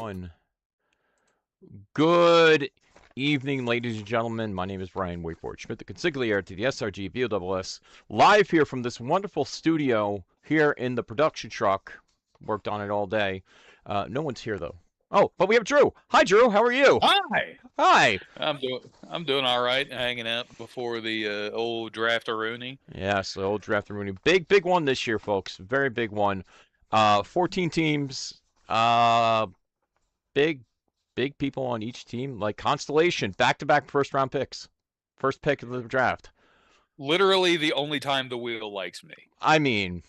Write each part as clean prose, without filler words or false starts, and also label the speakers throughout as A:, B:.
A: 1. Good evening, ladies and gentlemen. My name is Ryan Wakeboard Schmidt, the consigliere to the SRG VOSS, live here from this wonderful studio here in the production truck. Worked on it all day. No one's here, though. Oh, but we have Drew. Hi, Drew. How are you?
B: Hi.
A: Hi.
B: I'm doing all right, hanging out before the old draft-a-rooney.
A: Yes, the old draft Rooney. Big one this year, folks. Very big one. 14 teams. Big people on each team. Like Constellation, back-to-back first-round picks. First pick of the draft.
B: Literally the only time the wheel likes me.
A: I mean,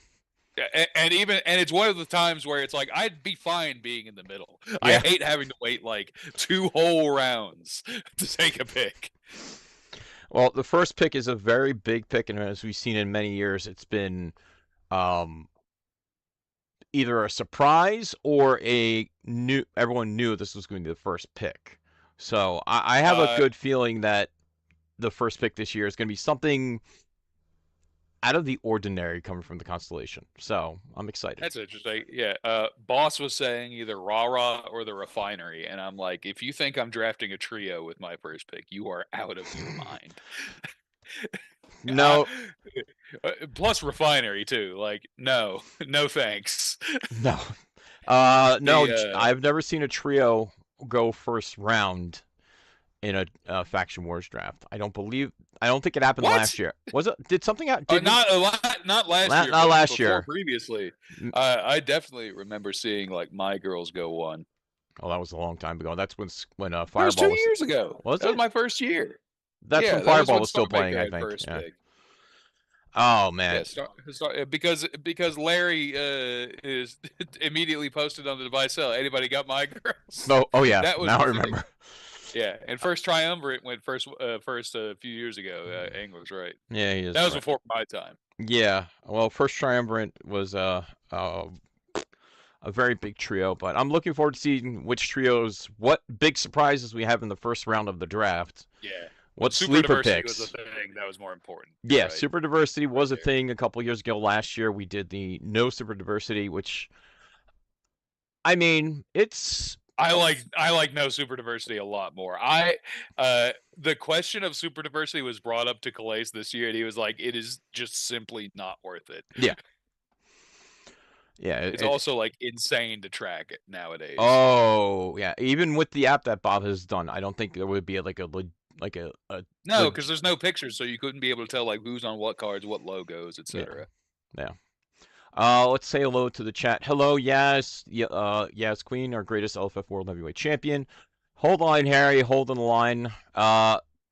B: And it's one of the times where it's like I'd be fine being in the middle.
A: Yeah.
B: I hate having to wait like 2 whole rounds to take a pick.
A: Well, the first pick is a very big pick, and as we've seen in many years, it's been either a surprise or everyone knew this was going to be the first pick. So I have a good feeling that the first pick this year is going to be something out of the ordinary coming from the Constellation. So I'm excited.
B: That's interesting. Yeah. Boss was saying either Rah-Rah or the Refinery, and I'm like, if you think I'm drafting a trio with my first pick, you are out of your mind.
A: No.
B: Plus Refinery too. Like, no thanks.
A: No. No. I've never seen a trio go first round in a Faction Wars draft. I don't think it happened last year. Was it? Did something happen?
B: Not last year.
A: Not last year.
B: Previously, I definitely remember seeing like My Girls go one.
A: Oh, that was a long time ago. That's when Fireball.
B: That was 2 years ago.
A: Was
B: that was my first year.
A: That's when Fireball was still playing, I think. Yeah. Oh man.
B: Yeah, because Larry is immediately posted on the device. Anybody got My Girls?
A: Oh yeah. Now I remember.
B: Yeah, and First Triumvirate went first a few years ago. Angler's right.
A: Yeah, he is.
B: That was before my time.
A: Yeah, well, First Triumvirate was a very big trio, but I'm looking forward to seeing what big surprises we have in the first round of the draft.
B: Yeah.
A: What sleeper picks?
B: Was the thing that was more important.
A: Yeah, right. Super Diversity was a thing a couple years ago. Last year we did the No Super Diversity, which, I mean, it's.
B: I like No Super Diversity a lot more. The question of Super Diversity was brought up to Calais this year, and he was like, "It is just simply not worth it."
A: Yeah. Yeah,
B: it's also like insane to track it nowadays.
A: Oh yeah, even with the app that Bob has done, I don't think there would be
B: no, because there's no pictures, so you couldn't be able to tell like who's on what cards, what logos, etc.
A: Yeah. Let's say hello to the chat. Hello, Yaz. Yaz Queen, our greatest LFF World Heavyweight Champion. Hold on, Harry. Hold on the line.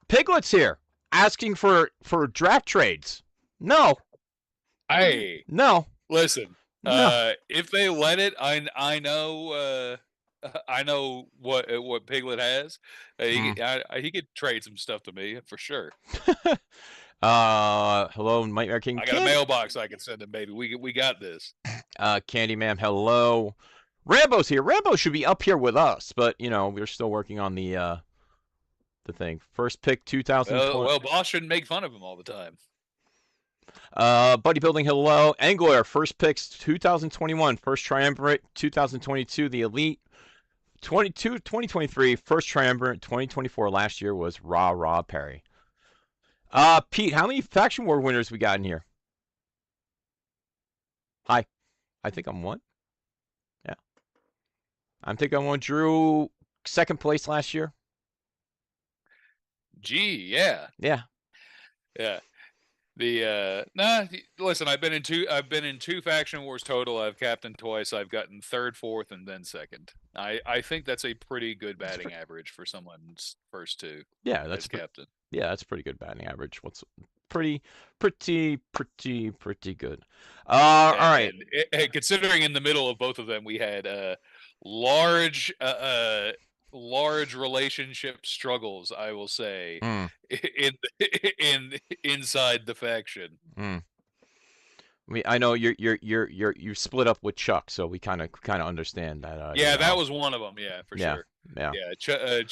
A: Piglet's here, asking for draft trades. No.
B: Hey.
A: No.
B: Listen. No. If they let it, I know. I know what Piglet has. He could trade some stuff to me for sure.
A: Hello, Nightmare King.
B: I got a mailbox I can send him, baby. We got this.
A: Candyman, hello. Rambo's here. Rambo should be up here with us, but you know we're still working on the thing. First pick 2020.
B: Well, Boss shouldn't make fun of him all the time.
A: Buddy Building, hello. Angler, first picks 2021, first Triumvirate 2022, the Elite 2023, first Triumvirate 2024. Last year was Rah-Rah Perry. Pete, how many Faction War winners we got in here? Hi. I think I'm one. Yeah. I think I'm one. Drew, second place last year.
B: Gee, yeah.
A: Yeah.
B: Yeah. Listen, I've been in two Faction Wars total. I've captained twice. I've gotten third, fourth, and then second. I think that's a pretty good batting average for someone's first two.
A: Yeah, that's
B: captain.
A: Yeah, that's pretty good batting average. What's pretty good. All right.
B: And considering in the middle of both of them, we had large relationship struggles, I will say, in inside the faction.
A: I know you split up with Chuck, so we kind of understand that.
B: Yeah, that was one of them. Yeah, for
A: Yeah,
B: sure.
A: yeah.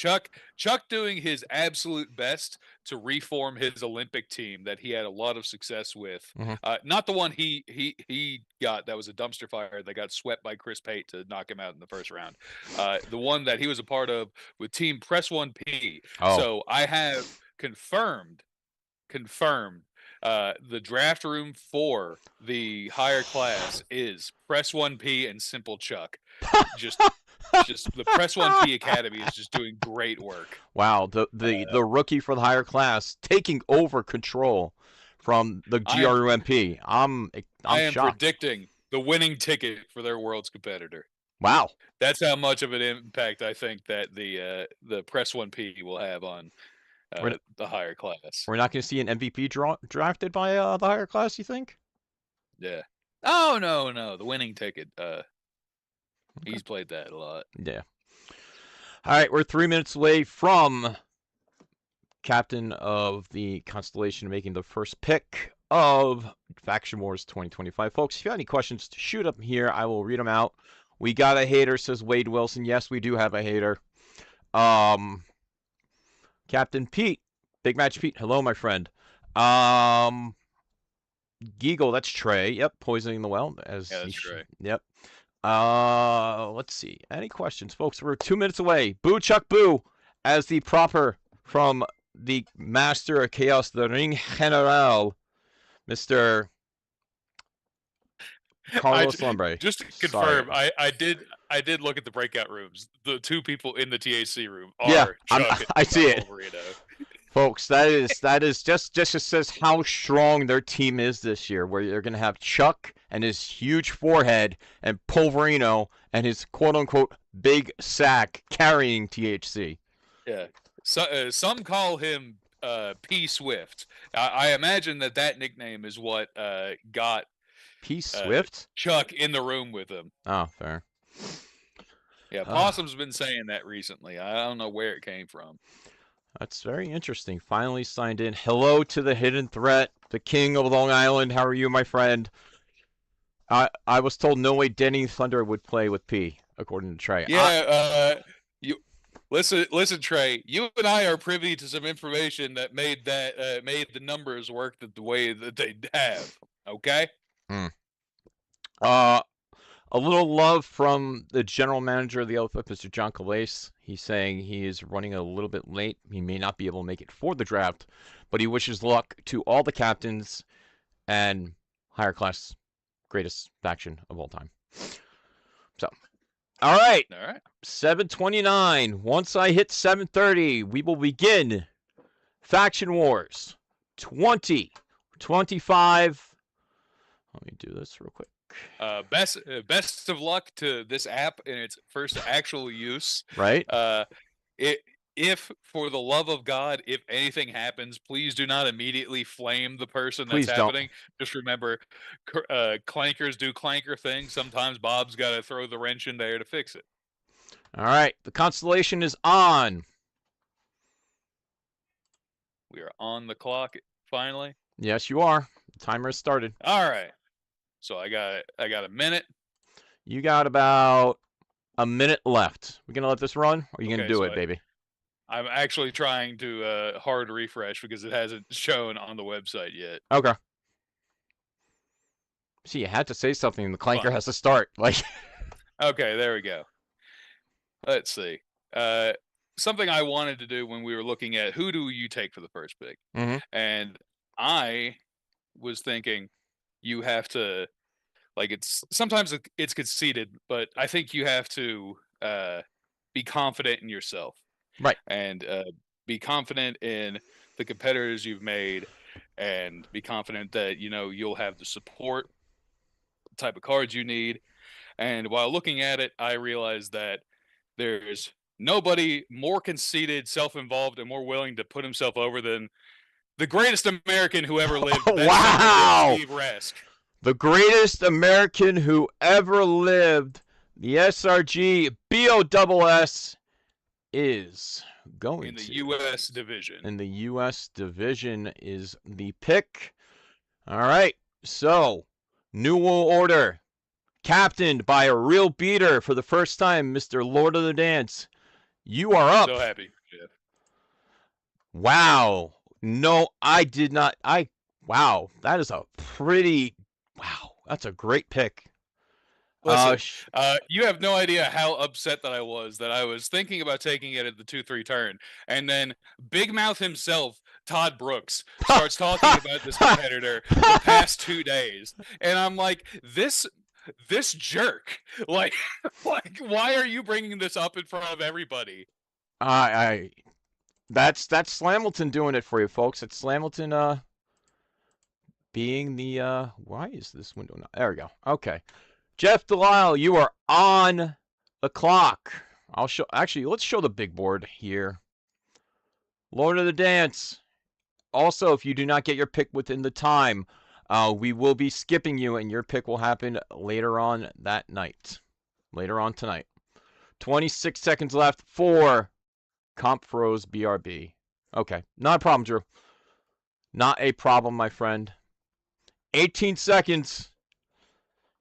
B: Chuck doing his absolute best to reform his Olympic team that he had a lot of success with.
A: Mhm.
B: Not the one he got that was a dumpster fire that got swept by Chris Pate to knock him out in the first round. The one that he was a part of with Team Press 1P.
A: Oh.
B: So I have confirmed the draft room for the higher class is Press 1P and Simple Chuck. Just the Press 1P Academy is just doing great work.
A: Wow, the rookie for the higher class taking over control from the GRUMP. I'm
B: I am
A: shocked.
B: predicting the winning ticket for their world's competitor.
A: Wow.
B: That's how much of an impact I think that the Press 1P will have on the higher class.
A: We're not going to see an MVP drafted by the higher class, you think?
B: Yeah. Oh, no. The winning ticket. He's played that a lot.
A: Yeah. All right, we're 3 minutes away from captain of the Constellation making the first pick of Faction Wars 2025. Folks, if you have any questions, shoot up here. I will read them out. We got a hater, says Wade Wilson. Yes, we do have a hater. Captain Pete, Big Match Pete. Hello, my friend. Geagle, that's Trey. Yep, poisoning the well.
B: That's Trey.
A: Yep. Let's see. Any questions, folks? We're 2 minutes away. Boo Chuck Boo, as the proper from the Master of Chaos, the Ring General, Mr. Carlos Lumbre.
B: Just to confirm, I did look at the breakout rooms. The two people in the THC room are Chuck
A: I see it. Folks, that is just says how strong their team is this year, where you're going to have Chuck and his huge forehead and Polverino and his quote-unquote big sack carrying THC.
B: Yeah. So, some call him P. Swift. I imagine that nickname is what got
A: P. Swift?
B: Chuck in the room with him.
A: Oh, fair.
B: Yeah, Possum's been saying that recently. I don't know where it came from.
A: That's very interesting. Finally signed in. Hello to the hidden threat, the king of Long Island. How are you, my friend? I was told no way Denny Thunder would play with P, according to Trey.
B: Yeah, you listen, Trey. You and I are privy to some information that made the numbers work the way that they have. Okay.
A: A little love from the general manager of the Outfit, Mr. John Calais. He's saying he is running a little bit late. He may not be able to make it for the draft, but he wishes luck to all the captains and higher class greatest faction of all time. So, all right. 7:29. Once I hit 7:30, we will begin Faction Wars 2025. Let me do this real quick.
B: Best of luck to this app in its first actual use.
A: Right.
B: If for the love of God, if anything happens, please do not immediately flame the person that's
A: Please don't.
B: happening. Just remember, clankers do clanker things. Sometimes Bob's got to throw the wrench in there to fix it.
A: All right, the Constellation is on.
B: We are on the clock finally.
A: Yes, you are. The timer has started.
B: All right. So I got a minute.
A: You got about a minute left. We're gonna let this run, or are you gonna do it, baby?
B: I'm actually trying to hard refresh because it hasn't shown on the website yet.
A: Okay. See, you had to say something, and the clanker has to start. Like.
B: Okay, there we go. Let's see. Something I wanted to do when we were looking at who do you take for the first pick, and I was thinking. You have to, like, sometimes it's conceited, but I think you have to be confident in yourself,
A: right?
B: And be confident in the competitors you've made, and be confident that you'll have the support, the type of cards you need. And while looking at it, I realized that there's nobody more conceited, self-involved, and more willing to put himself over than the greatest American who ever lived.
A: Wow!
B: Steve Rask.
A: The greatest American who ever lived. The SRG BOSS is going
B: in the U.S. division.
A: In the U.S. division is the pick. All right. So New World Order, captained by a real beater for the first time, Mr. Lord of the Dance. You are up.
B: So happy, Jeff.
A: Wow. No, I did not. Wow. That is a pretty. Wow. That's a great pick.
B: Listen, you have no idea how upset that I was thinking about taking it at the 2-3 turn, and then Big Mouth himself, Todd Brooks, starts talking about this competitor the past 2 days, and I'm like, this jerk, like why are you bringing this up in front of everybody?
A: That's Slamilton doing it for you, folks. It's Slamilton being the why is this window not there we go. Okay. Jeff Delisle, you are on the clock. Let's show the big board here. Lord of the Dance. Also, if you do not get your pick within the time, we will be skipping you, and your pick will happen later on that night. Later on tonight. 26 seconds left for Comp Froze BRB. Okay, not a problem, Drew. Not a problem, my friend. 18 seconds.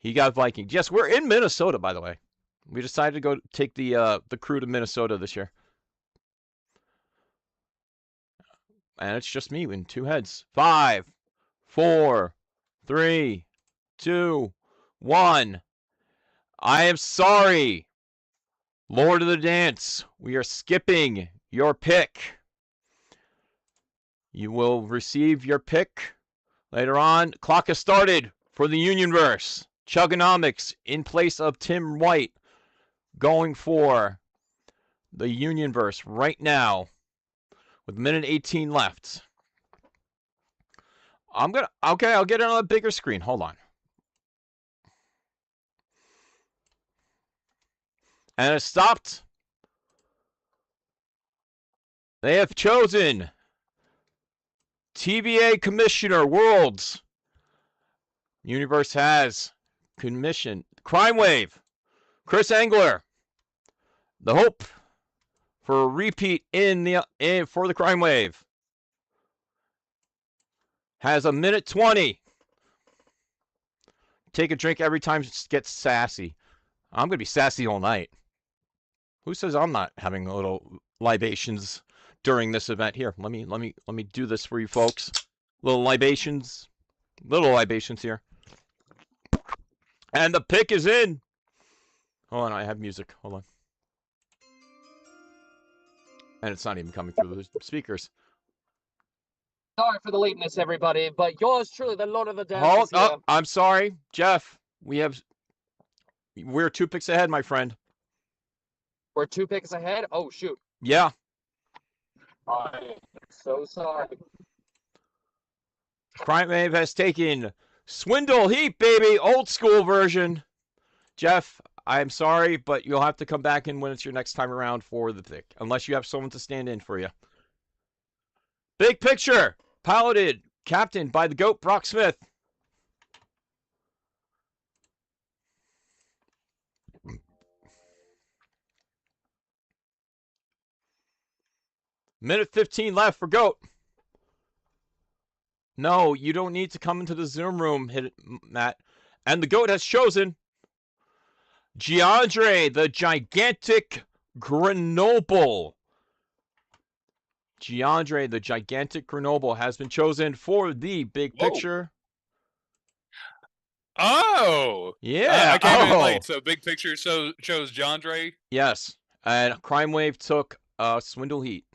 A: He got Vikings. Yes, we're in Minnesota, by the way. We decided to go take the crew to Minnesota this year. And it's just me in 2 heads. 5, 4, 3, 2, 1. I am sorry. Lord of the Dance, we are skipping your pick. You will receive your pick later on. Clock has started for the Unionverse. Chugonomics in place of Tim White going for the Unionverse right now with 1:18 left. I'll get it on a bigger screen. Hold on. And it stopped. They have chosen TVA Commissioner Worlds. Universe has commissioned Crime Wave, Chris Engler, the hope for a repeat for the Crime Wave. Has 1:20. Take a drink every time it gets sassy. I'm gonna be sassy all night. Who says I'm not having a little libations during this event? Here, let me do this for you folks. Little libations here. And the pick is in. Hold on, I have music. Hold on. And it's not even coming through the speakers.
C: Sorry for the lateness, everybody, but yours truly, the Lord of the Dance, is here.
A: I'm sorry, Jeff. We're 2 picks ahead, my friend.
C: We're 2 picks ahead? Oh, shoot.
A: Yeah.
C: I'm so sorry.
A: Crime Wave has taken Swindle Heat, baby. Old school version. Jeff, I'm sorry, but you'll have to come back in when it's your next time around for the pick, unless you have someone to stand in for you. Big picture. Piloted, captained by the GOAT, Brock Smith. Minute 15 left for GOAT. No, you don't need to come into the Zoom room, hit it, Matt. And the GOAT has chosen Giandre, the gigantic Grenoble. Giandre, the gigantic Grenoble, has been chosen for the big picture.
B: Oh!
A: Yeah.
B: I came in late, so big picture chose Giandre.
A: Yes. And Crime Wave took Swindle Heat.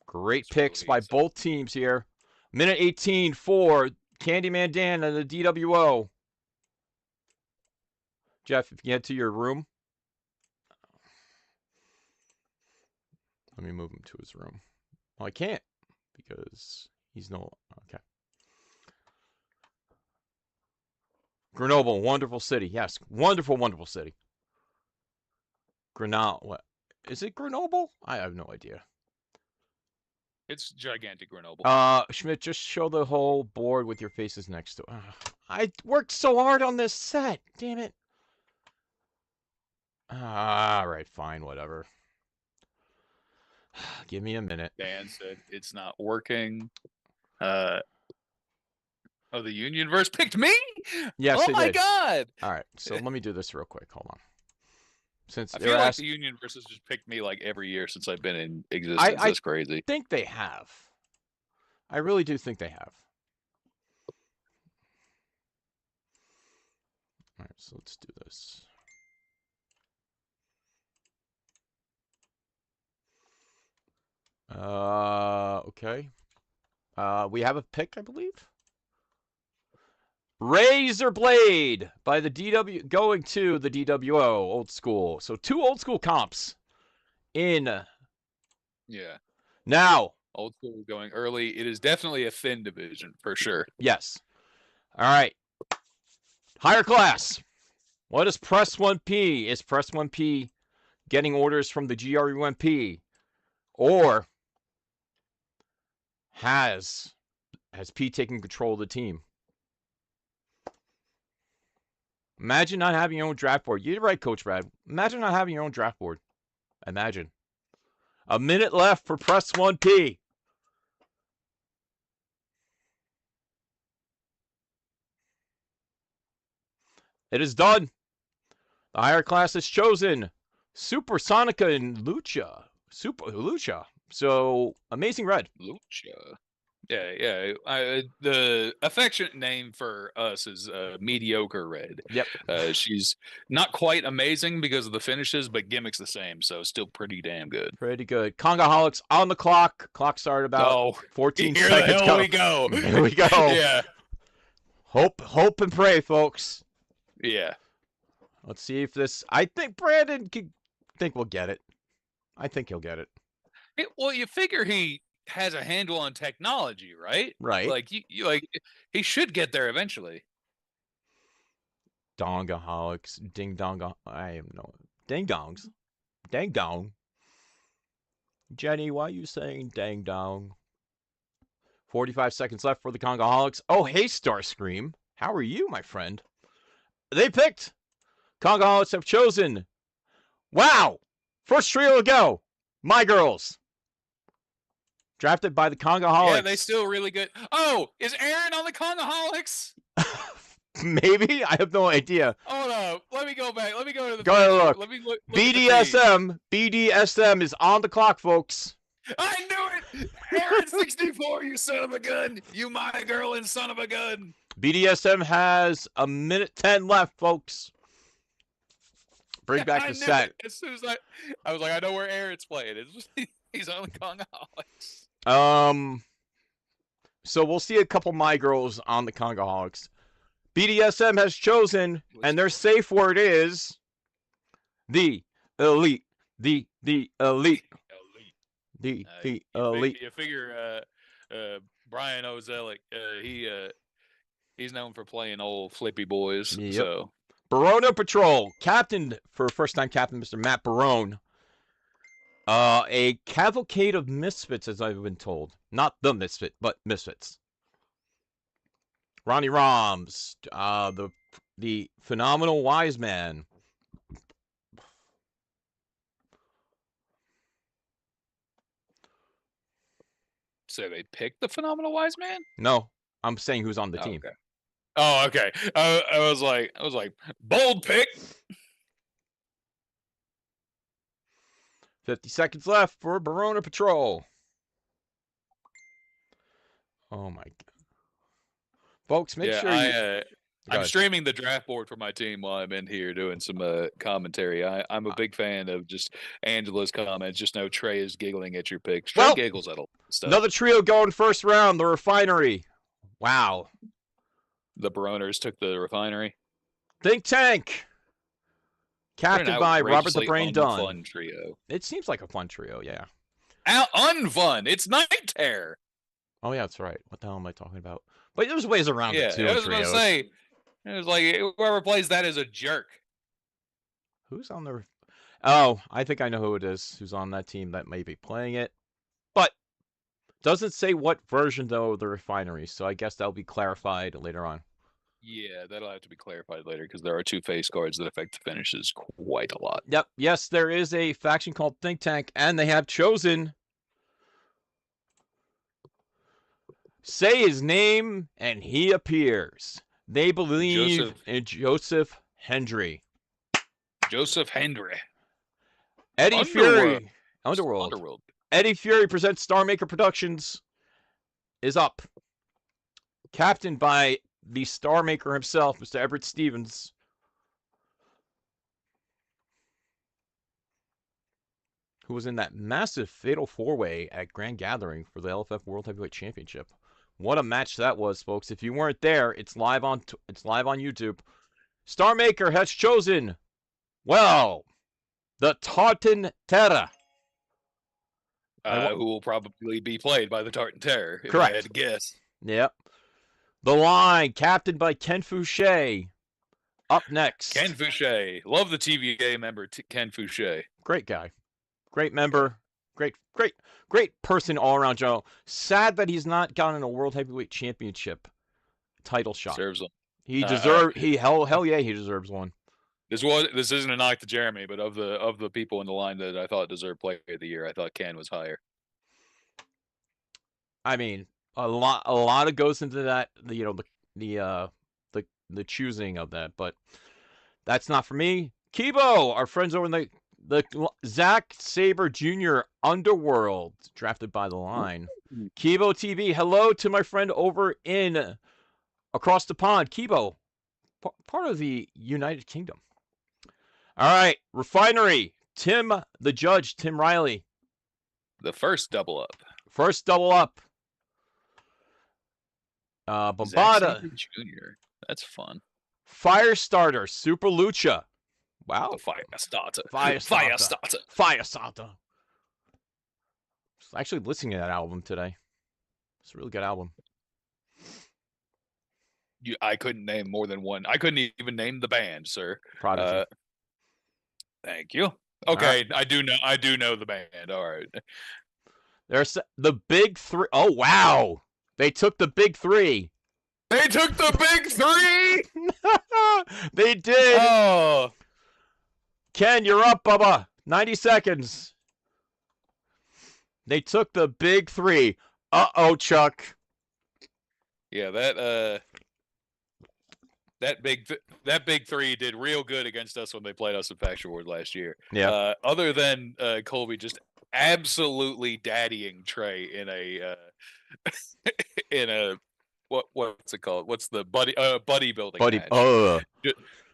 A: Great picks by both teams here. 1:18 for Candyman Dan and the DWO. Jeff, if you get to your room. Let me move him to his room. Well, I can't because he's no... Okay. Grenoble, wonderful city. Yes, wonderful, wonderful city. What? Is it Grenoble? I have no idea.
B: It's gigantic Grenoble.
A: Schmidt, just show the whole board with your faces next to it. I worked so hard on this set. Damn it. All right, fine, whatever. Give me a minute.
B: Dan said it's not working. Oh, the Unionverse picked me?
A: Yes,
B: oh
A: they
B: my
A: did.
B: god!
A: All right, so let me do this real quick. Hold on. Since
B: I
A: they're
B: feel like
A: asked,
B: the Unionverse has just picked me like every year since I've been in existence. That's crazy.
A: I think they have. I really do think they have. All right, so let's do this. Okay. We have a pick, I believe. Razor Blade by the DW, going to the DWO, old school. So 2 old school comps in.
B: Yeah.
A: Now.
B: Old school going early. It is definitely a thin division for sure.
A: Yes. All right. Higher class. What is Press 1P? Is Press 1P getting orders from the GRU1P? Or has P taken control of the team? Imagine not having your own draft board. You're right, Coach Brad. Imagine not having your own draft board. Imagine. A minute left for Press 1P. It is done. The higher class is chosen. Super Sonica and Lucha. Super Lucha. So, Amazing Red.
B: Lucha. Yeah. The affectionate name for us is Mediocre Red.
A: Yep.
B: She's not quite amazing because of the finishes, but gimmick's the same, so still pretty damn good.
A: Pretty good. Kongaholics on the clock. Clock started about 14
B: here
A: seconds
B: the hell we go.
A: Here we go.
B: Yeah.
A: Hope and pray, folks.
B: Yeah.
A: Let's see if this. I think Brandon think we'll get it. I think he'll get it.
B: Well, you figure he has a handle on technology, right?
A: Right.
B: Like like he should get there eventually.
A: Dongaholics, ding dong. I am no ding dongs, dang dong. Jenny, why are you saying dang dong? 45 seconds left for the Kongaholics. Oh, hey, Starscream. How are you, my friend? They picked. Kongaholics have chosen. Wow. First trio to go. My Girls. Drafted by the Kongaholics.
B: Yeah, they still really good. Oh, is Aaron on the Kongaholics?
A: Maybe? I have no idea.
B: Hold up. Let me go back. Let me go to the
A: Go ahead and look.
B: Let me look
A: BDSM is on the clock, folks.
B: I knew it! Aaron 64, you son of a gun! You my girl and son of a gun!
A: BDSM has a minute 10 left, folks. Bring back the set.
B: It. As soon as I was like, I know where Aaron's playing. He's on the Kongaholics.
A: So we'll see a couple My Girls on the Kongaholics. BDSM has chosen, and their safe word is the elite. The elite. The elite.
B: You figure Brian Ozelick, he's known for playing old flippy boys.
A: Yep.
B: So
A: Barona Patrol, captained for first-time captain, Mr. Matt Barone. A cavalcade of misfits, as I've been told. Not the misfit, but misfits. Ronnie Roms, the phenomenal wise man.
B: So they picked the phenomenal wise man?
A: No, I'm saying who's on the team.
B: Okay. Oh, okay. I was like, bold pick.
A: 50 seconds left for Barona Patrol. Oh my god. Folks, make sure
B: I'm streaming the draft board for my team while I'm in here doing some commentary. I'm a big fan of just Angela's comments. Just know Trey is giggling at your picks. Trey giggles at all stuff.
A: Another trio going first round, the Refinery. Wow.
B: The Baroners took the Refinery.
A: Think Tank. Captained by Robert the Brain Dunn.
B: Fun trio.
A: It seems like a fun trio, yeah.
B: Unfun. It's Night Terror.
A: Oh, yeah, that's right. What the hell am I talking about? But there's ways around it, too.
B: I was going to say, it was like, whoever plays that is a jerk.
A: Who's on the... Oh, I think I know who it is who's on that team that may be playing it. But doesn't say what version, though, of the Refinery, so I guess that'll be clarified later on.
B: Yeah, that'll have to be clarified later, because there are 2 face cards that affect the finishes quite a lot.
A: Yep, yes, there is a faction called Think Tank, and they have chosen Say his name, and he appears. They believe in Joseph Hendry.
B: Joseph Hendry.
A: Eddie Fury. Underworld. Eddie Fury presents Star Maker Productions is up. Captained by the Star Maker himself, Mr. Everett Stevens. Who was in that massive fatal four-way at Grand Gathering for the LFF World Heavyweight Championship. What a match that was, folks. If you weren't there, it's live on YouTube. Star Maker has chosen, well, the Tartan Terror.
B: Who will probably be played by the Tartan Terror, if
A: correct.
B: I had to guess.
A: Yep. The Line, captained by Ken Fouché. Up next.
B: Ken Fouché. Love the TVA member, Ken Fouché.
A: Great guy. Great member. Great person all around, Joe. Sad that he's not gotten a World Heavyweight Championship title shot.
B: Deserves one.
A: He deserves. Hell yeah, he deserves one.
B: This isn't a knock to Jeremy, but of the people in the line that I thought deserved Player of the Year, I thought Ken was higher.
A: I mean, a lot of goes into that. The choosing of that, but that's not for me. Kibo, our friends over in the Zack Sabre Jr. Underworld, drafted by the Line. Kibo TV, hello to my friend over in across the pond. Kibo, part of the United Kingdom. All right, Refinery, Tim the Judge, Tim Riley.
B: The first double up.
A: Bombada
B: Jr. That's fun.
A: Firestarter, Super Lucha. Wow.
B: Firestarter.
A: Firestarter. Actually listening to that album today. It's a really good album.
B: I couldn't name more than one. I couldn't even name the band, sir.
A: Prodigy.
B: Thank you. Okay, right. I do know the band. All right.
A: There's the Big Three. Oh wow. They took the Big Three.
B: They took the Big Three?
A: They did.
B: Oh.
A: Ken, you're up, Bubba. 90 seconds. They took the Big Three. Uh-oh, Chuck.
B: Yeah, that big three did real good against us when they played us in Faction Wars last year.
A: Yeah.
B: Other than Colby just absolutely daddying Trey in a what's it called? What's the buddy building match?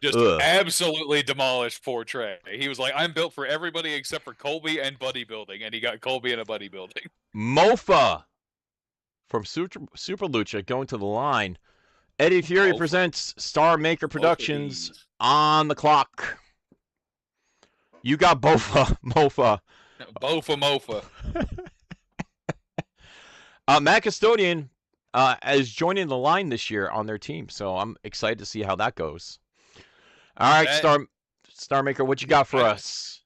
B: Just absolutely demolished poor Trey. He was like, I'm built for everybody except for Colby and buddy building, and he got Colby in a buddy building.
A: Mofa from Super Lucha going to the Line. Eddie Fury presents Star Maker Productions on the clock. You got Mofa.
B: Mofa.
A: Matt Custodian is joining the Line this year on their team, so I'm excited to see how that goes. All right, Star Maker, what you got for us?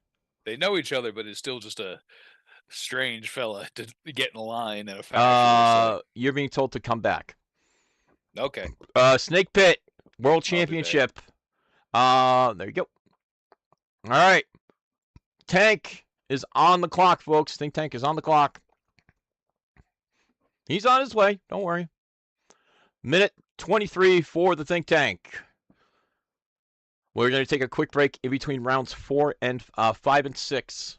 B: They know each other, but it's still just a strange fella to get in line in a fashion.
A: You're being told to come back.
B: Okay.
A: Snake Pit World Championship. There you go. All right. Tank is on the clock, folks. Think Tank is on the clock. He's on his way. Don't worry. Minute 23 for the Think Tank. We're going to take a quick break in between rounds 5 and 6,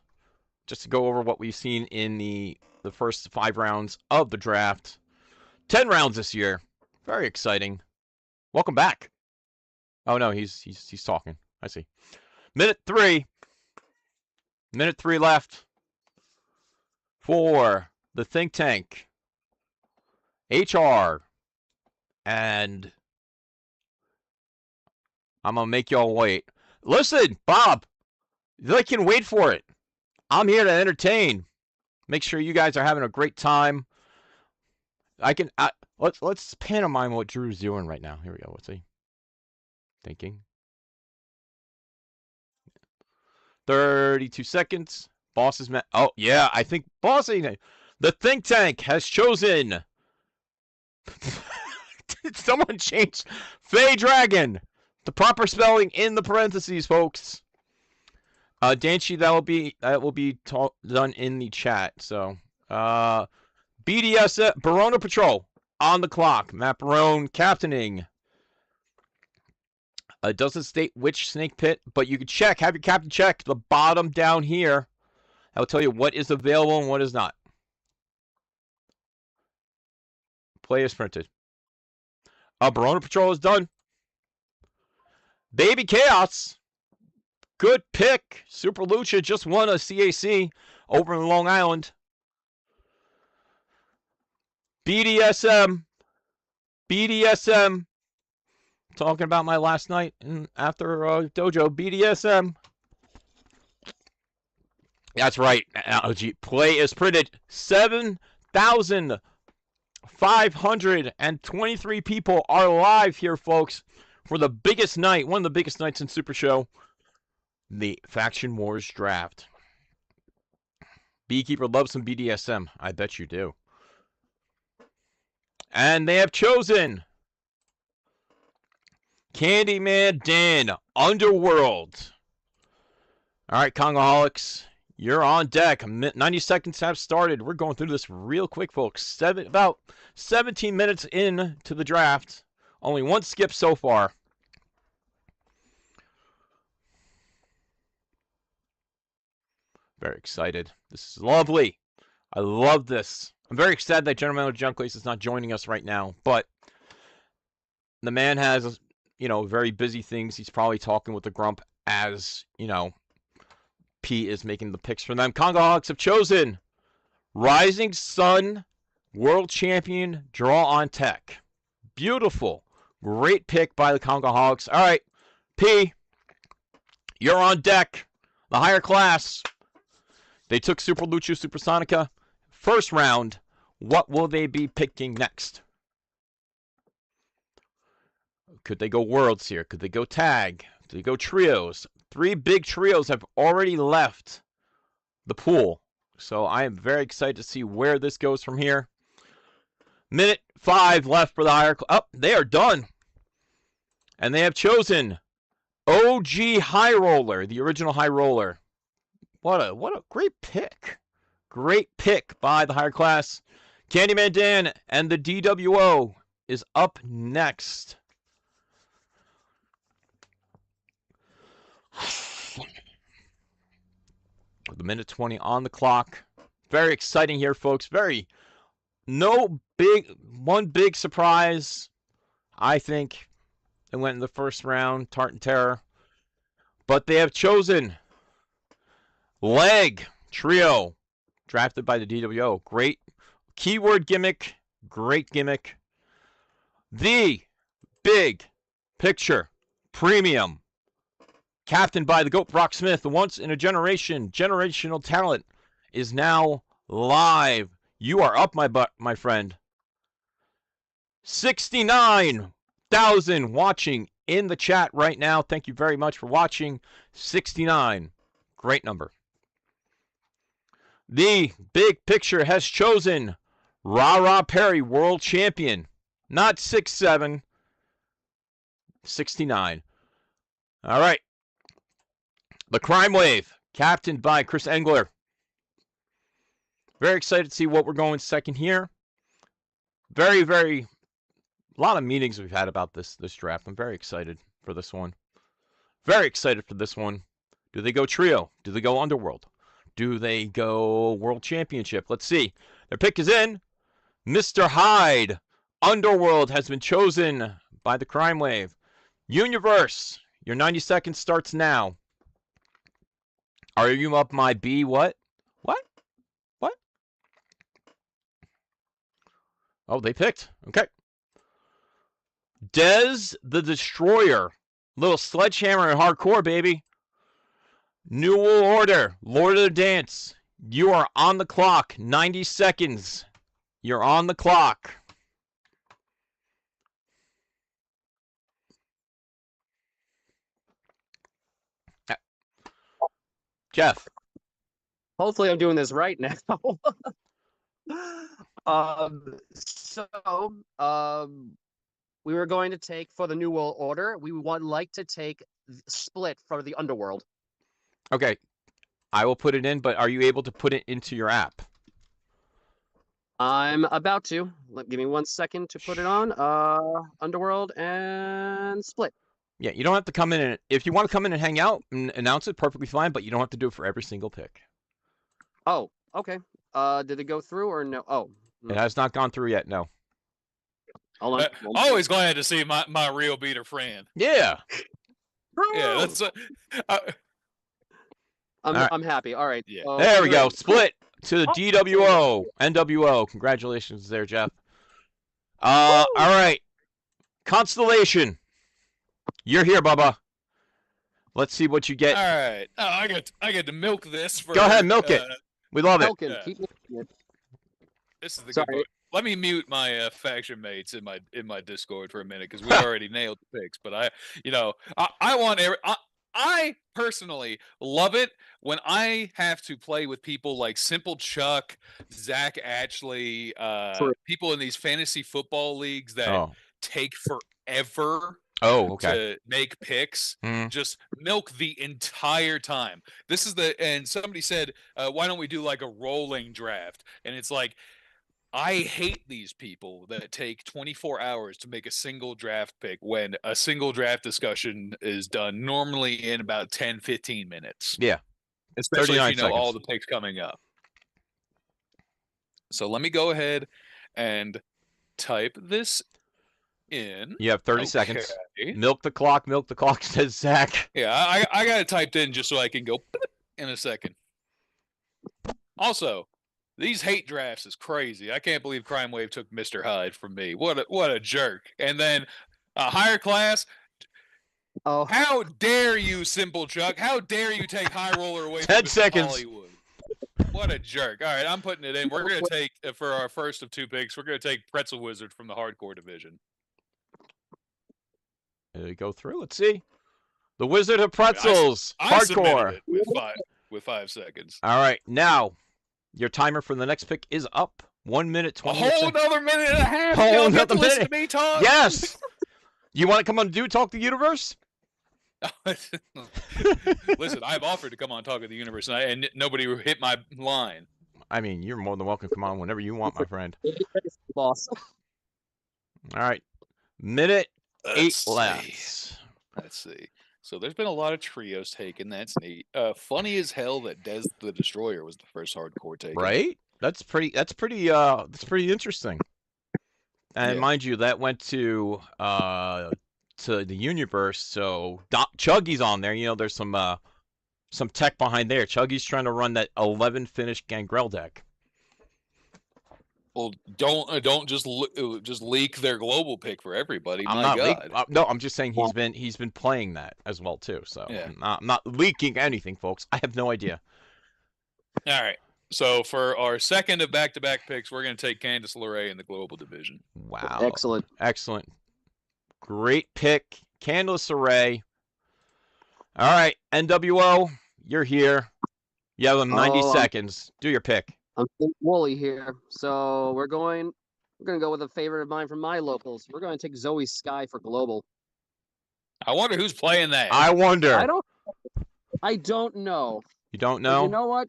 A: just to go over what we've seen in the first 5 rounds of the draft. 10 rounds this year. Very exciting. Welcome back. Oh no, he's talking. I see. Minute 3. Minute 3 left for the Think Tank. HR. And I'm going to make y'all wait. Listen, Bob, they can wait for it. I'm here to entertain. Make sure you guys are having a great time. Let's pantomime what Drew's doing right now. Here we go. What's he thinking? 32 seconds. Boss is met. Oh, yeah. I think the Think Tank has chosen. Did someone change Faye Dragon? The proper spelling in the parentheses, folks. Danchi, that will be done in the chat. So, BDS Barona Patrol. on the clock. Matt Barone captaining. It doesn't state which snake pit, but you can check. Have your captain check the bottom down here. That'll tell you what is available and what is not. Play is printed. Barona Patrol is done. Baby Chaos. Good pick. Super Lucha just won a CAC over in Long Island. BDSM. BDSM. Talking about my last night after dojo. BDSM. That's right. Play is printed. 7,523 people are live here, folks, for the biggest night, one of the biggest nights in Super Show, the Faction Wars Draft. Beekeeper loves some BDSM. I bet you do. And they have chosen Candyman Dan, Underworld. All right, Congoholics, you're on deck. 90 seconds have started. We're going through this real quick, folks. About 17 minutes in to the draft. Only one skip so far. Very excited. This is lovely. I love this. I'm very excited that General Manager Junklace is not joining us right now, but the man has, very busy things. He's probably talking with the Grump as, P is making the picks for them. Congoholics have chosen Rising Sun World Champion Draw on Tech. Beautiful. Great pick by the Congoholics. All right, P, you're on deck. The higher class. They took Super Lucha Supersonica. First round. What will they be picking next? Could they go Worlds here? Could they go Tag? Could they go Trios? 3 big trios have already left the pool. So I am very excited to see where this goes from here. Minute 5 left for the higher class. Oh, they are done. And they have chosen OG High Roller, the original High Roller. What a great pick. Great pick by the higher class. Candyman Dan and the DWO is up next. The minute 20 on the clock. Very exciting here, folks. One big surprise. I think it went in the first round, Tartan Terror. But they have chosen Leg Trio, drafted by the DWO. Great keyword gimmick. Great gimmick. The Big Picture Premium, captained by the GOAT Brock Smith. The once in a generation, generational talent is now live. You are up, my friend. 69,000 watching in the chat right now. Thank you very much for watching. 69. Great number. The Big Picture has chosen Ra Perry, World Champion. Not 6'7", 69. All right. The Crime Wave, captained by Chris Engler. Very excited to see what we're going second here. A lot of meetings we've had about this draft. I'm very excited for this one. Very excited for this one. Do they go Trio? Do they go Underworld? Do they go World Championship? Let's see. Their pick is in. Mr. Hyde. Underworld has been chosen by the Crime Wave. Universe. Your 90 seconds starts now. Are you up, my B? What? Oh, they picked. Okay. Dez the Destroyer. Little sledgehammer and hardcore, baby. New World Order. Lord of the Dance. You are on the clock. 90 seconds. You're on the clock. Jeff.
C: Hopefully I'm doing this right now. We were going to take for the New World Order. We would like to take Split for the Underworld.
A: Okay. I will put it in, but are you able to put it into your app?
C: I'm about to. Give me 1 second to put it on. Underworld and Split.
A: Yeah, you don't have to come in and if you want to come in and hang out and announce it, perfectly fine. But you don't have to do it for every single pick.
C: Oh, okay. Did it go through or no? Oh,
A: It has not gone through yet. No.
C: hold on.
B: Always glad to see my real beater friend.
A: Yeah.
B: Yeah, that's.
C: I'm happy. All right.
B: Yeah.
A: There we go.
C: great.
A: Split to the DWO. NWO. Congratulations there, Jeff. All right. Constellation. You're here, Bubba. Let's see what you get.
B: All right. Oh, I get to milk this.
A: Go ahead, milk it. We love it.
C: Milking. Keep milking it.
B: This is the
C: Sorry.
B: good part. Let me mute my faction mates in my Discord for a minute because we already nailed the picks. But I want I personally love it when I have to play with people like Simple Chuck, Zach Ashley, people in these fantasy football leagues that take forever to make picks. Just milk the entire time. This is and somebody said, why don't we do like a rolling draft? And it's like, I hate these people that take 24 hours to make a single draft pick when a single draft discussion is done normally in about 10, 15 minutes.
A: Yeah.
B: Especially if you know all the picks coming up. So let me go ahead and type this in.
A: You have 30 seconds. Milk the clock, says Zach.
B: Yeah, I got it typed in just so I can go in a second. Also, these hate drafts is crazy. I can't believe Crime Wave took Mr. Hyde from me. What a jerk. And then a higher class.
C: Oh,
B: how dare you, Simple Chuck? How dare you take High Roller away
A: 10
B: from
A: seconds.
B: Hollywood? What a jerk. All right, I'm putting it in. We're going to take, for our first of 2 picks, we're going to take Pretzel Wizard from the hardcore division.
A: There we go through. Let's see. The Wizard of Pretzels.
B: I
A: hardcore.
B: It with 5 seconds.
A: All right, now your timer for the next pick is up. 1 minute 20.
B: A whole another minute and a half.
A: Whole
B: another minute. Listen to me talk.
A: Yes. You want to come on and Talk the Universe?
B: Listen, I've offered to come on Talk of the Universe, and nobody hit my line.
A: I mean, you're more than welcome to come on whenever you want, my friend.
C: Boss.
A: All right. Minute 8
B: see.
A: left.
B: Let's see. So there's been a lot of trios taken. That's neat. Funny as hell that Dez the Destroyer was the first hardcore taken.
A: Right? That's pretty interesting. And mind you, that went to the Universe, so Chuggy's on there. You know, there's some tech behind there. Chuggy's trying to run that 11 finish Gangrel deck.
B: Well, don't just leak their global pick for everybody.
A: No, I'm just saying he's been playing that as well too. So I'm not leaking anything, folks. I have no idea.
B: All right. So for our second of back-to-back picks, we're going to take Candice LeRae in the global division.
A: Wow.
C: Excellent.
A: Great pick, Candice LeRae. All right, NWO, you're here. You have 90 seconds. Do your pick.
C: I'm Wooly here. So we're going to go with a favorite of mine from my locals. We're going to take Zoe Sky for global.
B: I wonder who's playing that.
A: I wonder.
C: I don't know.
A: You don't know?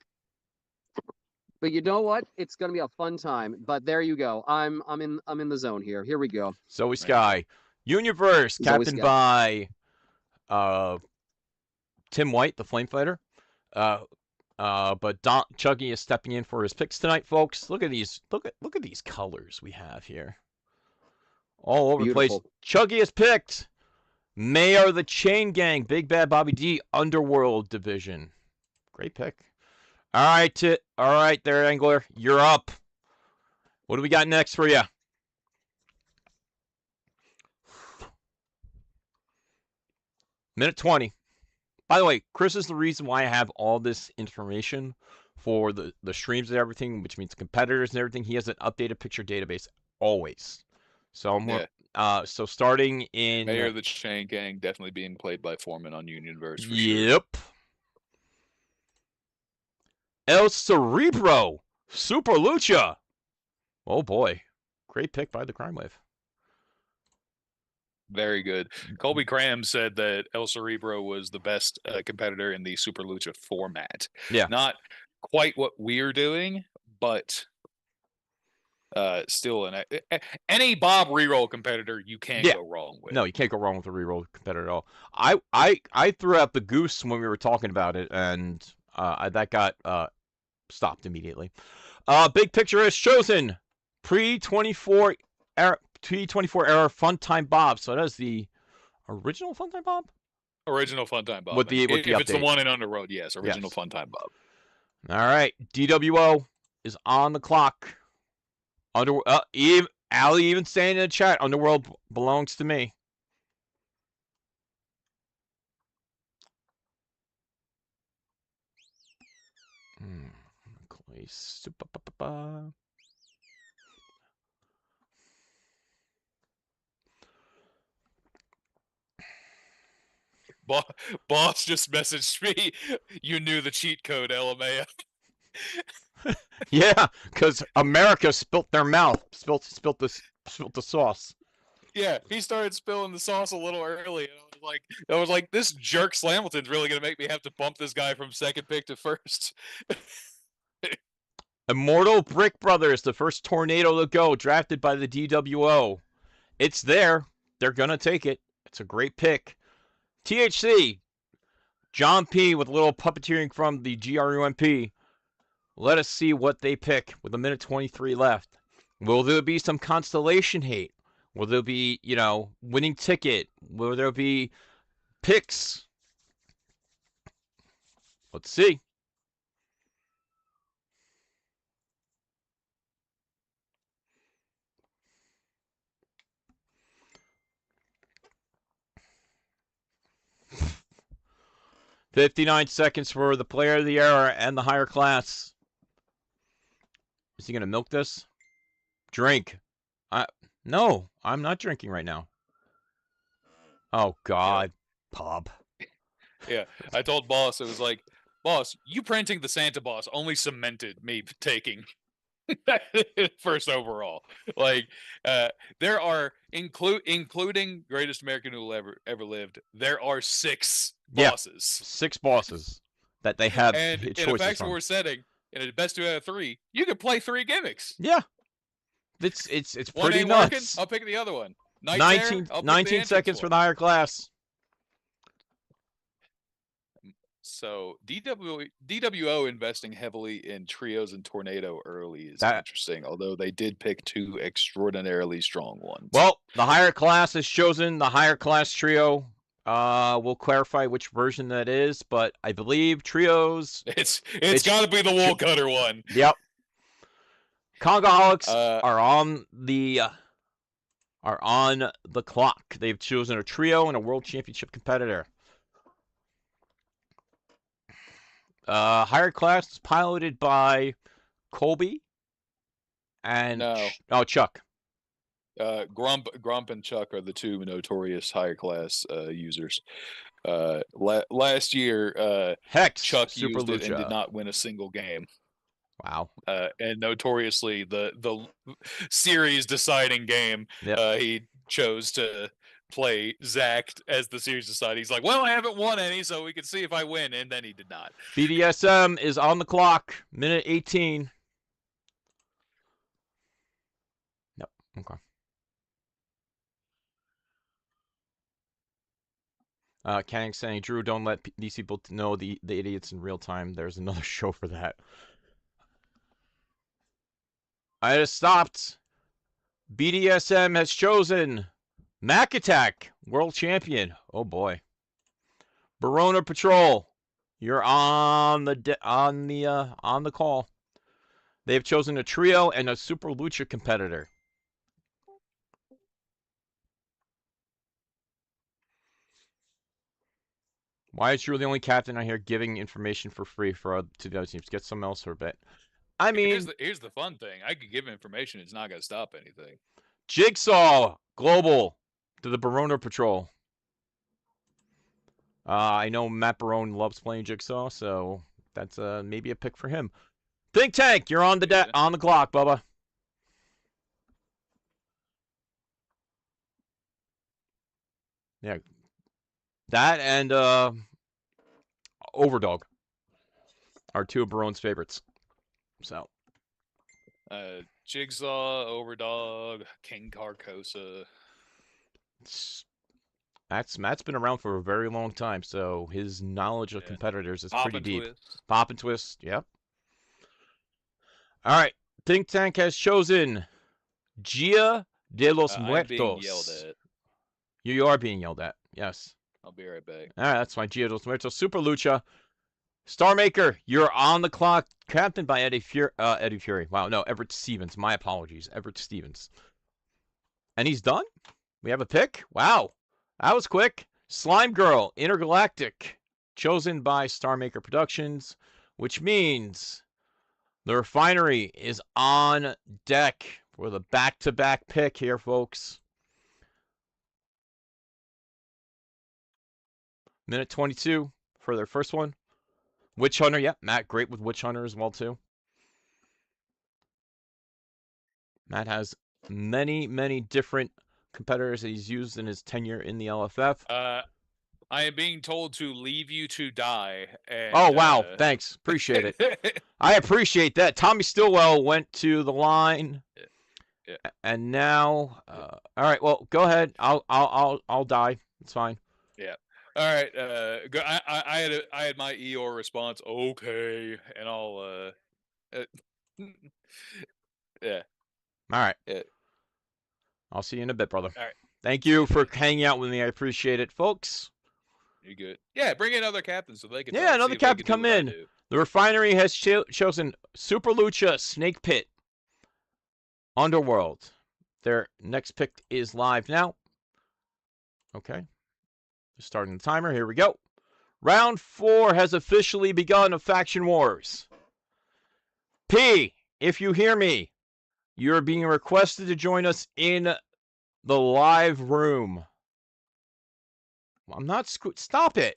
C: But you know what? It's going to be a fun time. But there you go. I'm in the zone here. Here we go.
A: Zoe Sky. Universe, captained by Tim White, the Flame Fighter. But Chuggy is stepping in for his picks tonight, folks. Look at these. Look at these colors we have here. All over the place. Chuggy has picked Mayor of the Chain Gang, Big Bad Bobby D, Underworld Division. Great pick. All right, there, Angler. You're up. What do we got next for you? Minute 20. By the way, Chris is the reason why I have all this information for the streams and everything, which means competitors and everything. He has an updated picture database always. So so starting in
B: Mayor of the Chain Gang definitely being played by Foreman on Unionverse.
A: Yep. Sure. El Cerebro, Super Lucha. Oh boy, great pick by the Crime Wave.
B: Very good. Colby Cram said that El Cerebro was the best competitor in the Super Lucha format.
A: Yeah.
B: Not quite what we're doing, but still any Bob reroll competitor you can't go wrong with.
A: No, you can't go wrong with a reroll competitor at all. I threw out the goose when we were talking about it, and that got stopped immediately. Big picture is chosen pre-24 era Funtime Bob. So that is the original Funtime Bob.
B: Original Funtime Bob.
A: With the
B: if
A: update.
B: It's the one in Underworld, yes. Original Funtime Bob.
A: All right, DWO is on the clock. Ali even saying in the chat, Underworld belongs to me.
B: Boss just messaged me. You knew the cheat code, LMAO.
A: Yeah, because America spilt their mouth, spilt the sauce.
B: Yeah, he started spilling the sauce a little early, and I was like, this jerk Slamilton's really gonna make me have to bump this guy from second pick to first.
A: Immortal Brick Brothers, the first tornado to go, drafted by the DWO. It's there. They're gonna take it. It's a great pick. THC, John P. with a little puppeteering from the GRUMP. Let us see what they pick with 1:23 left. Will there be some constellation hate? Will there be, winning ticket? Will there be picks? Let's see. $59 seconds for the player of the era and the higher class. Is he going to milk this? Drink. No, I'm not drinking right now. Oh, God. Yeah. Pub.
B: Yeah, I told Boss, it was like, Boss, you printing the Santa Boss only cemented me taking first overall. Like, there are, including Greatest American Who ever lived, there are 6 bosses.
A: 6 bosses that they have
B: and
A: choices
B: in a Faction
A: from.
B: War setting, in a best 2 out of 3, you could play 3 gimmicks.
A: Yeah. It's
B: one
A: pretty
B: ain't
A: nuts.
B: Working, I'll pick the other one.
A: 19 seconds for the higher class.
B: So DWO investing heavily in trios and tornado early is interesting, although they did pick 2 extraordinarily strong ones.
A: Well, the higher class has chosen the higher class trio. We'll clarify which version that is, but I believe trios.
B: It's got to be the Woolcutter one.
A: Yep. Congaholics are on the clock. They've chosen a trio and a world championship competitor. Higher class is piloted by Colby and Chuck.
B: Grump and Chuck are the 2 notorious higher class users. Last year,
A: Hex
B: Chuck
A: Super
B: used
A: Lucha.
B: it and did not win a single game.
A: Wow.
B: And notoriously, the series deciding game, he chose to play Zach as the series deciding. He's like, well, I haven't won any, so we can see if I win, and then he did not.
A: BDSM is on the clock. 1:18. Nope. Okay. Kang saying, Drew, don't let these people know the idiots in real time. There's another show for that. I just stopped. BDSM has chosen Mac Attack, world champion. Oh boy. Barona Patrol, you're on the call. They've chosen a trio and a Super Lucha competitor. Why is Drew the only captain out here giving information for free to the other teams? Get someone else for a bit. I mean,
B: here's the fun thing. I could give information. It's not going to stop anything.
A: Jigsaw Global to the Barona Patrol. I know Matt Barone loves playing Jigsaw, so that's maybe a pick for him. Think Tank, you're on the on the clock, Bubba. Yeah, that and Overdog are 2 of Barone's favorites. So
B: Jigsaw, Overdog, King Carcosa.
A: Matt's been around for a very long time, so his knowledge of competitors is
B: Pop
A: pretty
B: and
A: deep.
B: Twist.
A: Pop and Twist, yep. All right, Think Tank has chosen Gia de los
B: I'm
A: Muertos.
B: being yelled at.
A: You are being yelled at, yes.
B: I'll be right back.
A: All right, that's fine. Gia de los Muertos, Super Lucha. Star Maker, you're on the clock. Captained by Eddie Fury. Wow, no, Everett Stevens. My apologies. Everett Stevens. And he's done? We have a pick? Wow. That was quick. Slime Girl, Intergalactic. Chosen by Star Maker Productions. Which means the refinery is on deck for the back-to-back pick here, folks. Minute 22 for their first one. Witch Hunter, yep. Matt, great with Witch Hunter as well, too. Matt has many, many different competitors that he's used in his tenure in the LFF.
B: I am being told to leave you to die. And,
A: oh, wow. Thanks. Appreciate it. I appreciate that. Tommy Stillwell went to the line.
B: Yeah.
A: And now, all right, well, go ahead. I'll die. It's fine.
B: Yeah. All right. I had my Eeyore response. Okay, and I'll. Yeah.
A: All right.
B: Yeah.
A: I'll see you in a bit, brother.
B: All right.
A: Thank you for hanging out with me. I appreciate it, folks.
B: You're good. Yeah, bring in other captains so they can.
A: Yeah, another captain come in. The refinery has chosen Super Lucha, Snake Pit, Underworld. Their next pick is live now. Okay. Starting the timer. Here we go. Round 4 has officially begun of Faction Wars. P, if you hear me, you're being requested to join us in the live room. I'm not stop it.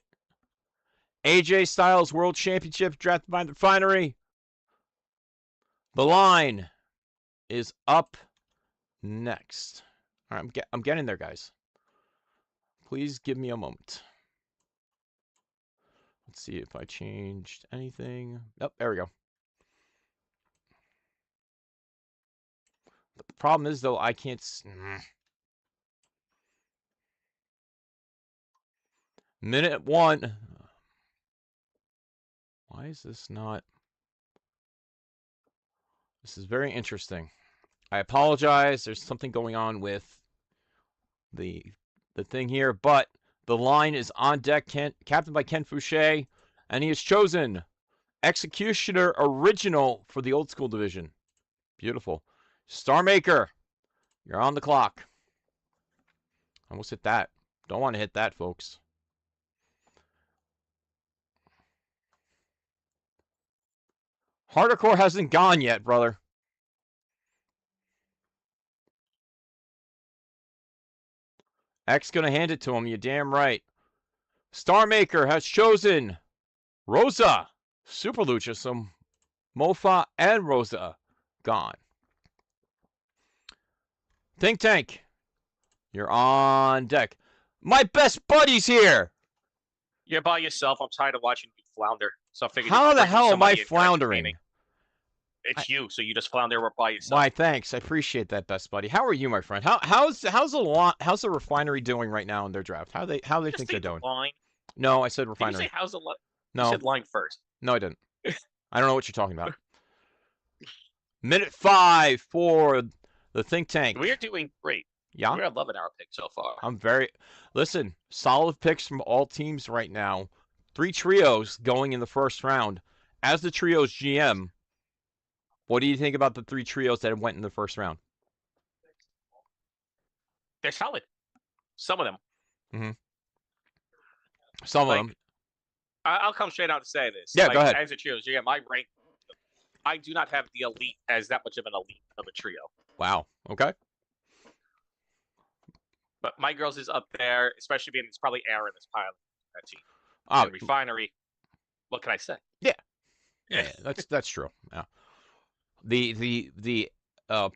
A: AJ Styles World Championship drafted by the refinery. The line is up next. All right, I'm getting there, guys. Please give me a moment. Let's see if I changed anything. Nope, there we go. But the problem is, though, I can't... Minute 1. Why is this not... This is very interesting. I apologize. There's something going on with the thing here, but the line is on deck, captained by Ken Fouché, and he has chosen Executioner Original for the old school division. Beautiful. Star Maker, you're on the clock. Almost hit that. Don't want to hit that, folks. Hardcore hasn't gone yet, brother. X gonna hand it to him, you damn right. Star Maker has chosen Rosa, Super Lucha, some Mofa and Rosa gone. Think Tank, you're on deck. My best buddy's here.
D: You're by yourself. I'm tired of watching you flounder. So I figured.
A: How the hell am I floundering?
D: It's you, so you just flounder by yourself.
A: Why, thanks. I appreciate that, best buddy. How are you, my friend? How's the refinery doing right now in their draft? How they think they're doing?
D: Line.
A: No, I said refinery.
D: Did you say how's the line?
A: No.
D: You said line first.
A: No, I didn't. I don't know what you're talking about. Minute 5 for the Think Tank.
D: We're doing great.
A: Yeah.
D: We're loving our pick so far.
A: Listen, solid picks from all teams right now. 3 trios going in the first round. As the trios GM, what do you think about the 3 trios that went in the first round?
D: They're solid. Some of them.
A: Mm-hmm. Some of them.
D: I'll come straight out to say this.
A: Yeah, go ahead.
D: As a trio GM, I rank. I do not have the elite as that much of an elite of a trio.
A: Wow. Okay.
D: But my girls is up there, especially being it's probably Aaron this pilot that team.
A: Oh,
D: refinery. What can I say?
A: Yeah. Yeah, that's true. Yeah. The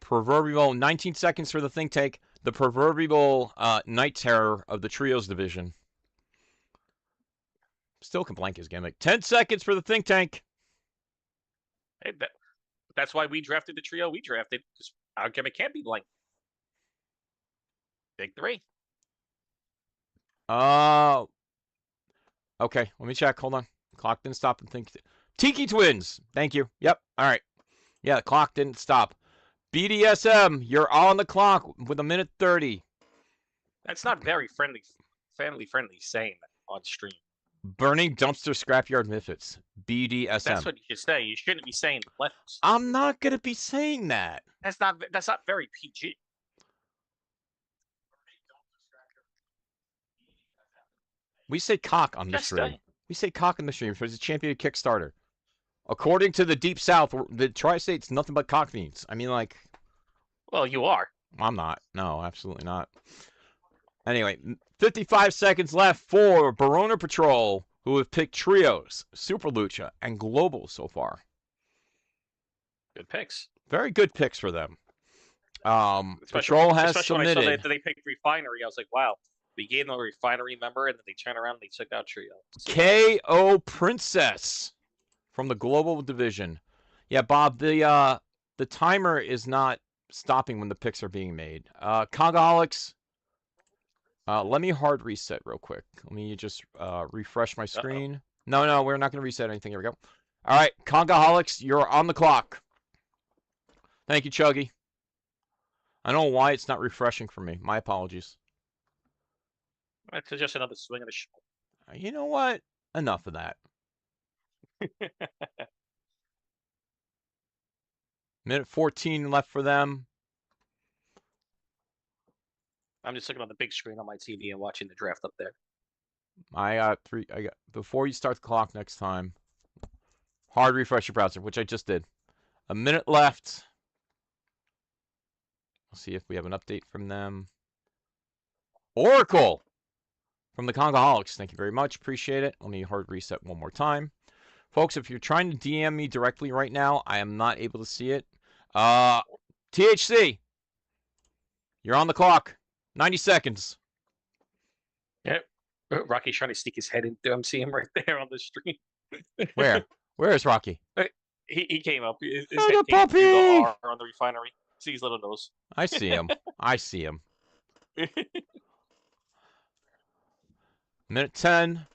A: proverbial 19 seconds for the Think Tank, the proverbial night terror of the trios division. Still can blank his gimmick. 10 seconds for the Think Tank.
D: Hey, That's why we drafted the trio we drafted, because our gimmick can't be blank. Big 3.
A: Okay, let me check. Hold on. Clock didn't stop and think. Tiki Twins. Thank you. Yep. All right. Yeah, the clock didn't stop. BDSM, you're on the clock with 1:30.
D: That's not very family friendly saying that on stream.
A: Burning dumpster scrapyard misfits. BDSM.
D: That's what you should say. You shouldn't be saying lefts.
A: I'm not gonna be saying that.
D: That's not very PG.
A: We say cock on the
D: Just
A: stream.
D: saying.
A: We say cock in the stream. So it's a champion Kickstarter. According to the Deep South, the Tri-State's nothing but cock fiends. I mean, like.
D: Well, you are.
A: I'm not. No, absolutely not. Anyway, 55 seconds left for Barona Patrol, who have picked trios, Super Lucha, and Global so far.
D: Good picks.
A: Very good picks for them. Patrol has submitted.
D: When I saw that they picked Refinery, I was like, wow. We gave them a Refinery member, and then they turned around and they took out Trio.
A: KO Princess from the Global Division. Yeah, Bob, the timer is not stopping when the picks are being made. Cogaholics, let me hard reset real quick. Let me just refresh my screen. No, we're not going to reset anything. Here we go. All right, Cogaholics, you're on the clock. Thank you, Chuggy. I don't know why it's not refreshing for me. My apologies.
D: It's just another swing of the show.
A: You know what? Enough of that. Minute 14 left for them.
D: I'm just looking on the big screen on my TV and watching the draft up there.
A: I got before you start the clock next time. Hard refresh your browser, which I just did. A minute left. We'll see if we have an update from them. Oracle from the Congaholics. Thank you very much. Appreciate it. Let me hard reset one more time. Folks, if you're trying to DM me directly right now, I am not able to see it. THC, you're on the clock. 90 seconds.
D: Yep. Rocky's trying to sneak his head into him. See him right there on the stream.
A: Where? Where is Rocky?
D: He came up. His
A: Oh,
D: head
A: the
D: came through
A: puppy!
D: the R on the Refinery. See his little nose.
A: I see him. I see him. Minute 10.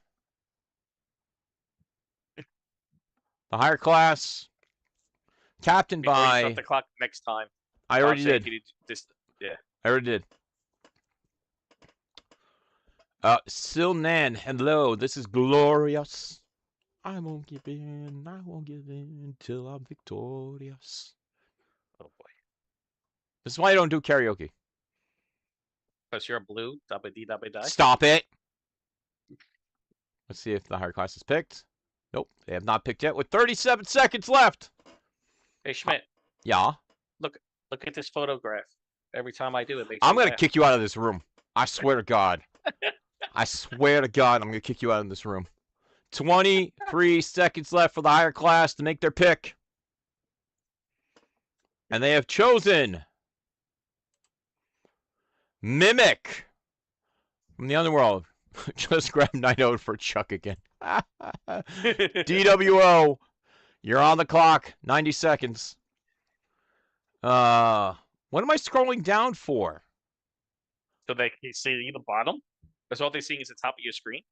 A: The higher class. Captained
D: Before you
A: by.
D: start the clock next time.
A: I already did.
D: Yeah.
A: I already did. Silnan, hello. This is glorious. I won't give in. I won't give in till I'm victorious.
D: Oh boy.
A: This is why I don't do karaoke.
D: Because you're blue. Dabba dee dabba die.
A: Stop it. Let's see if the higher class is picked. Nope, they have not picked yet. With 37 seconds left.
D: Hey Schmidt.
A: Yeah.
D: Look at this photograph. Every time I do it, makes
A: I'm
D: me
A: gonna
D: laugh.
A: kick you out of this room. I swear to God. I swear to God, I'm gonna kick you out of this room. 23 seconds left for the higher class to make their pick. And they have chosen Mimic from the Underworld. Just grab 9-0 for Chuck again. DWO, you're on the clock. 90 seconds. What am I scrolling down for?
D: So they can see the bottom. That's all they're seeing is the top of your screen.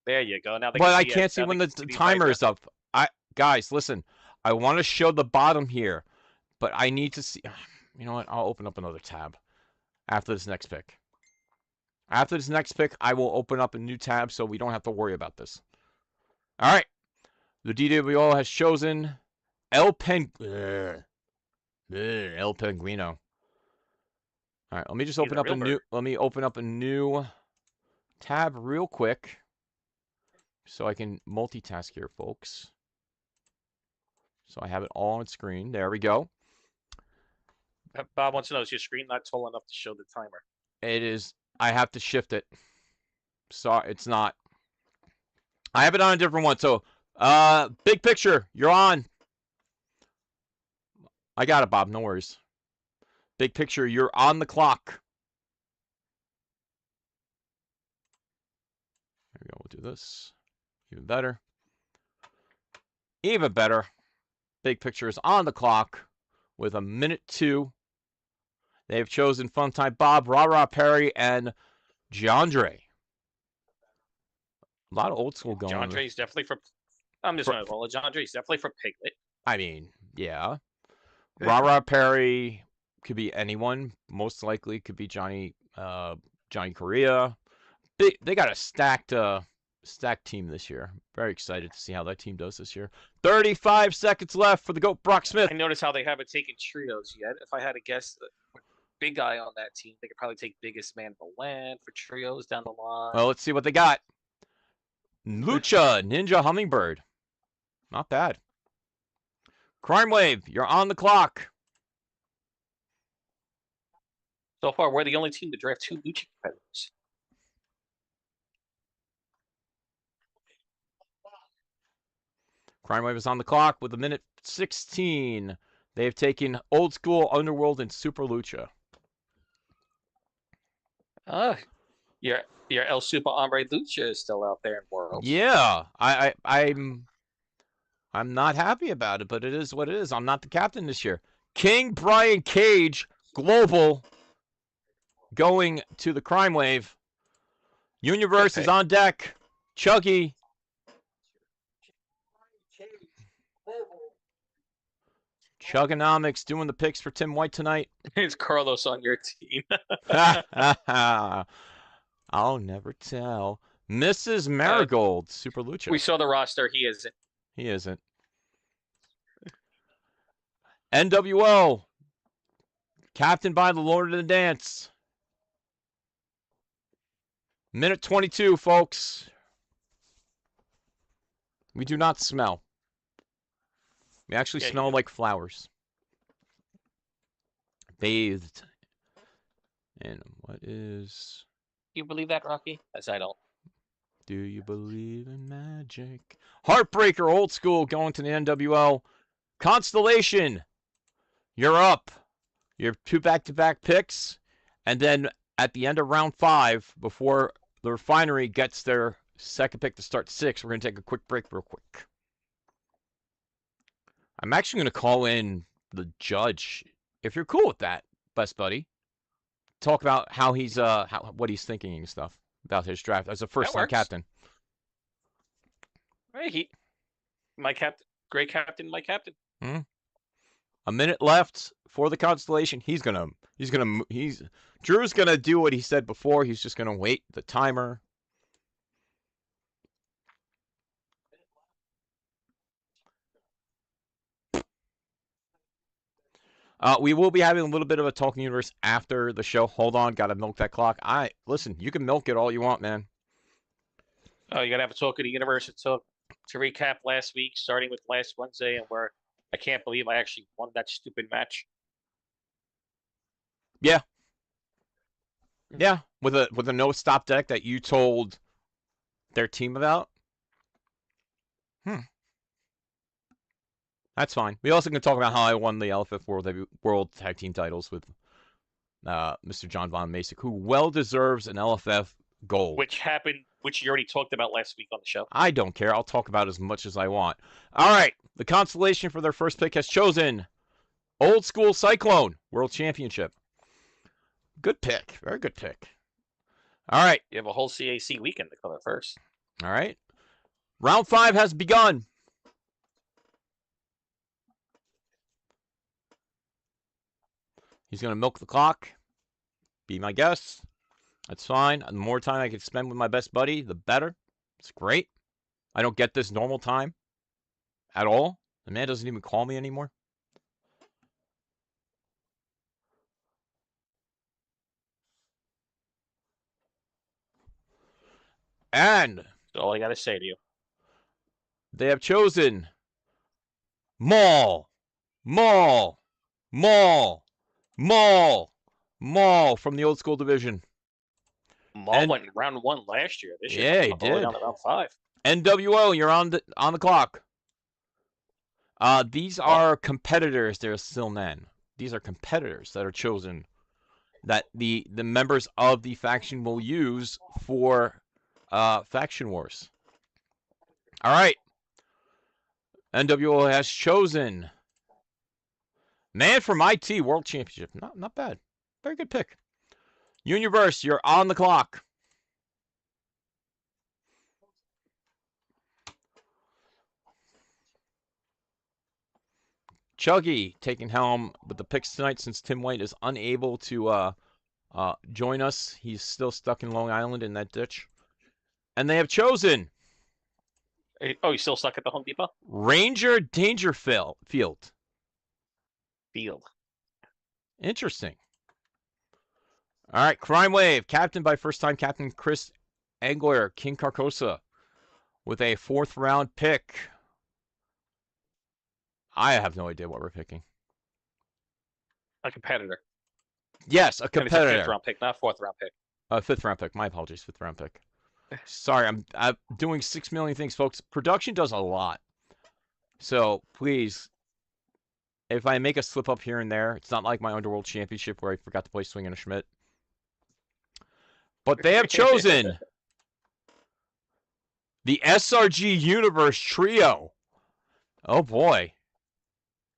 D: There you go. Now they
A: But
D: can
A: I
D: see it.
A: can't see
D: Now
A: when
D: they
A: the
D: can see
A: timer
D: diagram.
A: is up. Guys, listen. I want to show the bottom here, but I need to see. You know what? I'll open up another tab after this next pick. After this next pick, I will open up a new tab so we don't have to worry about this. All right. The DWO has chosen El Penguino. All right, let me just open
D: a
A: up a
D: real
A: new.
D: bird.
A: Let me open up a new tab real quick, so I can multitask here, folks. So I have it all on screen. There we go.
D: Bob wants to know, is your screen not tall enough to show the timer?
A: It is. I have to shift it. Sorry, it's not. I have it on a different one. So, big picture, you're on. I got it, Bob. No worries. Big picture, you're on the clock. There we go. We'll do this. Even better. Even better. big picture is on the clock with 1:02. They have chosen Funtime Bob, Rara Perry, and Jandre. A lot of old school going on.
D: Jandre's definitely for. I'm just going to call it. Jandre's definitely for Piglet.
A: I mean, yeah. Rara Perry could be anyone. Most likely could be Johnny Correa. They got a stacked team this year. Very excited to see how that team does this year. 35 seconds left for the GOAT, Brock Smith.
D: I notice how they haven't taken trios yet. If I had to guess, big guy on that team, they could probably take biggest man in the land for trios down the line.
A: Well, let's see what they got. Lucha Ninja Hummingbird. Not bad. Crime Wave, you're on the clock.
D: So far, we're the only team to draft 2 Lucha competitors.
A: Crime Wave is on the clock with 1:16. They've taken Old School, Underworld, and Super Lucha.
D: Your El Super Hombre Lucha is still out there in Worlds.
A: Yeah, I'm not happy about it, but it is what it is. I'm not the captain this year. King Brian Cage, Global, going to the Crime Wave. Universe is on deck. Chuggy. Chugonomics doing the picks for Tim White tonight.
D: Is Carlos on your team?
A: I'll never tell. Mrs. Marigold, Super Lucha.
D: We saw the roster. He isn't.
A: He isn't. NWO, captained by the Lord of the Dance. 1:22, folks. We do not smell. We actually smell like flowers. Bathed. And what is...
D: You believe that, Rocky? As I don't.
A: Do you believe in magic? Heartbreaker, Old School, going to the NWO. Constellation, you're up. You have 2 back-to-back picks. And then at the end of round 5, before the Refinery gets their second pick to start 6, we're going to take a quick break real quick. I'm actually going to call in the judge, if you're cool with that, best buddy. Talk about how he's what he's thinking and stuff about his draft as a first-time captain.
D: Hey, my captain, great captain, my captain.
A: A minute left for the Constellation. Drew's gonna do what he said before. He's just gonna wait the timer. We will be having a little bit of a Talking Universe after the show. Hold on, gotta milk that clock. Listen, you can milk it all you want, man.
D: Oh, you gotta have a Talk of the Universe to recap last week, starting with last Wednesday, and where I can't believe I actually won that stupid match.
A: Yeah. Yeah, with a no stop deck that you told their team about. That's fine. We also can talk about how I won the LFF World Tag Team titles with Mr. John Von Masick, who well deserves an LFF gold.
D: Which you already talked about last week on the show.
A: I don't care. I'll talk about as much as I want. All right. The Constellation for their first pick has chosen Old School Cyclone World Championship. Good pick. Very good pick. All right.
D: You have a whole CAC weekend to cover first.
A: All right. Round 5 has begun. He's going to milk the clock. Be my guest. That's fine. The more time I can spend with my best buddy, the better. It's great. I don't get this normal time at all. The man doesn't even call me anymore. And
D: that's all I got to say to you.
A: They have chosen Maul from the Old School division.
D: Maul went round 1 last year. This year,
A: yeah, he did.
D: Down to round 5.
A: NWO, you're on the clock. These are competitors. They're still men. These are competitors that are chosen that the members of the faction will use for faction wars. All right. NWO has chosen Man from IT World Championship. Not bad. Very good pick. Universe, you're on the clock. Chuggy taking helm with the picks tonight since Tim White is unable to join us. He's still stuck in Long Island in that ditch. And they have chosen
D: Oh, he's still stuck at the Home Depot?
A: Ranger Dangerfield.
D: Field.
A: Interesting. All right, Crime Wave, captained by first-time captain Chris Angler, King Carcosa, with a 4th round pick. I have no idea what we're picking.
D: A competitor.
A: Yes, a competitor.
D: And it's a 5th round pick, not 4th round pick.
A: 5th round pick. My apologies, 5th round pick. Sorry, I'm doing 6 million things, folks. Production does a lot. So please, if I make a slip up here and there, it's not like my Underworld Championship where I forgot to play Swing and a Schmidt. But they have chosen the SRG Universe Trio. Oh boy.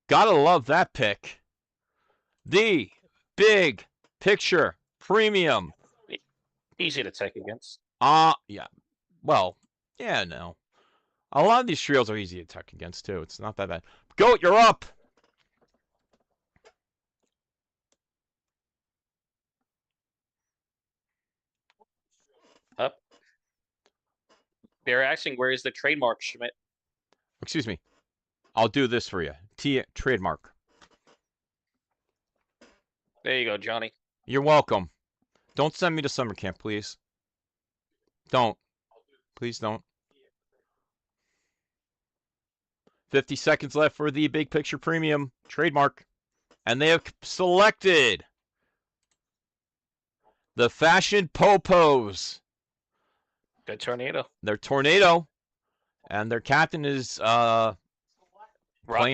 A: Gotta love that pick. The Big Picture Premium.
D: Easy to take against.
A: Yeah. Well, yeah, no. A lot of these trios are easy to tech against, too. It's not that bad. Goat, you're up!
D: Up. They're asking, where is the trademark, Schmidt?
A: Excuse me. I'll do this for you. Trademark.
D: There you go, Johnny.
A: You're welcome. Don't send me to summer camp, please. Don't. Please don't. 50 seconds left for the Big Picture Premium trademark. And they have selected the Fashion Popos.
D: The Tornado.
A: Their Tornado. And their captain is playing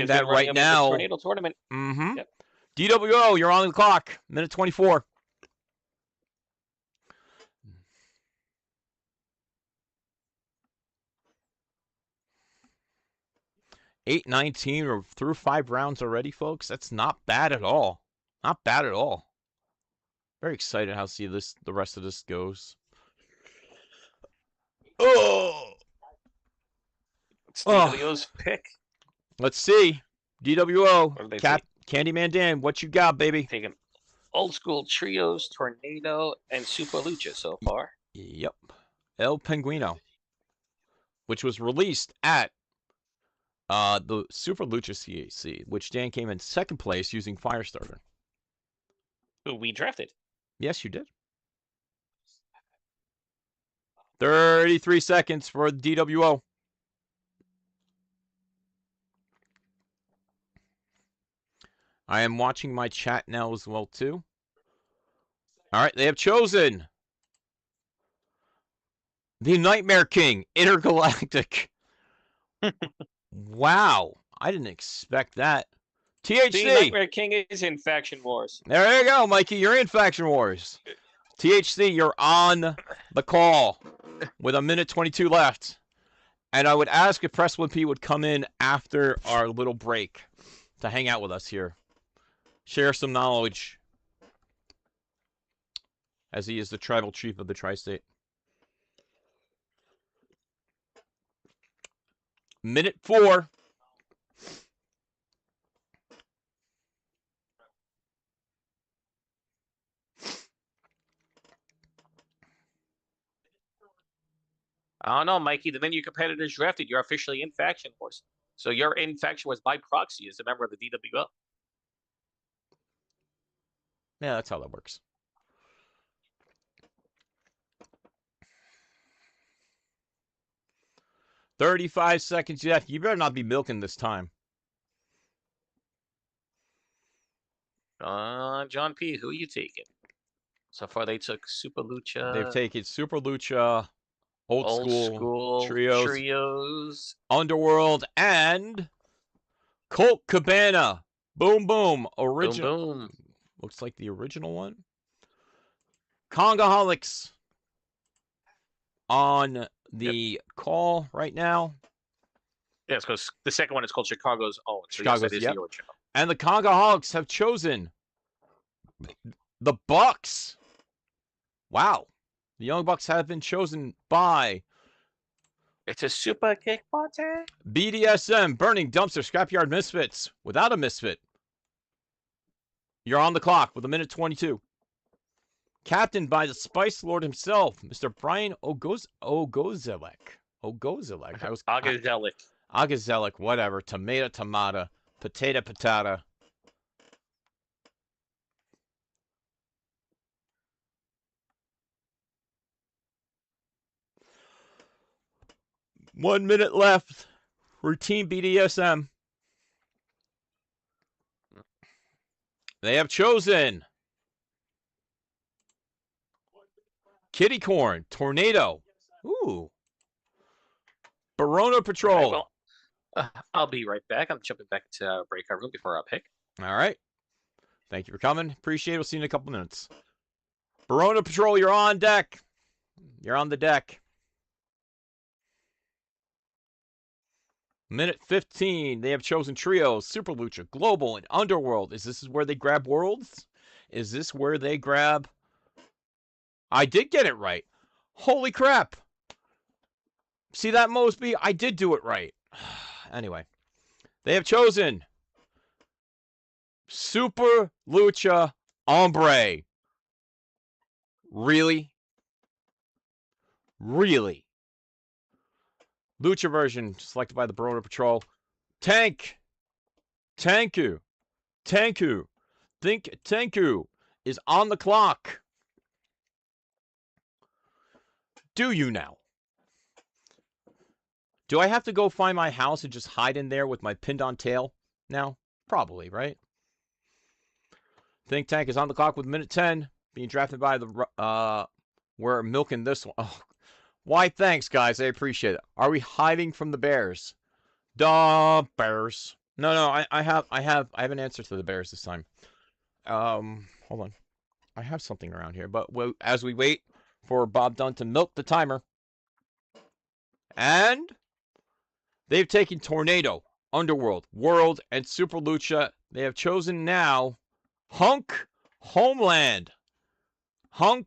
A: that right now.
D: Tornado tournament.
A: Mm-hmm.
D: Yep.
A: DWO, you're on the clock. Minute 24. $8.19. We're through 5 rounds already, folks. That's not bad at all. Not bad at all. Very excited how to see this. The rest of this goes. Oh.
D: It's DWO's pick.
A: Let's see. DWO.
D: What do they
A: Candyman Dan, what you got, baby?
D: Taking old school trios, Tornado, and Super Lucha so far.
A: Yep. El Penguino. Which was released at the Super Lucha CAC, which Dan came in 2nd place using Firestarter.
D: Who we drafted.
A: Yes, you did. 33 seconds for the DWO. I am watching my chat now as well, too. All right, they have chosen the Nightmare King, Intergalactic. Wow, I didn't expect that. THC.
D: The Nightmare King is in Faction Wars.
A: There you go, Mikey. You're in Faction Wars. THC, you're on the call with a minute 22 left. And I would ask if Press1P would come in after our little break to hang out with us here. Share some knowledge, as he is the tribal chief of the Tri-State. Minute 4.
D: I don't know, Mikey. The minute your competitors drafted, you're officially in Faction Wars. So you're in Faction Wars by proxy as a member of the DWO.
A: Yeah, that's how that works. $35 seconds left. You better not be milking this time.
D: John P., who are you taking? So far, they took Super Lucha.
A: They've taken Super Lucha, old school
D: trios,
A: Underworld, and Colt Cabana. Boom, boom. Original.
D: Boom, boom.
A: Looks like the original one. Congaholics on the call right now.
D: Yes, because the second one is called Chicago's Own. So
A: Chicago's,
D: yes, that is
A: yep.
D: the original.
A: And the Congaholics have chosen the Bucks. Wow. The Young Bucks have been chosen by
D: It's a super kick party.
A: BDSM, Burning Dumpster, Scrapyard Misfits. Without a misfit. You're on the clock with 1:22. Captained by the Spice Lord himself, Mr. Brian Ogozelek. Agazelek, whatever. Tomato. Potato. 1 minute left for Team BDSM. They have chosen Kitty Corn, Tornado. Ooh. Barona Patrol.
D: Right, well, I'll be right back. I'm jumping back to breakout room before our pick.
A: All right. Thank you for coming. Appreciate it. We'll see you in a couple minutes. Barona Patrol, you're on deck. You're on the deck. 1:15. They have chosen trios, Super Lucha, Global, and Underworld. Is this where they grab worlds? Is this where they grab... I did get it right. Holy crap. See that, Mosby? I did do it right. Anyway. They have chosen Super Lucha Hombre. Really? Really? Lucha version selected by the Barona Patrol. Tanku. Think Tanku is on the clock. Do you now? Do I have to go find my house and just hide in there with my pinned on tail now? Probably, right? Think Tank is on the clock with 1:10. Being drafted by the... We're milking this one. Oh, why, thanks, guys. I appreciate it. Are we hiding from the Bears? Duh, Bears. No, I have an answer to the Bears this time. Hold on. I have something around here, but as we wait for Bob Dunn to milk the timer. And they've taken Tornado, Underworld, World, and Super Lucha. They have chosen now Hunk Homeland. Hunk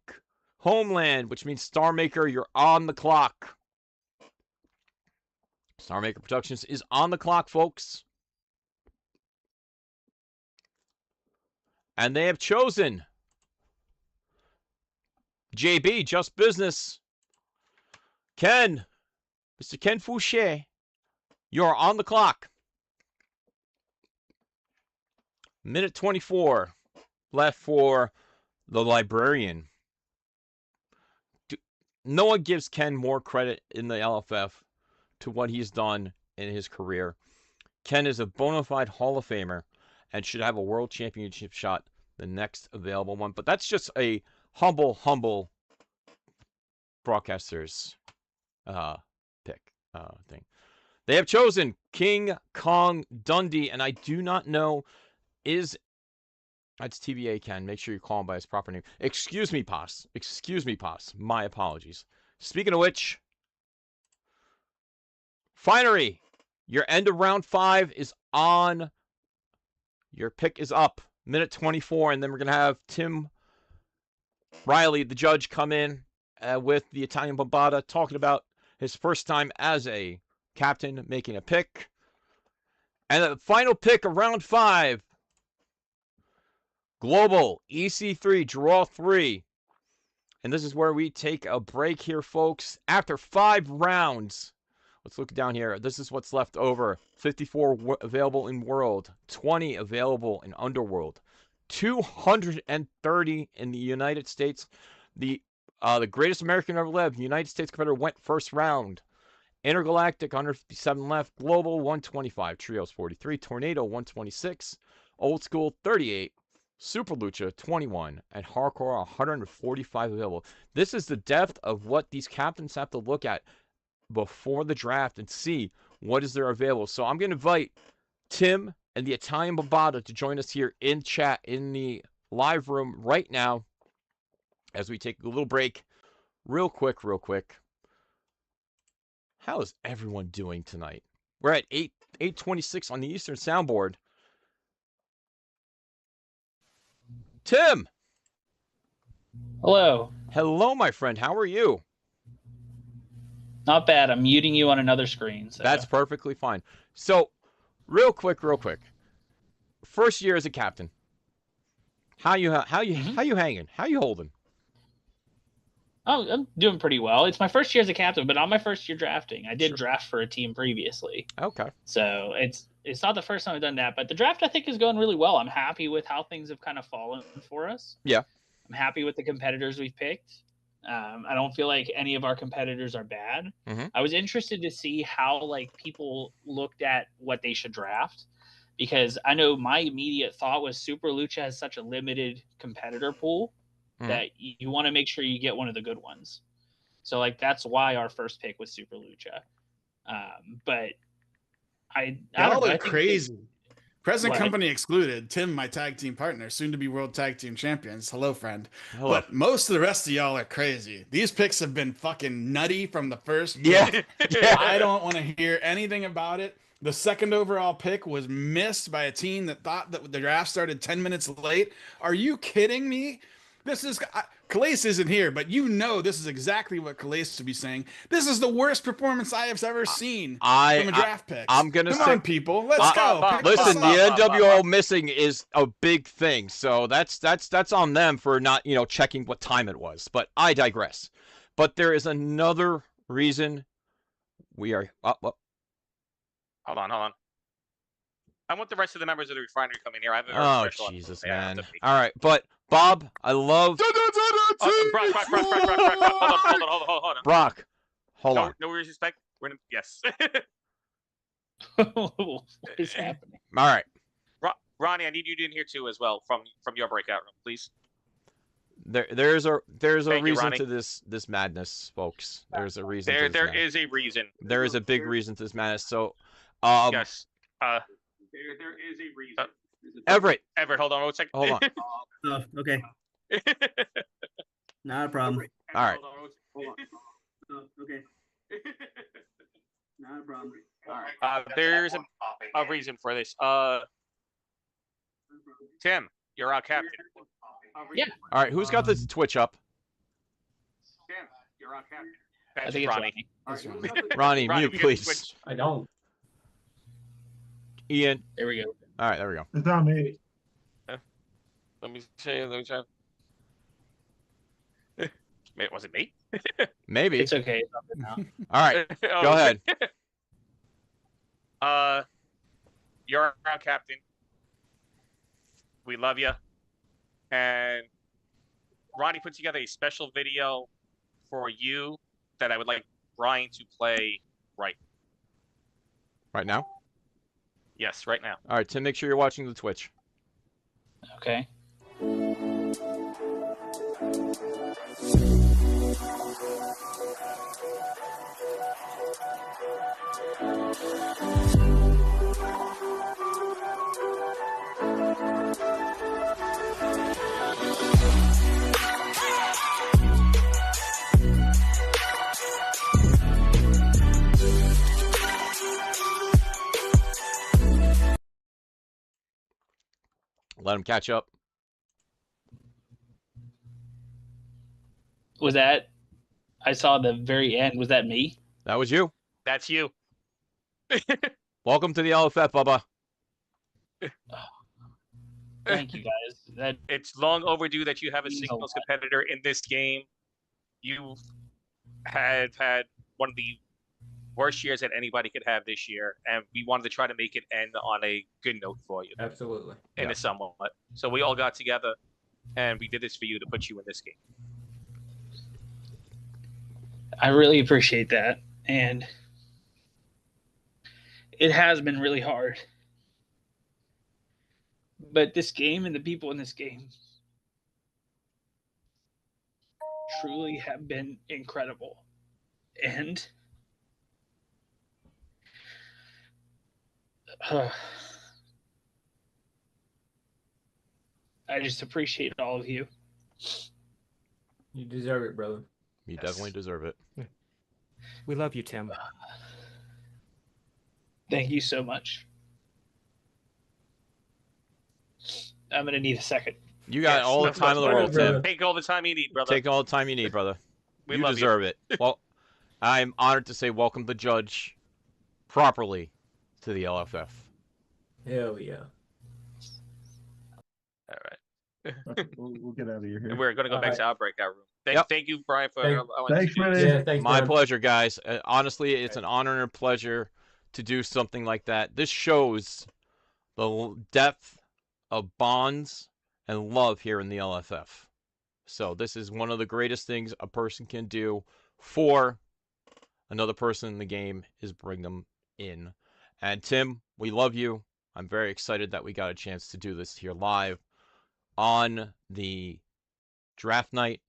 A: Homeland, which means Star Maker, you're on the clock. Star Maker Productions is on the clock, folks. And they have chosen JB, Just Business. Ken, Mr. Ken Fouché, you're on the clock. 1:24 left for the Librarian. No one gives Ken more credit in the LFF to what he's done in his career. Ken is a bona fide Hall of Famer and should have a World Championship shot, the next available one. But that's just a humble broadcaster's pick thing. They have chosen King Kong Dundee, and I do not know that's TBA, Ken. Make sure you call him by his proper name. Excuse me, Pops. My apologies. Speaking of which, Finery, your end of round 5 is on. Your pick is up. 1:24, and then we're going to have Tim Riley, the judge, come in with the Italian Bombada, talking about his first time as a captain, making a pick. And the final pick of round 5. Global, EC3, draw 3. And this is where we take a break here, folks. After 5 rounds, let's look down here. This is what's left over. 54 available in World, 20 available in Underworld, 230 in the United States. The greatest American ever lived, the United States competitor, went first round. Intergalactic, 157 left. Global, 125. Trios, 43. Tornado, 126. Old School, 38. Super Lucha, 21. And Hardcore, 145 available. This is the depth of what these captains have to look at before the draft and see what is there available. So I'm going to invite Tim and the Italian Bombada to join us here in chat in the live room right now as we take a little break. Real quick. How is everyone doing tonight? We're at 8:26 on the Eastern soundboard. Tim.
E: Hello.
A: Hello, my friend. How are you?
E: Not bad. I'm muting you on another screen. So.
A: That's perfectly fine. So, real quick. First year as a captain. How you hanging? How you holding?
E: Oh, I'm doing pretty well. It's my first year as a captain, but not my first year drafting. I did draft for a team previously.
A: Okay.
E: So it's not the first time I've done that, but the draft I think is going really well. I'm happy with how things have kind of fallen for us.
A: Yeah.
E: I'm happy with the competitors we've picked. I don't feel like any of our competitors are bad.
A: Mm-hmm.
E: I was interested to see how like people looked at what they should draft, because I know my immediate thought was Super Lucha has such a limited competitor pool that you want to make sure you get one of the good ones. So like that's why our first pick was Super Lucha. But I don't know.
F: Y'all are crazy. Present
E: What?
F: company excluded. Tim, my tag team partner, soon to be world tag team champions. Hello, friend.
A: Hello.
F: But most of the rest of y'all are crazy. These picks have been fucking nutty from the first.
A: Yeah.
F: I don't want to hear anything about it. The second overall pick was missed by a team that thought that the draft started 10 minutes late. Are you kidding me? This is Calais isn't here, but you know this is exactly what Calais should be saying. This is the worst performance I have ever seen from a draft pick.
A: I'm gonna
F: come
A: say,
F: on, people, let's go. Pick
A: Listen,
F: us
A: the
F: up.
A: NWO missing is a big thing, so that's on them for not checking what time it was. But I digress. But there is another reason we are.
D: Hold on. I want the rest of the members of the refinery coming here. I have a very
A: Oh
D: special
A: Jesus,
D: episode.
A: man! All right, but Bob, I love
D: Brock, hold on.
A: Brock. Hold on.
D: No disrespect. Yes.
E: what is happening?
A: All right.
D: Ronnie, I need you in here too as well from your breakout room, please.
A: There's a
D: Thank you,
A: reason
D: Ronnie.
A: to this madness, folks. There's a reason.
D: There is a reason.
A: There is a big reason to this madness. So,
D: Yes. There is a reason.
A: Everett,
D: hold on 1 second.
A: hold on.
G: Oh, okay. Not a problem.
A: All right.
G: Hold on. Oh, okay. Not a problem.
D: There's a reason for this. Tim, you're our captain.
E: Yeah.
A: All right. Who's got this Twitch up?
D: Tim, you're our captain.
E: I
D: That's
E: think it's
D: Ronnie.
A: Ronnie,
D: Ronnie,
A: mute,
D: you
A: please.
D: switch.
G: I don't.
A: Ian.
E: There we go.
A: All right, there we go.
G: It's not me.
D: Let me try. Was it me?
A: Maybe.
E: It's okay. It's not good now.
A: All right.
D: Oh,
A: Go ahead.
D: You're our captain. We love you. And Ronnie put together a special video for you that I would like Brian to play right
A: now.
D: Yes, right now.
A: All right, Tim. Make sure you're watching the Twitch.
E: Okay.
A: Let him catch up.
E: Was that? I saw the very end. Was that me?
A: That was you.
D: That's you.
A: Welcome to the LFF, Bubba.
E: Thank you guys. That
D: It's long overdue that you have a
E: Means a
D: singles
E: lot.
D: competitor in this game. You have had one of the worst years that anybody could have this year, and we wanted to try to make it end on a good note for you.
G: Absolutely.
D: In a somewhat. So we all got together, and we did this for you to put you in this game.
E: I really appreciate that, and it has been really hard. But this game and the people in this game truly have been incredible. And I just appreciate all of you.
G: You deserve it, brother.
A: You
D: Yes.
A: definitely deserve it.
G: We love you, Tim.
E: Thank you so much. I'm gonna need a second.
A: You got
D: Yes,
A: all the
D: of
A: time in the
D: course,
A: world,
G: brother.
A: Tim.
D: Take all the time you need, brother.
A: Take all the time you need, brother.
D: We
A: You
D: love
A: deserve it. Well, I'm honored to say welcome the judge properly to the LFF.
G: Hell yeah.
D: All right.
H: We'll get out of here.
D: And we're going to go
G: All
D: back
G: right.
D: to our breakout room.
A: Yep.
D: Thank you, Brian, for
G: Thank-
D: allowing us
H: Thanks,
D: to do
H: man.
D: this.
G: Yeah, thanks,
A: My
G: man.
A: pleasure, guys. Honestly, it's an honor and a pleasure to do something like that. This shows the depth of bonds and love here in the LFF. So this is one of the greatest things a person can do for another person in the game is bring them in. And Tim, we love you. I'm very excited that we got a chance to do this here live on the draft night.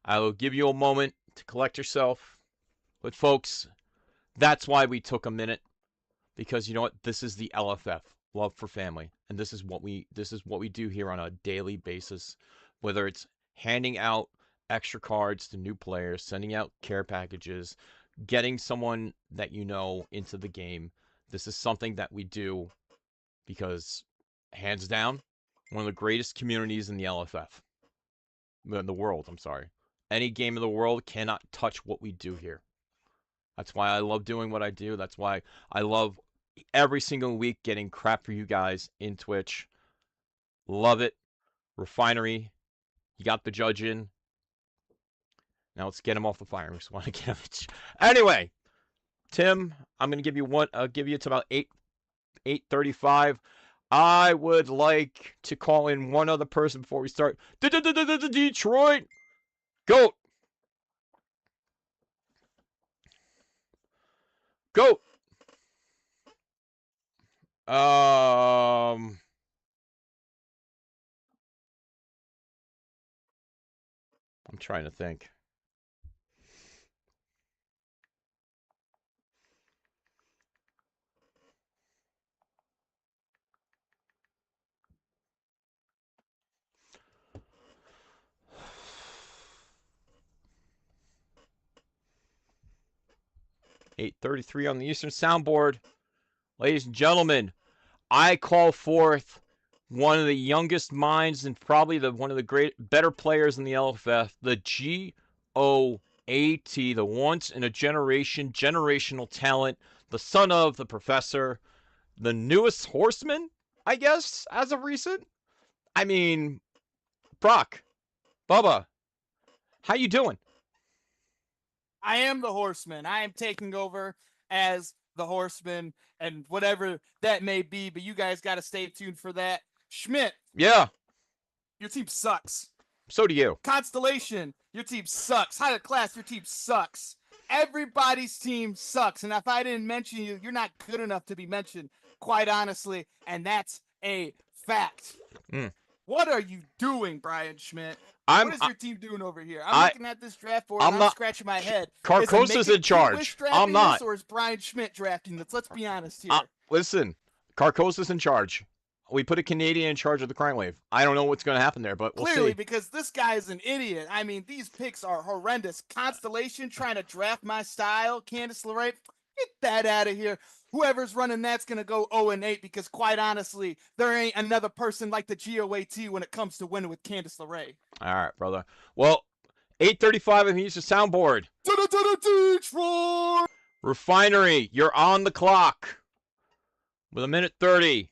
A: I will give you a moment to collect yourself. But folks, that's why we took a minute, because you know what? This is the LFF, love for family, and this is what we do here on a daily basis, whether it's handing out extra cards to new players, sending out care packages, getting someone that you know into the game. This is something that we do because, hands down, one of the greatest communities in the LFF. In the world, I'm sorry. Any game in the world cannot touch what we do here. That's why I love doing what I do. That's why I love every single week getting crap for you guys in Twitch. Love it. Refinery. You got the judge in. Now let's get him off the fire. We just want to get him. Anyway, Tim, I'm gonna give you one. I'll give you to about 8:35. I would like to call in one other person before we start. Detroit Goat. Goat. I'm trying to think. $8:33 on the Eastern Soundboard. Ladies and gentlemen, I call forth one of the youngest minds and probably one of the better players in the LFF, the GOAT, the once in a generation, generational talent, the son of the professor, the newest horseman, I guess, as of recent. I mean, Brock, Bubba, how you doing?
I: I am the horseman. I am taking over as the horseman and whatever that may be, but you guys got to stay tuned for that. Schmidt.
A: Yeah.
I: Your team sucks.
A: So do you.
I: Constellation, your team sucks. Higher Class, your team sucks. Everybody's team sucks. And if I didn't mention you, you're not good enough to be mentioned, quite honestly. And that's a fact. What are you doing, Brian Schmidt? What is your team doing over here? I'm looking at this draft board and I'm scratching my head.
A: Carcosa's in charge. I'm not.
I: Or is Brian Schmidt drafting this? Let's be honest here.
A: Listen, Carcosa's in charge. We put a Canadian in charge of the crime wave. I don't know what's going to happen there, but we'll
I: Clearly,
A: see.
I: because this guy is an idiot. I mean, these picks are horrendous. Constellation trying to draft my style. Candice LeRae, get that out of here. Whoever's running that's going to go 0-8 because, quite honestly, there ain't another person like the GOAT when it comes to winning with Candice LeRae.
A: All right, brother. Well, 8:35 on the Eastern Soundboard.
I: Detroit!
A: Refinery, you're on the clock with 1:30.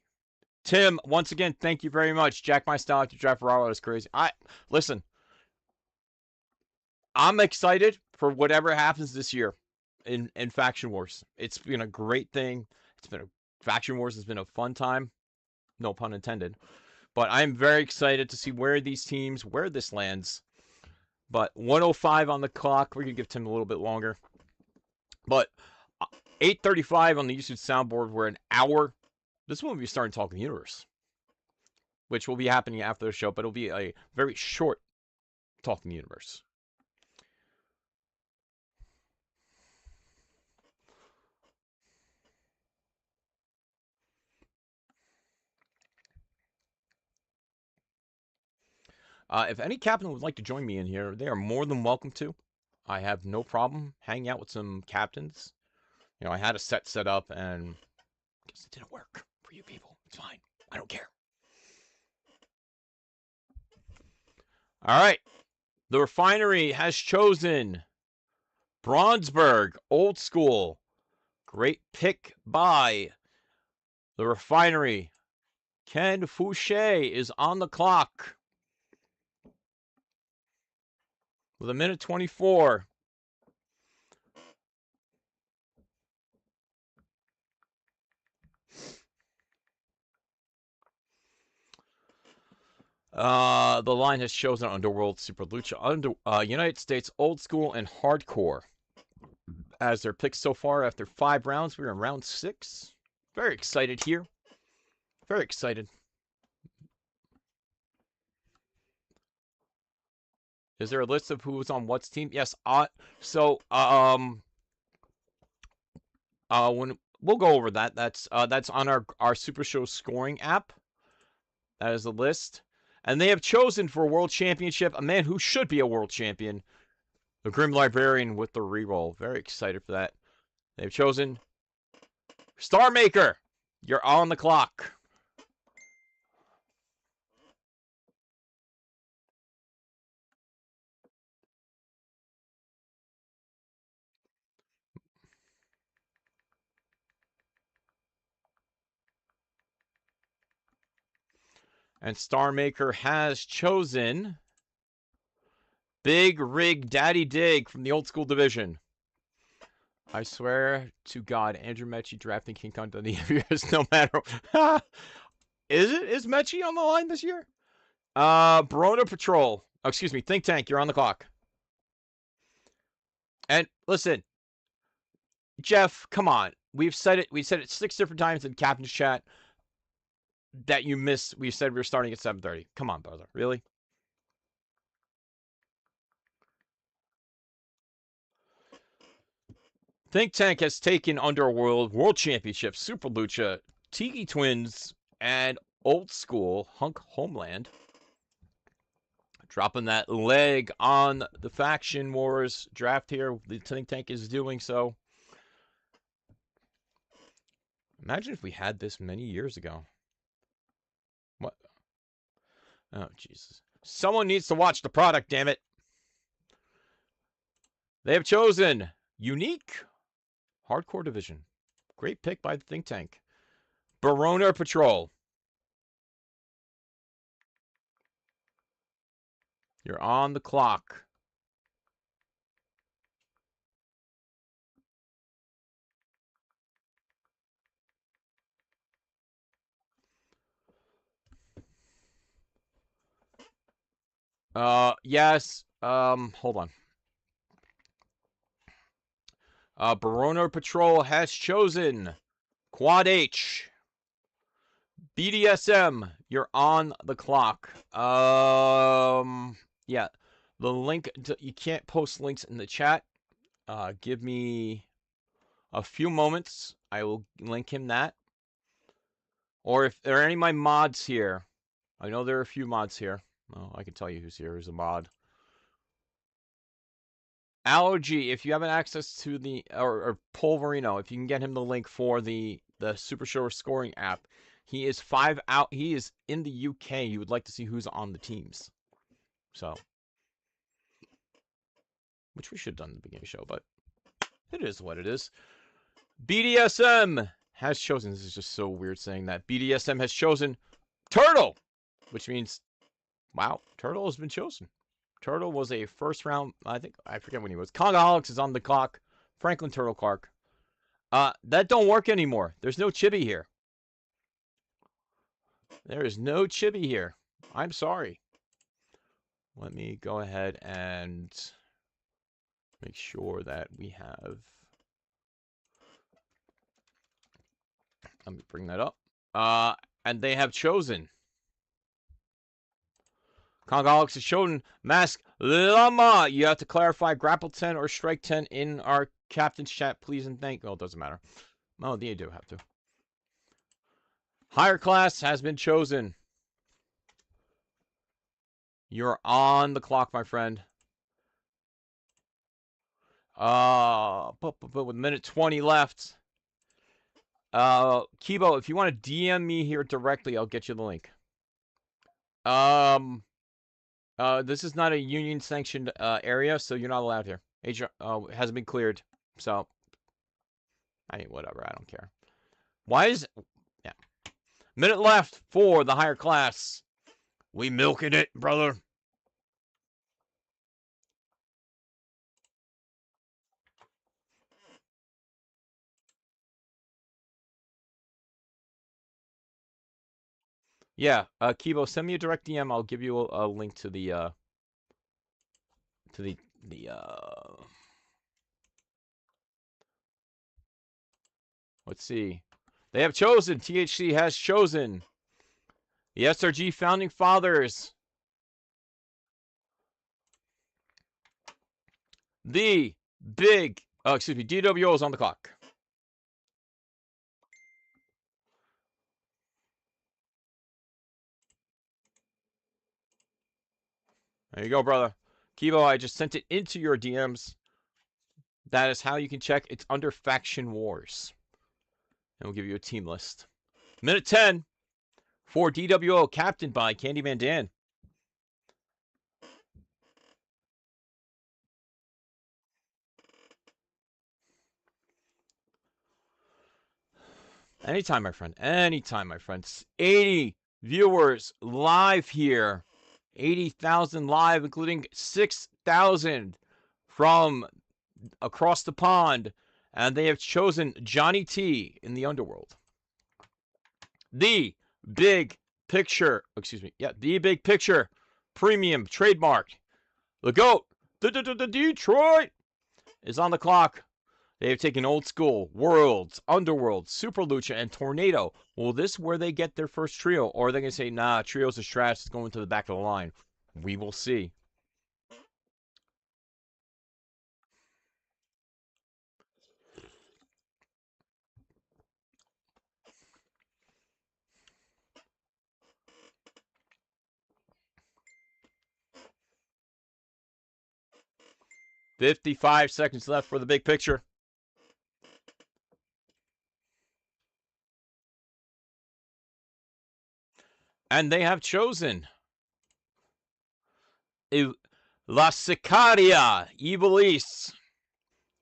A: Tim, once again, thank you very much. Jack my style to draft Ferraro is crazy. Listen. I'm excited for whatever happens this year in Faction Wars. It's been a great thing. Faction Wars has been a fun time. No pun intended. But I'm very excited to see where this lands. But 1:05 on the clock. We're going to give Tim a little bit longer. But 8:35 on the YouTube soundboard. We're an hour. This one will be starting Talking Universe, which will be happening after the show, but it'll be a very short Talking Universe. If any captain would like to join me in here, they are more than welcome to. I have no problem hanging out with some captains. You know, I had a set up, and Guess it didn't work for you people. It's fine. I don't care. All right. The Refinery has chosen Bronzeburg, Old School. Great pick by the Refinery. Ken Fouché is on the clock with 1:24. The line has chosen Underworld, Super Lucha, United States, Old School, and Hardcore as their picks so far after 5 rounds. We're in round 6. Very excited here. Very excited. Is there a list of who was on what's team? Yes. When we'll go over that. That's on our Super Show scoring app. That is the list. And they have chosen for a world championship a man who should be a world champion, the Grim Librarian with the reroll. Very excited for that. They've chosen Star Maker. You're on the clock. And Star Maker has chosen Big Rig Daddy Dig from the Old School division. I swear to God, Andrew Mechie drafting King Kong Dundee every year, no matter. Is Mechie on the line this year? Barona Patrol. Oh, excuse me, Think Tank, you're on the clock. And listen, Jeff, come on. We've said it 6 different times in Captain's Chat that you missed. We said we were starting at 7:30. Come on, brother. Really? Think Tank has taken Underworld, World Championship, Super Lucha, Tiki Twins, and Old School, Hunk Homeland. Dropping that leg on the Faction Wars draft here. The Think Tank is doing so. Imagine if we had this many years ago. What? Oh, Jesus. Someone needs to watch the product, damn it. They have chosen Unique Hardcore Division. Great pick by the Think Tank. Barona Patrol. You're on the clock. Yes. Hold on. Barona Patrol has chosen Quad H. BDSM, you're on the clock. Yeah. The link, you can't post links in the chat. Give me a few moments. I will link him that. Or if there are any of my mods here. I know there are a few mods here. Well, I can tell you who's here. Who's a mod. Allergy, if you have access to the, or Polverino, if you can get him the link for the Super Show scoring app. He is 5 out. He is in the UK. You would like to see who's on the teams. So, which we should have done in the beginning of the show, but it is what it is. BDSM has chosen, this is just so weird saying that. BDSM has chosen Turtle, which means, wow, Turtle has been chosen. Turtle was a first round, I forget when he was. Kongaholics is on the clock. Franklin Turtle Clark. That don't work anymore. There's no chibi here. There is no chibi here. I'm sorry. Let me go ahead and make sure that we have. Let me bring that up. And they have chosen. Kongaholics has chosen Mask Lama. You have to clarify grapple 10 or strike 10 in our captain's chat, please and thank. Oh, it doesn't matter. Oh, you do have to. Higher class has been chosen. You're on the clock, my friend. But with 1:20 left. Kibo, if you want to DM me here directly, I'll get you the link. This is not a union sanctioned area, so you're not allowed here. HR hasn't been cleared, so I mean, whatever. I don't care. Why is yeah? Minute left for the higher class. We milking it, brother. Yeah, Kibo, send me a direct DM. I'll give you a link to the let's see. They have chosen. THC has chosen. The SRG founding fathers. The big, excuse me, DWO is on the clock. There you go, brother. Kibo, I just sent it into your DMs. That is how you can check. It's under Faction Wars. And we'll give you a team list. Minute 10 for DWO, captained by Candyman Dan. Anytime, my friend. Anytime, my friends. 80 viewers live here. 80,000 live, including 6,000 from across the pond. And they have chosen Johnny T in the underworld. The Big Picture, excuse me, yeah, The Big Picture premium trademark. The GOAT, the Detroit, is on the clock. They have taken Old School, Worlds, Underworld, Super Lucha, and Tornado. Will this where they get their first trio? Or are they going to say, nah, trios is trash, it's going to the back of the line? We will see. "55 seconds left for the big picture. And they have chosen La Sicaria, Evil East,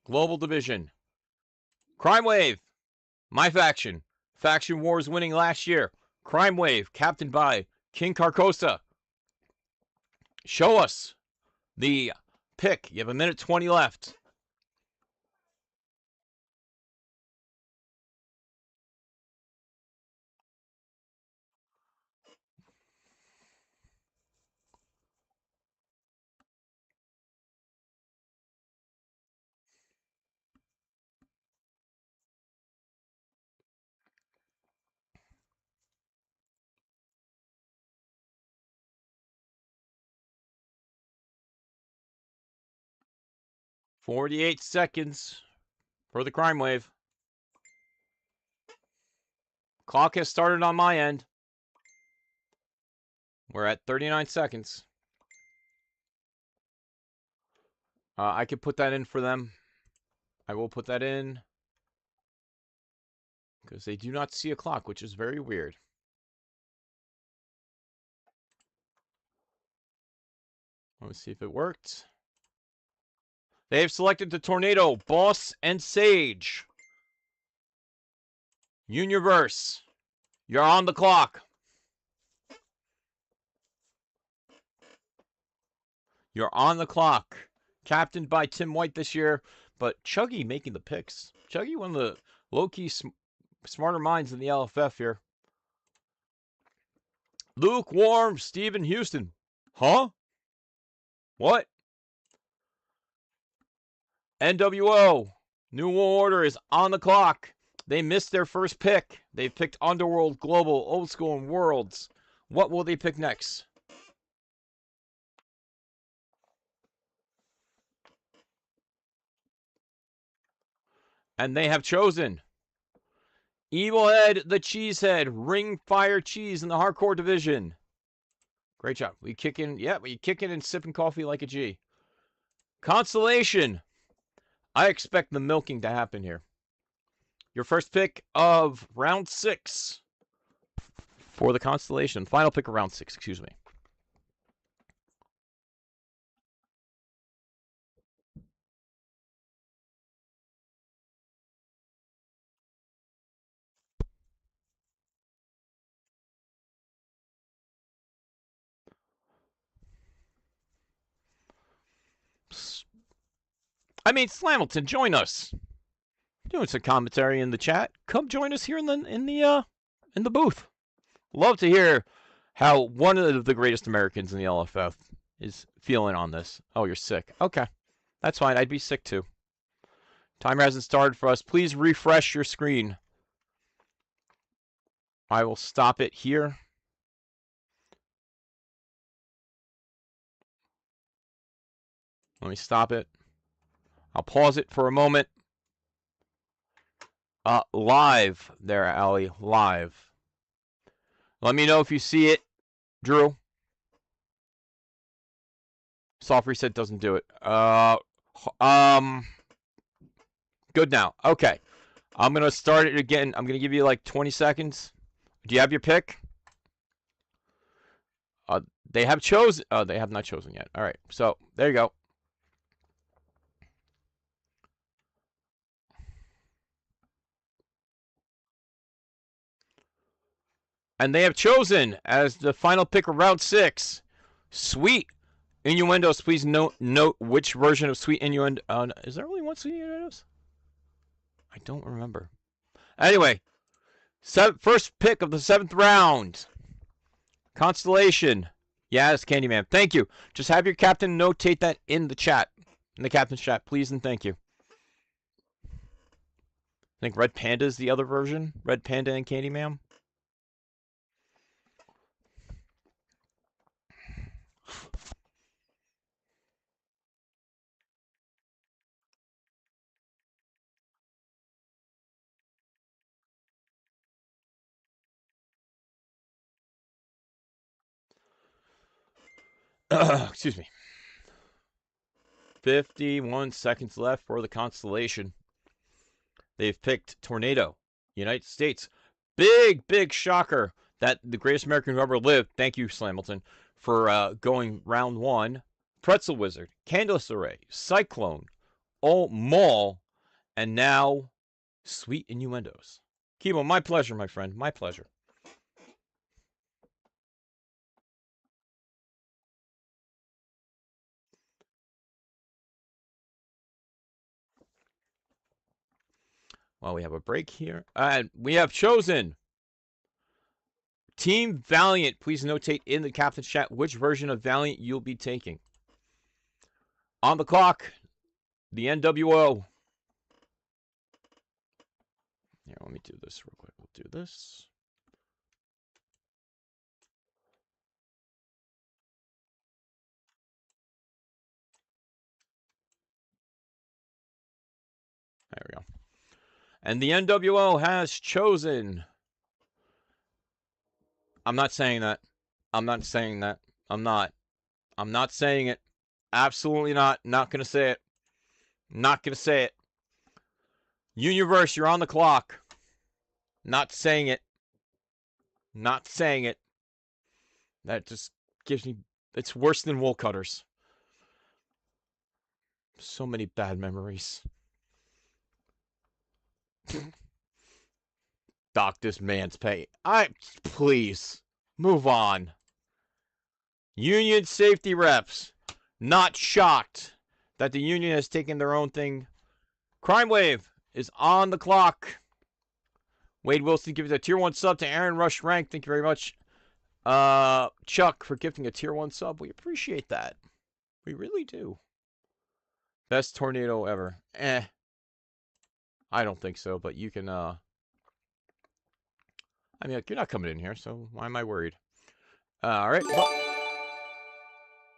A: Global Division. Crime Wave, my faction. Faction Wars winning last year. Crime Wave, captained by King Carcosa. Show us the pick. You have a minute 20 left. "48 seconds for the Crime Wave. Clock has started on my end. We're at 39 seconds. I could put that in for them. I will put that in. Because they do not see a clock, which is very weird. Let's see if it worked. They have selected the Tornado, Boss, and Sage. Universe, you're on the clock. You're on the clock. Captained by Tim White this year, but Chuggy making the picks. Chuggy, one of the low-key smarter minds in the LFF here. Lukewarm, Stephen Houston. Huh? What? NWO, New World Order is on the clock. They missed their first pick. They've picked Underworld, Global, Old School, and Worlds. What will they pick next? And they have chosen Evil Head, the Cheesehead, Ring Fire Cheese in the Hardcore division. Great job. We kicking, yeah, we kicking and sipping coffee like a G. Constellation. I expect the milking to happen here. your first pick of round 6 for the Constellation. Final pick of round 6, excuse me. I mean, Slamilton, join us. Doing some commentary in the chat. Come join us here in the booth. Love to hear how one of the greatest Americans in the LFF is feeling on this. Oh, you're sick. Okay. That's fine. I'd be sick too. Timer hasn't started for us. Please refresh your screen. I will stop it here. Let me stop it. I'll pause it for a moment. Live there, Allie. Live. Let me know if you see it, Drew. Soft reset doesn't do it. Good now. Okay. I'm going to start it again. I'm going to give you like 20 seconds. Do you have your pick? They have chosen. They have not chosen yet. All right. So, there you go. And they have chosen as the final pick of round 6, Sweet Innuendos. Please note which version of Sweet Innuendo. Is there only one Sweet Innuendos? I don't remember. Anyway, first pick of the 7th round. Constellation. Yes, Candyman. Thank you. Just have your captain notate that in the chat. In the captain's chat, please and thank you. I think Red Panda is the other version. Red Panda and Candyman. Excuse me. 51 seconds left for the Constellation. They've picked Tornado, United States. Big shocker that the greatest American who ever lived. Thank you, Slamilton, for going round 1. Pretzel Wizard, Candleless Array, Cyclone, Maul, and now Sweet Innuendos. Kibo, my pleasure, my friend. My pleasure. Well, we have a break here. And we have chosen Team Valiant. Please notate in the captain's chat which version of Valiant you'll be taking. On the clock, the NWO. Here, let me do this real quick. We'll do this. There we go. And the NWO has chosen. I'm not saying that. I'm not saying that. I'm not saying it. Absolutely not. Not going to say it. Not going to say it. Universe, you're on the clock. Not saying it. Not saying it. That just gives me... It's worse than wool cutters. So many bad memories. Dock this man's pay. Please. Move on. Union safety reps. Not shocked that the union has taken their own thing. Crime Wave is on the clock. Wade Wilson gives a tier 1 sub to Aaron Rush Rank. Thank you very much. Chuck for gifting a tier 1 sub. We appreciate that. We really do. Best tornado ever. I don't think so, but you can, I mean, you're not coming in here, so why am I worried? All right. Well,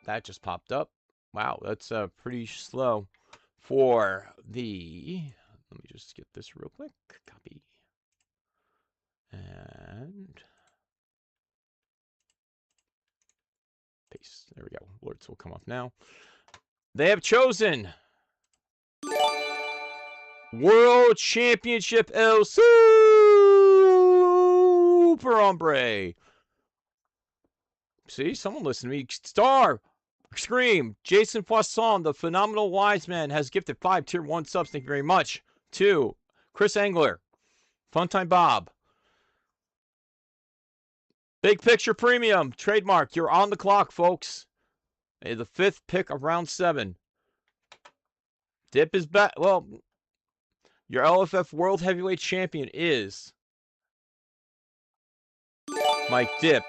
A: that just popped up. Wow, that's pretty slow for the... Let me just get this real quick. Copy. And... paste. There we go. Alerts will come up now. They have chosen World Championship El Super Hombre. See, someone listen to me. Star, Scream, Jason Poisson, the phenomenal wise man, has gifted 5 tier 1 subs. Thank you very much. 2, Chris Engler, Funtime Bob, Big Picture Premium, trademark. You're on the clock, folks. The 5th pick of round 7. Dip is back. Well, your LFF World Heavyweight Champion is Mike Dip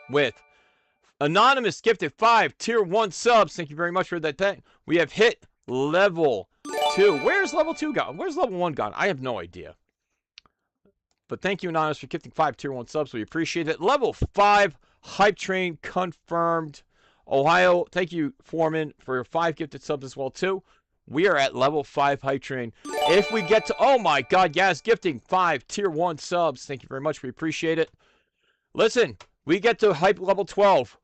A: with Anonymous gifted 5 tier 1 subs. Thank you very much for that. We have hit level 2. Where's level 2 gone? Where's level 1 gone? I have no idea. But thank you, Anonymous, for gifting 5 tier 1 subs. We appreciate it. Level 5 Hype Train confirmed. Ohio, thank you, Foreman, for 5 gifted subs as well, too. We are at level 5 Hype Train. If we get to, oh my God, Yaz gifting 5 tier 1 subs. Thank you very much. We appreciate it. Listen, we get to Hype level 12.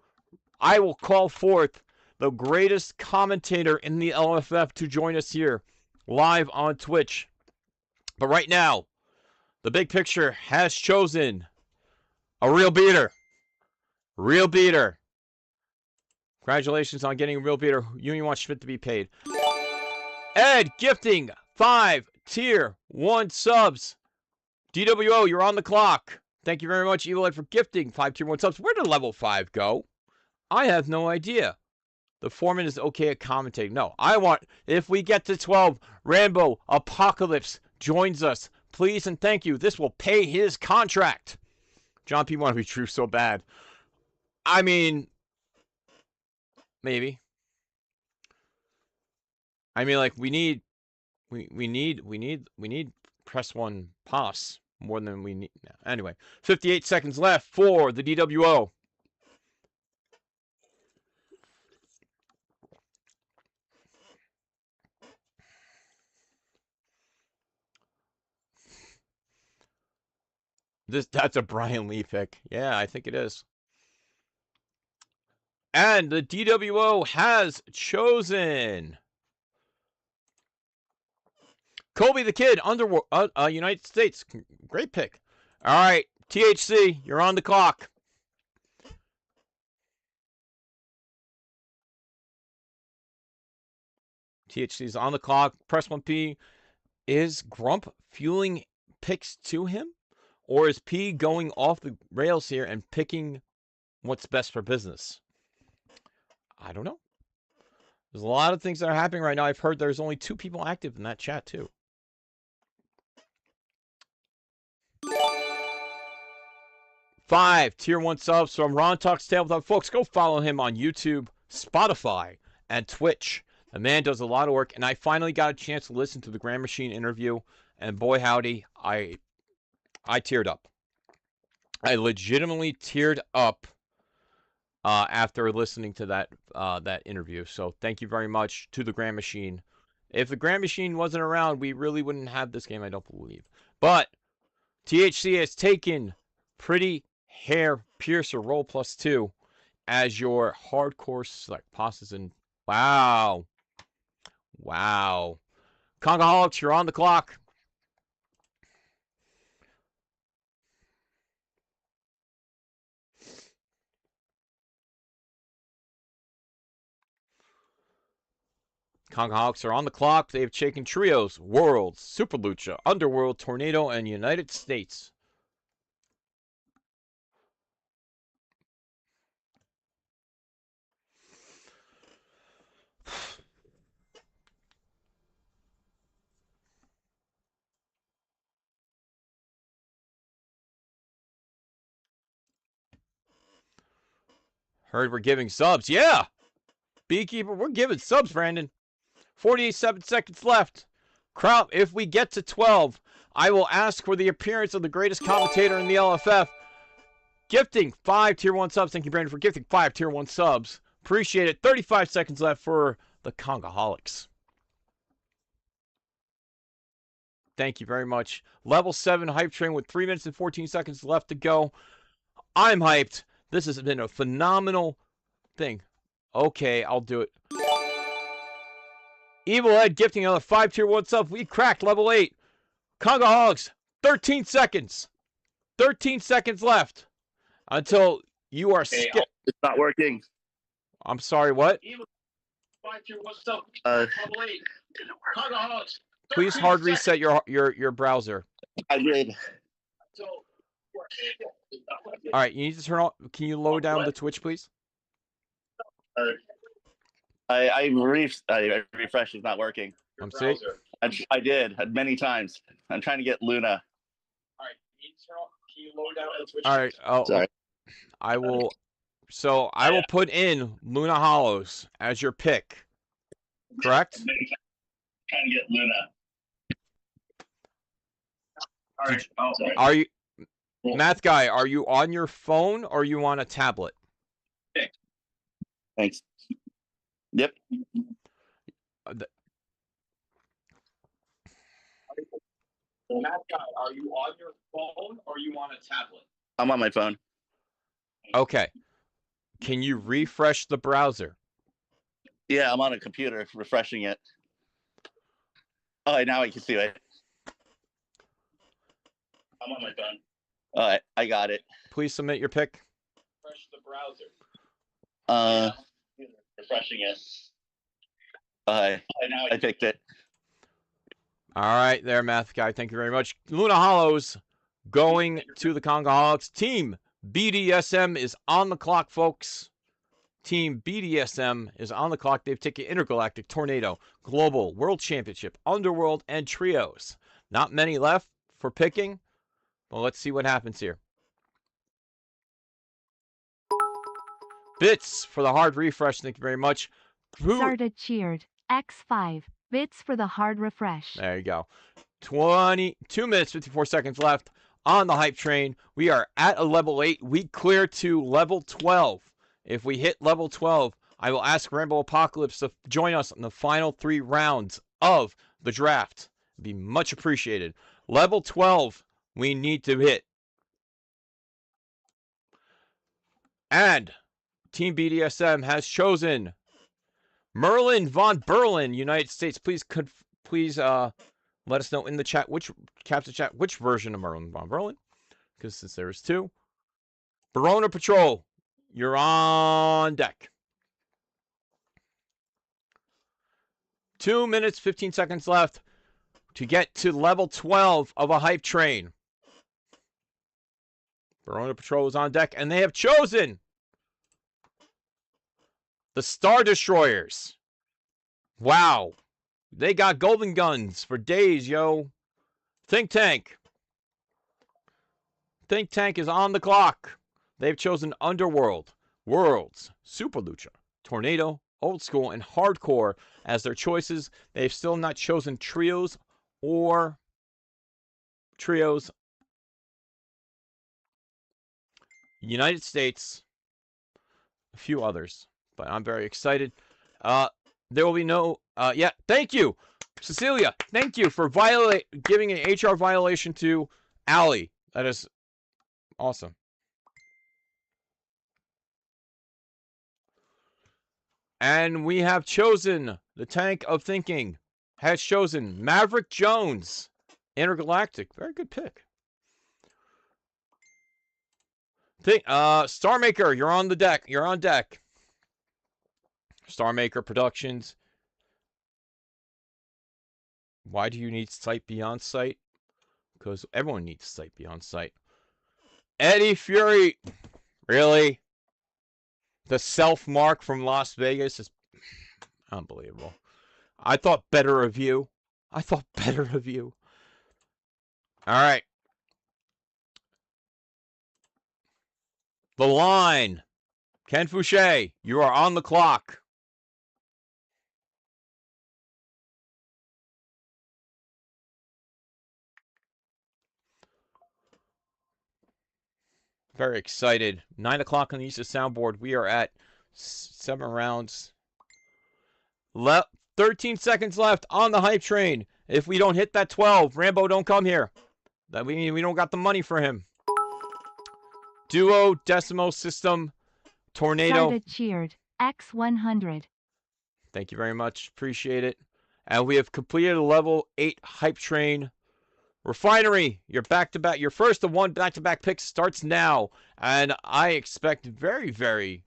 A: I will call forth the greatest commentator in the LFF to join us here live on Twitch. But right now, the Big Picture has chosen a real beater. Real beater. Congratulations on getting a real beater. You only want Schmidt to be paid. Ed gifting 5 tier 1 subs. DWO, you're on the clock. Thank you very much, Evil Ed, for gifting 5 tier 1 subs. Where did level 5 go? I have no idea. The Foreman is okay at commentating. No, I want, if we get to 12, Rambo Apocalypse joins us. Please and thank you. This will pay his contract. John P. want to be true so bad. I mean, maybe. I mean, like, we need press 1 pass more than we need. Anyway, 58 seconds left for the DWO. That's a Brian Lee pick. Yeah, I think it is. And the DWO has chosen Kobe the Kid, Underworld, United States. Great pick. All right, THC, you're on the clock. THC's on the clock. Press 1P. Is Grump fueling picks to him? Or is P going off the rails here and picking what's best for business? I don't know. There's a lot of things that are happening right now. I've heard there's only 2 people active in that chat, too. Five tier 1 subs from Ron Talks Tabletop. Folks, go follow him on YouTube, Spotify, and Twitch. The man does a lot of work, and I finally got a chance to listen to the Grand Machine interview, and boy howdy, I teared up. I legitimately teared up after listening to that interview. So thank you very much to the Grand Machine. If the Grand Machine wasn't around, we really wouldn't have this game, I don't believe. But THC has taken Pretty Hair Piercer Roll +2 as your hardcore select passes and wow. Wow. Congaholics, you're on the clock. Congaholics are on the clock. They have taken Trios, Worlds, Super Lucha, Underworld, Tornado, and United States. Heard we're giving subs. Yeah! Beekeeper, we're giving subs, Brandon. 47 seconds left. Crop, if we get to 12, I will ask for the appearance of the greatest commentator in the LFF. Gifting 5 tier 1 subs. Thank you, Brandon, for gifting 5 tier 1 subs. Appreciate it. 35 seconds left for the Congaholics. Thank you very much. Level 7 Hype Train with 3 minutes and 14 seconds left to go. I'm hyped. This has been a phenomenal thing. Okay, I'll do it. Evil Ed gifting another 5-tier what's up. We cracked level 8. Congaholics, 13 seconds. 13 seconds left until you are skipped.
H: It's not working.
A: I'm sorry, what? Please hard reset your browser.
H: I did.
A: All right, you need to turn on. Can you lower down the Twitch, please?
H: I refreshed. It's not working.
A: I'm saying.
H: I did many times. I'm trying to get Luna.
A: All right, can you lower down the Twitch? All right. Oh,
H: sorry.
A: I will. So I will put in Luna Hollows as your pick. Correct?
H: Trying to get Luna. All right.
A: Are you, Math Guy? Are you on your phone or are you on a tablet?
H: Thanks. Yep.
A: Math Guy, are you on your phone or are you on a tablet?
H: I'm on my phone.
A: Okay. Can you refresh the browser?
H: Yeah, I'm on a computer refreshing it. Oh, now I can see it. I'm on my phone. All right, I got it.
A: Please submit your pick.
H: Refresh the browser. Refreshing it. I picked it.
A: All right, there, Math Guy. Thank you very much. Luna Hollows going to the Congaholics. Team BDSM is on the clock, folks. Team BDSM is on the clock. They've taken Intergalactic, Tornado, Global, World Championship, Underworld, and Trios. Not many left for picking. Well, let's see what happens here. Bits for the hard refresh. Thank you very much.
J: Zarda cheered. X5. Bits for the hard refresh.
A: There you go. 22 minutes, 54 seconds left on the hype train. We are at a level 8. We clear to level 12. If we hit level 12, I will ask Rambo Apocalypse to join us in the final 3 rounds of the draft. It'd be much appreciated. Level 12, we need to hit. And Team BDSM has chosen Merlin von Berlin, United States. Please let us know in the chat which version of Merlin von Berlin, because since there is 2. Verona Patrol, you're on deck. 2 minutes, 15 seconds left to get to level 12 of a hype train. Verona Patrol is on deck, and they have chosen the Star Destroyers. Wow. They got golden guns for days, yo. Think Tank. Think Tank is on the clock. They've chosen Underworld, Worlds, Super Lucha, Tornado, Old School, and Hardcore as their choices. They've still not chosen Trios. United States, a few others, but I'm very excited. There will be no, yeah, thank you, Cecilia. Thank you for giving an HR violation to Allie. That is awesome. And we have chosen, the Tank of Thinking has chosen Maverick Jones, Intergalactic. Very good pick. Star Maker, you're on the deck. You're on deck. Star Maker Productions. Why do you need Sight Beyond Sight? Because everyone needs Sight Beyond Sight. Eddie Fury. Really? The self-mark from Las Vegas is unbelievable. I thought better of you. I thought better of you. All right. The line. Ken Fouché, you are on the clock. Very excited. 9 o'clock on the Eastern Soundboard. We are at 7 rounds. 13 seconds left on the hype train. If we don't hit that 12, Rambo, don't come here. That we don't got the money for him. Duo Decimal System Tornado.
J: Zarda cheered. X100.
A: Thank you very much. Appreciate it. And we have completed a level 8 hype train. Refinery, your back-to-back, your first of one back-to-back pick starts now. And I expect very, very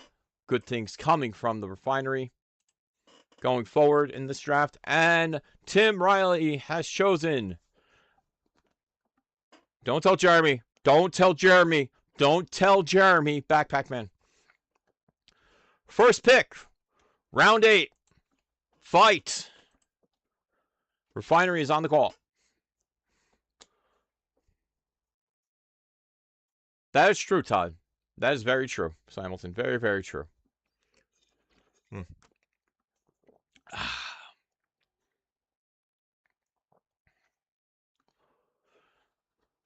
A: good things coming from the Refinery going forward in this draft. And Tim Riley has chosen. Don't tell Jeremy. Don't tell Jeremy. Don't tell Jeremy. Backpack Man. First pick. Round 8. Fight. Refinery is on the call. That is true, Todd. That is very true, Simulton. Very, very true.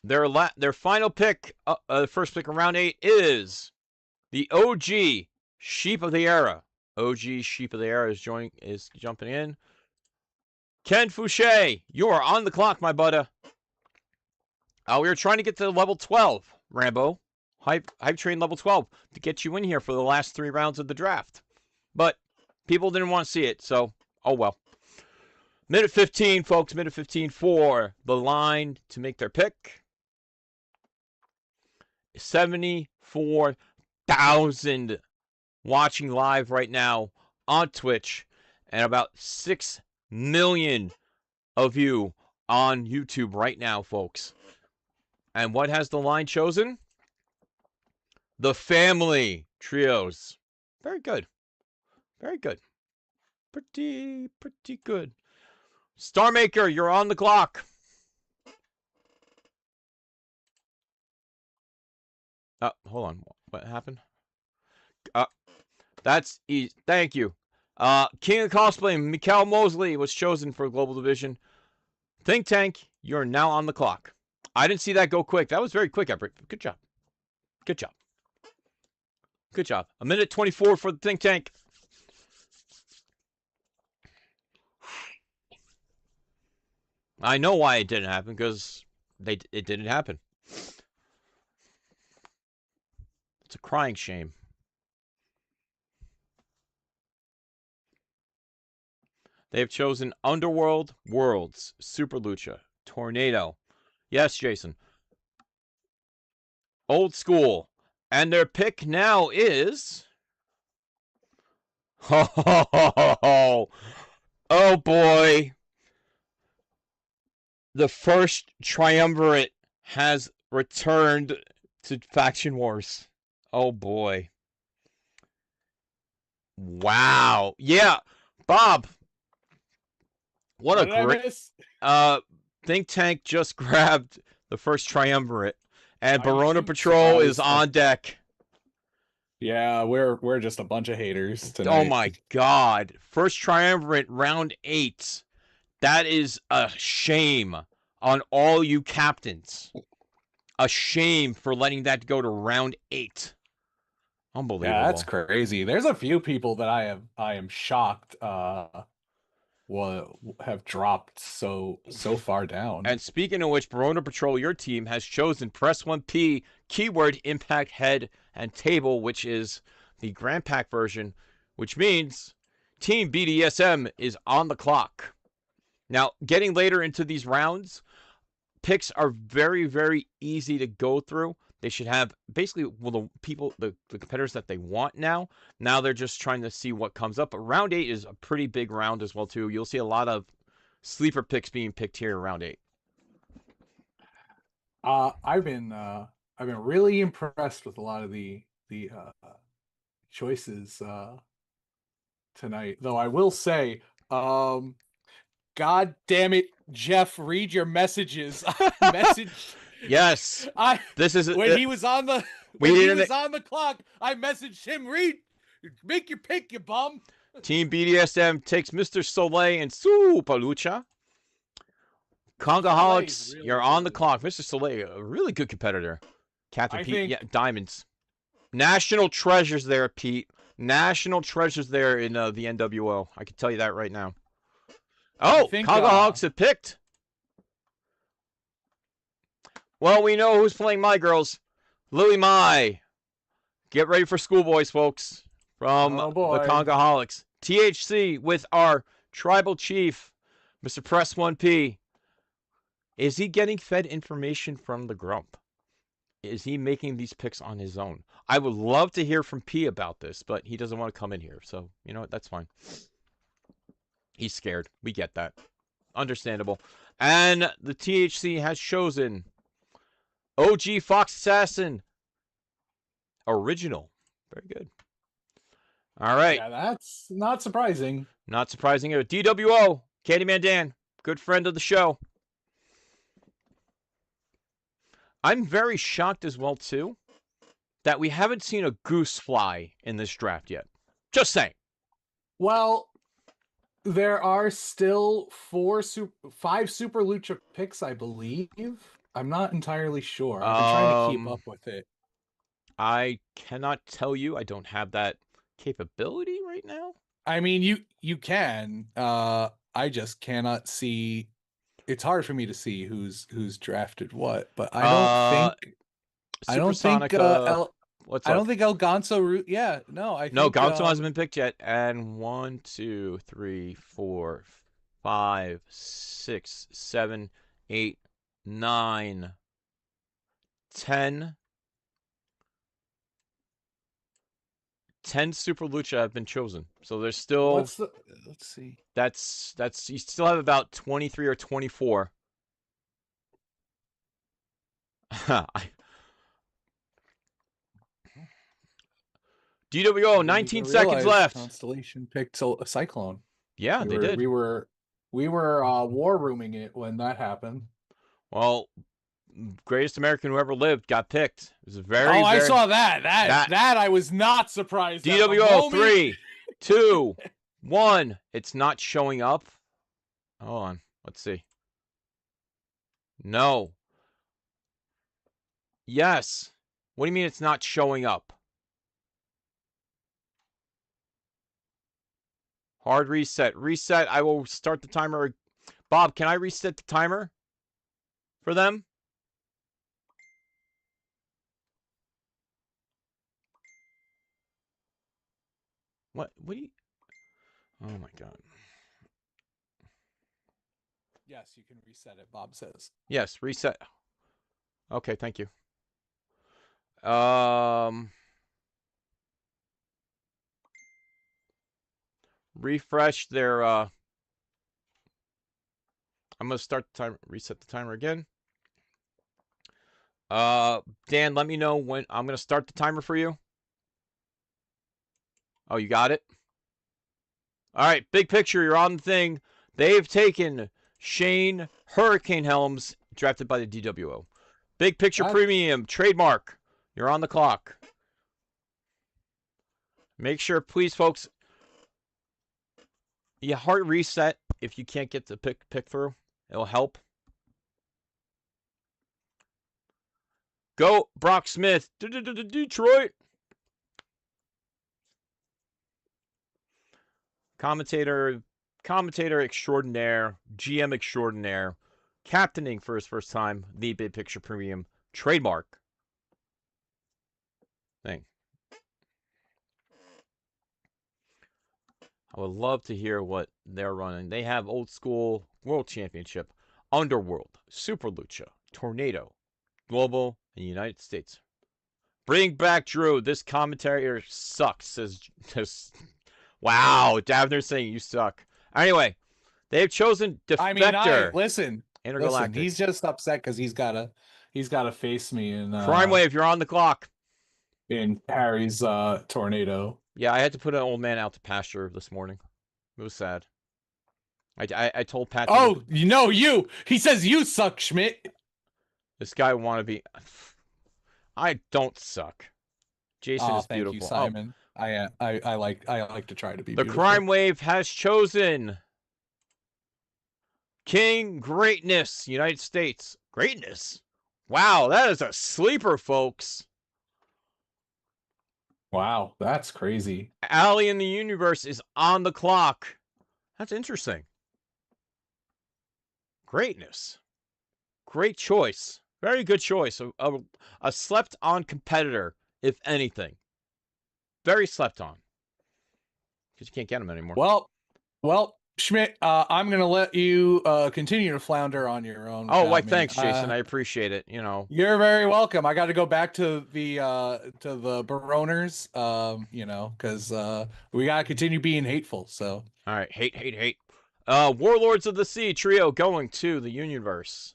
A: Their final pick, first pick of round 8, is the OG Sheep of the Era. OG Sheep of the Era is jumping in. Ken Fouché, you are on the clock, my buddy. We are trying to get to level 12, Rambo. Hype train level 12 to get you in here for the last 3 rounds of the draft. But people didn't want to see it, so oh well. Minute 15, folks. Minute 15 for the line to make their pick. 74,000 watching live right now on Twitch, and about 6 million of you on YouTube right now, folks. And what has the line chosen? The Family Trios. Very good. Very good. Pretty good. Starmaker, you're on the clock. Hold on. What happened? That's easy. Thank you. King of Cosplay, Mikhail Mosley was chosen for Global Division. Think Tank, you're now on the clock. I didn't see that go quick. That was very quick, Everett. Good job. Good job. Good job. 1:24 for the Think Tank. I know why it didn't happen, because it didn't happen. It's a crying shame. They have chosen Underworld, Worlds, Super Lucha, Tornado. Yes, Jason. Old School. And their pick now is... Oh boy. The first triumvirate has returned to Faction Wars. Oh boy. Wow. Yeah. Bob. What a great... Think Tank just grabbed the first triumvirate. And Barona Patrol is on deck.
K: Yeah, we're just a bunch of haters tonight.
A: Oh my god. First triumvirate, round 8. That is a shame on all you captains. A shame for letting that go to round 8. Unbelievable.
K: Yeah, that's crazy. There's a few people that I am shocked have dropped so far down.
A: And speaking of which, Barona Patrol, your team has chosen Press 1P, keyword Impact Head and Table, which is the Grand Pack version, which means Team BDSM is on the clock. Now, getting later into these rounds, picks are very, very easy to go through. They should have basically the competitors that they want now. Now they're just trying to see what comes up. But round 8 is a pretty big round as well too. You'll see a lot of sleeper picks being picked here in round 8.
K: I've been really impressed with a lot of the choices tonight. Though I will say, God damn it, Jeff, read your messages.
A: Yes.
K: When he was on the clock, I messaged him, make your pick, you bum.
A: Team BDSM takes Mr. Soleil and Super Lucha. Congaholics, really you're on the clock. Mr. Soleil, a really good competitor. Captain Pete, yeah, Diamonds. National treasures there, Pete. National treasures there in the NWO. I can tell you that right now. Oh, Congaholics have picked. Well, we know who's playing My Girls. Lily Mai. Get ready for Schoolboys, folks. From the Congaholics. THC with our tribal chief, Mr. Press 1P, is he getting fed information from the Grump? Is he making these picks on his own? I would love to hear from P about this, but he doesn't want to come in here. So, you know what? That's fine. He's scared. We get that. Understandable. And the THC has chosen OG Fox Assassin Original. Very good. All right.
L: Yeah, that's not surprising.
A: Not surprising. DWO, Candyman Dan, good friend of the show. I'm very shocked as well, too, that we haven't seen a goose fly in this draft yet. Just saying.
L: Well, there are still 5 Super Lucha picks, I believe. I'm not entirely sure. I've been trying to keep up with it.
A: I cannot tell you. I don't have that capability right now.
L: I mean, you can. I just cannot see. It's hard for me to see who's drafted what, but I don't think. I don't think. I don't think El Ganso. Yeah, no.
A: No, Ganso hasn't been picked yet. And 1, 2, 3, 4, 5, 6, 7, 8, 9, 10. 10 Super Lucha have been chosen. So there's still
L: let's see.
A: That's you still have about 23 or 24. DWO, 19 seconds left.
L: Constellation picked a Cyclone.
A: Yeah, they did.
L: We were war rooming it when that happened.
A: Well, greatest American who ever lived got picked. It was a very.
L: I saw that. That I was not surprised.
A: DWO 3, 2, 1. It's not showing up. Hold on. Let's see. No. Yes. What do you mean it's not showing up? Hard reset. Reset. I will start the timer. Bob, can I reset the timer for them? What do you... Oh, my God.
L: Yes, you can reset it, Bob says.
A: Yes, reset. Okay, thank you. Refresh their... I'm going to start the timer, reset the timer again. Dan, let me know when I'm going to start the timer for you. Oh, you got it? All right, big picture. You're on the thing. They've taken Shane Hurricane Helms, drafted by the DWO. Big picture premium, trademark. You're on the clock. Make sure, please, folks, you hard reset if you can't get the pick through. It'll help. Go, Brock Smith. Detroit. Commentator extraordinaire, GM extraordinaire, captaining for his first time, the Big Picture Premium trademark thing. I would love to hear what they're running. They have old school World Championship, Underworld, Super Lucha, Tornado, Global, and United States. Bring back Drew. This commentator sucks, says wow, Davner saying you suck. Anyway, they've chosen Defector.
L: Listen, he's just upset because he's gotta face me in
A: Crime Wave. You're on the clock.
L: In Harry's Tornado.
A: Yeah, I had to put an old man out to pasture this morning. It was sad. I told Pat.
L: Oh, he says you suck, Schmidt.
A: This guy want to be. I don't suck. Jason is beautiful.
L: Thank you, Simon. I like to try to be.
A: The beautiful. Crime Wave has chosen King Greatness, United States. Greatness. Wow, that is a sleeper, folks.
L: Wow, that's crazy.
A: Allie in the Universe is on the clock. That's interesting. Greatness. Great choice. Very good choice. A slept-on competitor, if anything. Very slept on. Because you can't get him anymore.
L: Well, Schmidt, I'm gonna let you continue to flounder on your own.
A: Oh,
L: without
A: why?
L: me.
A: Thanks, Jason. I appreciate it. You know,
L: you're very welcome. I got to go back to the Baroners, you know, because we gotta continue being hateful. So,
A: all right, hate. Warlords of the Sea trio going to the Unionverse.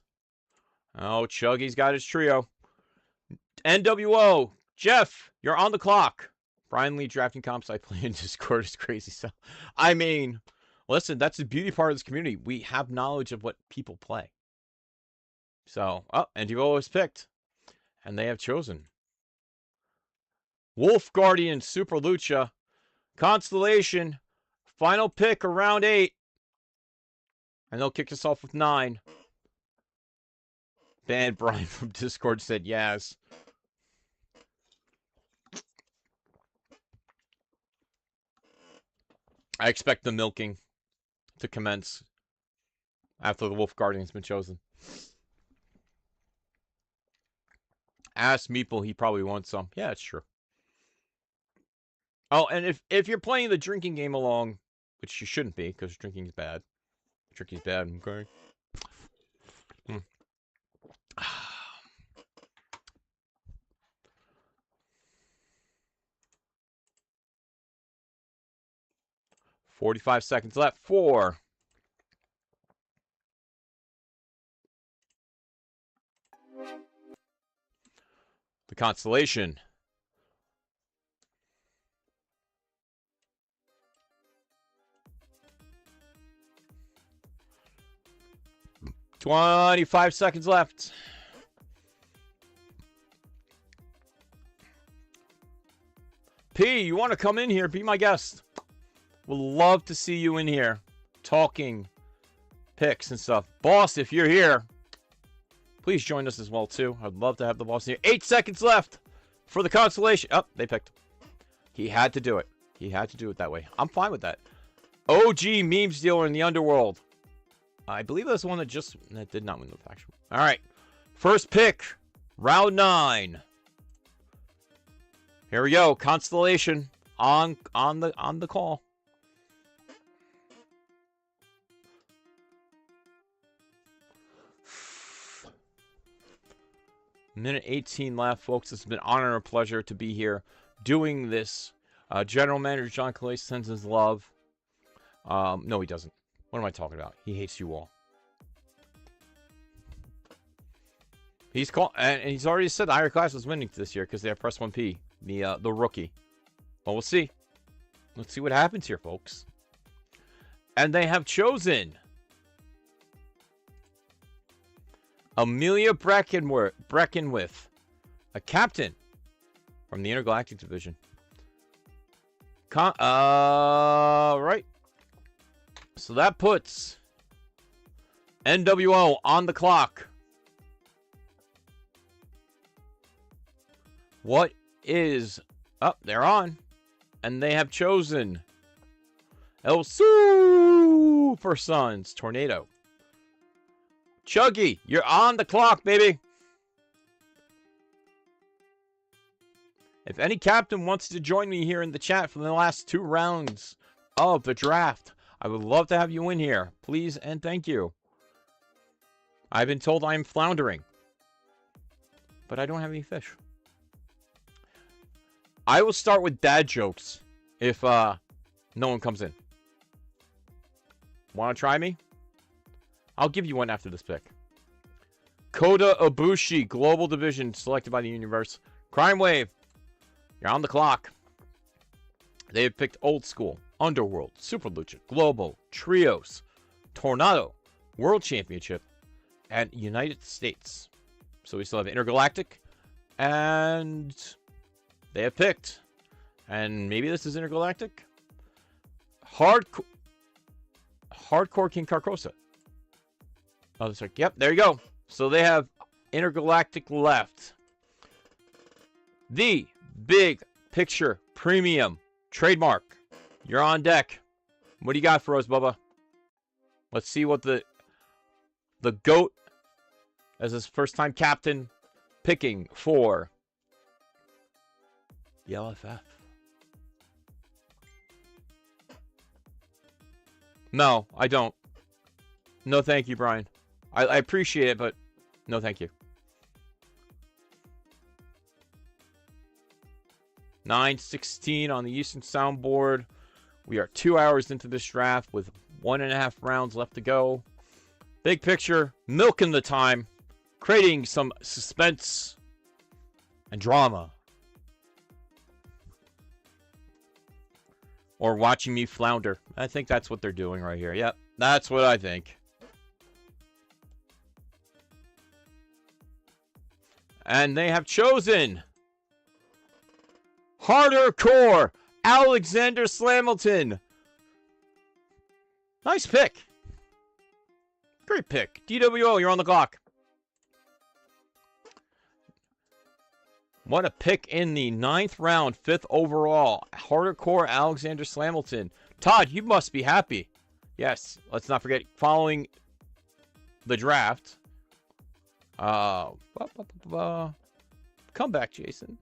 A: Oh, Chuggy's got his trio. NWO, Jeff, you're on the clock. Brian Lee drafting comps I play in Discord is crazy stuff. I mean, listen, that's the beauty part of this community. We have knowledge of what people play. So, NWO is picked. And they have chosen. Wolf Guardian, Super Lucha, Constellation, final pick around 8. And they'll kick us off with 9. Banned Brian from Discord said yes. I expect the milking to commence after the Wolf Guardian's been chosen. Ask Meeple, he probably wants some. Yeah, it's true. Oh, and if you're playing the drinking game along, which you shouldn't be, because drinking is bad. Drinking's bad, okay? 45 seconds left. 4. The Constellation. $25 seconds left. P, you want to come in here? Be my guest. Would love to see you in here talking picks and stuff. Boss, if you're here, please join us as well, too. I'd love to have the boss in here. 8 seconds left for the Constellation. Oh, they picked. He had to do it. He had to do it that way. I'm fine with that. OG memes dealer in the underworld. I believe that's the one that did not win the faction. All right. First pick, round 9. Here we go. Constellation on the call. Minute 18 left, folks. It's been an honor and a pleasure to be here doing this. General Manager John Calais sends his love. No, he doesn't. What am I talking about? He hates you all. He's and he's already said the higher class is winning this year because they have Press 1P, the rookie. Well, we'll see. Let's see what happens here, folks. And they have chosen Amelia Breckenwith, a captain from the Intergalactic Division. Right. So that puts NWO on the clock. What is up? They're on. And they have chosen El Super Sons Tornado. Chuggy, you're on the clock, baby. If any captain wants to join me here in the chat for the last 2 rounds of the draft, I would love to have you in here. Please and thank you. I've been told I'm floundering, but I don't have any fish. I will start with dad jokes if no one comes in. Want to try me? I'll give you one after this pick. Kota Ibushi, Global Division, selected by the Universe. Crime Wave, you're on the clock. They have picked Old School, Underworld, Super Lucha, Global, Trios, Tornado, World Championship, and United States. So we still have Intergalactic, and they have picked, and maybe this is Intergalactic, Hardcore King Carcosa. Oh, that's right. Yep, there you go. So they have Intergalactic left. The Big Picture Premium trademark. You're on deck. What do you got for us, Bubba? Let's see what the GOAT as his first time captain picking for the LFF. No, I don't. No, thank you, Brian. I appreciate it, but no, thank you. 9:16 on the Eastern Soundboard. We are 2 hours into this draft with 1.5 rounds left to go. Big picture, milking the time, creating some suspense and drama. Or watching me flounder. I think that's what they're doing right here. Yep, that's what I think. And they have chosen Harder Core, Alexander Slamilton. Nice pick. Great pick. DWO, you're on the clock. What a pick in the 9th round, 5th overall. Harder Core, Alexander Slamilton. Todd, you must be happy. Yes, let's not forget, following the draft. Come back, Jason.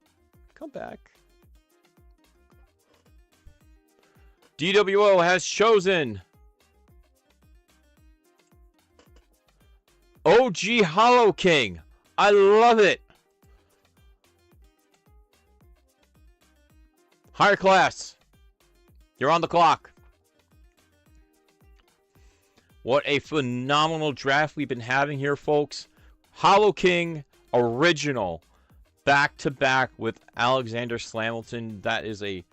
A: Come back. DWO has chosen OG Hollow King. I love it. Higher class. You're on the clock. What a phenomenal draft we've been having here, folks. Hollow King original back-to-back with Alexander Slamilton. That is a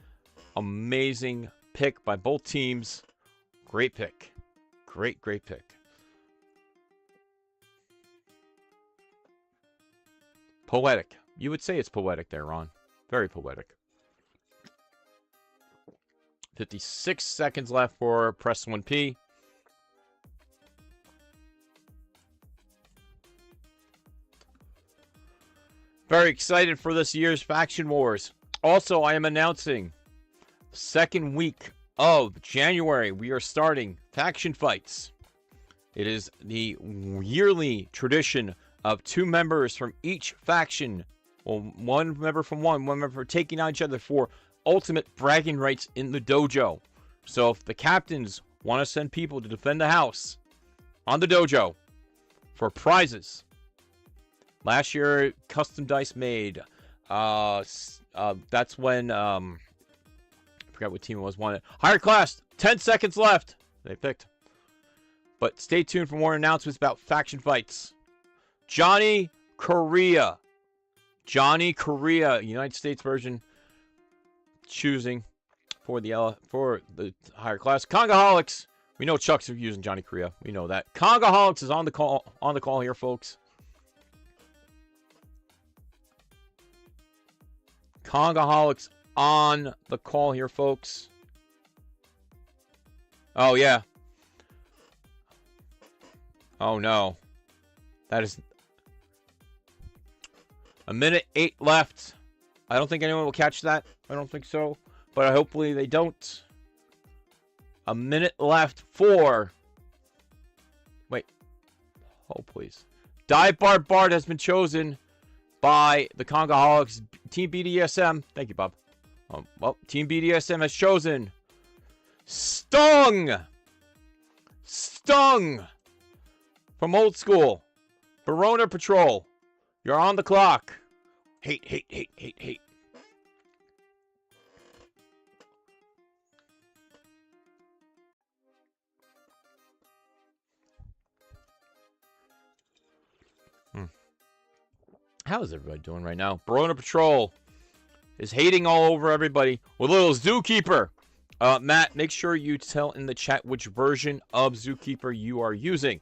A: amazing pick by both teams. Great pick. Great pick. Poetic. You would say it's poetic there, Ron. Very poetic. 56 seconds left for Press 1P. Very excited for this year's Faction Wars. Also, I am announcing second week of January, we are starting Faction Fights. It is the yearly tradition of 2 members from each faction. Well, 1 member from one member taking on each other for ultimate bragging rights in the dojo. So if the captains want to send people to defend the house on the dojo for prizes. Last year, custom dice made. That's when I forgot what team it was. Wanted higher class. 10 seconds left. They picked. But stay tuned for more announcements about Faction Fights. Johnny Korea. Johnny Korea, United States version. Choosing for the higher class. Kongaholics. We know Chuck's using Johnny Korea. We know that. Kongaholics is on the call here, folks. Kongaholics on the call here, folks. Oh, yeah. Oh, no. That is a minute 8 left. I don't think anyone will catch that. I don't think so. But hopefully they don't. A minute left for... Wait. Oh, please. Dive Bar Bard has been chosen by the Kongaholics. Team BDSM. Thank you, Bob. Well, Team BDSM has chosen Stung. Stung. From Old School. Verona Patrol. You're on the clock. Hate. How is everybody doing right now? Verona Patrol is hating all over everybody with a little Zookeeper. Matt, make sure you tell in the chat which version of Zookeeper you are using.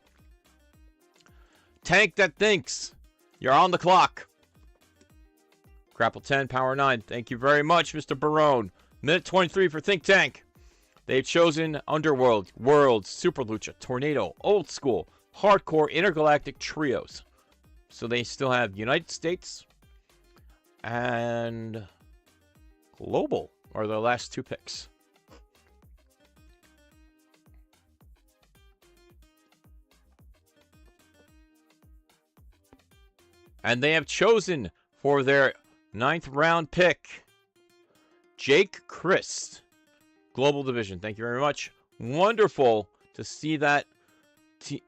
A: Tank That Thinks. You're on the clock. Grapple 10, Power 9. Thank you very much, Mr. Barone. Minute 23 for Think Tank. They've chosen Underworld, World, Super Lucha, Tornado, Old School, Hardcore, Intergalactic Trios. So they still have United States and Global are their last 2 picks. And they have chosen for their 9th round pick, Jake Christ, Global Division. Thank you very much. Wonderful to see that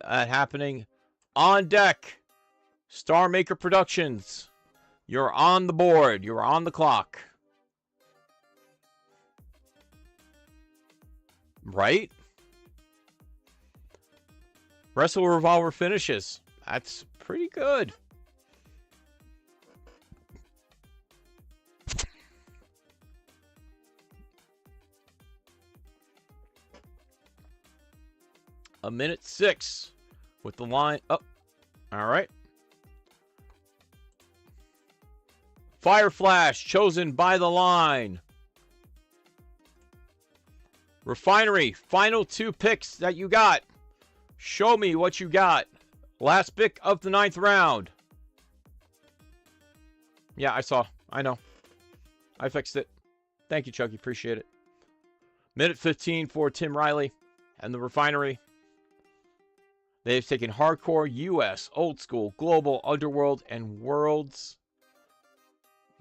A: happening. On deck, Star Maker Productions. You're on the board. You're on the clock. Right? Wrestle Revolver finishes. That's pretty good. A minute 6 with the line up. All right. Fire Flash chosen by the line. Refinery, final 2 picks that you got. Show me what you got. Last pick of the 9th round. Yeah, I saw. I know. I fixed it. Thank you, Chucky. Appreciate it. Minute 15 for Tim Riley and the Refinery. They've taken Hardcore, US, Old School, Global, Underworld, and Worlds.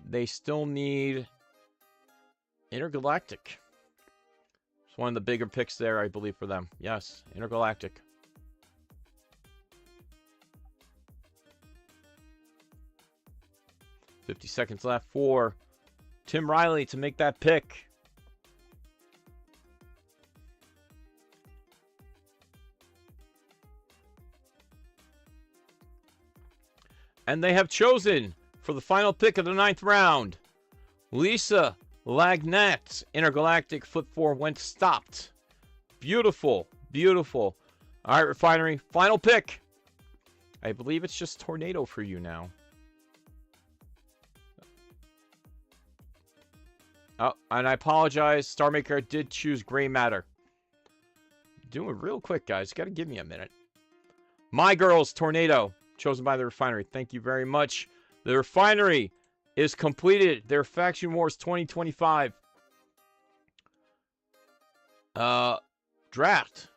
A: They still need Intergalactic. It's one of the bigger picks there, I believe, for them. Yes, Intergalactic. $50 seconds left for Tim Riley to make that pick. And they have chosen for the final pick of the 9th round, Lisa Lagnat. Intergalactic Flip 4 went stopped. Beautiful, beautiful. All right, Refinery, final pick. I believe it's just Tornado for you now. Oh, and I apologize. Star Maker did choose Gray Matter. Doing real quick, guys. Got to give me a minute. My Girls, Tornado. Chosen by the Refinery. Thank you very much. The Refinery is completed their Faction Wars 2025 draft.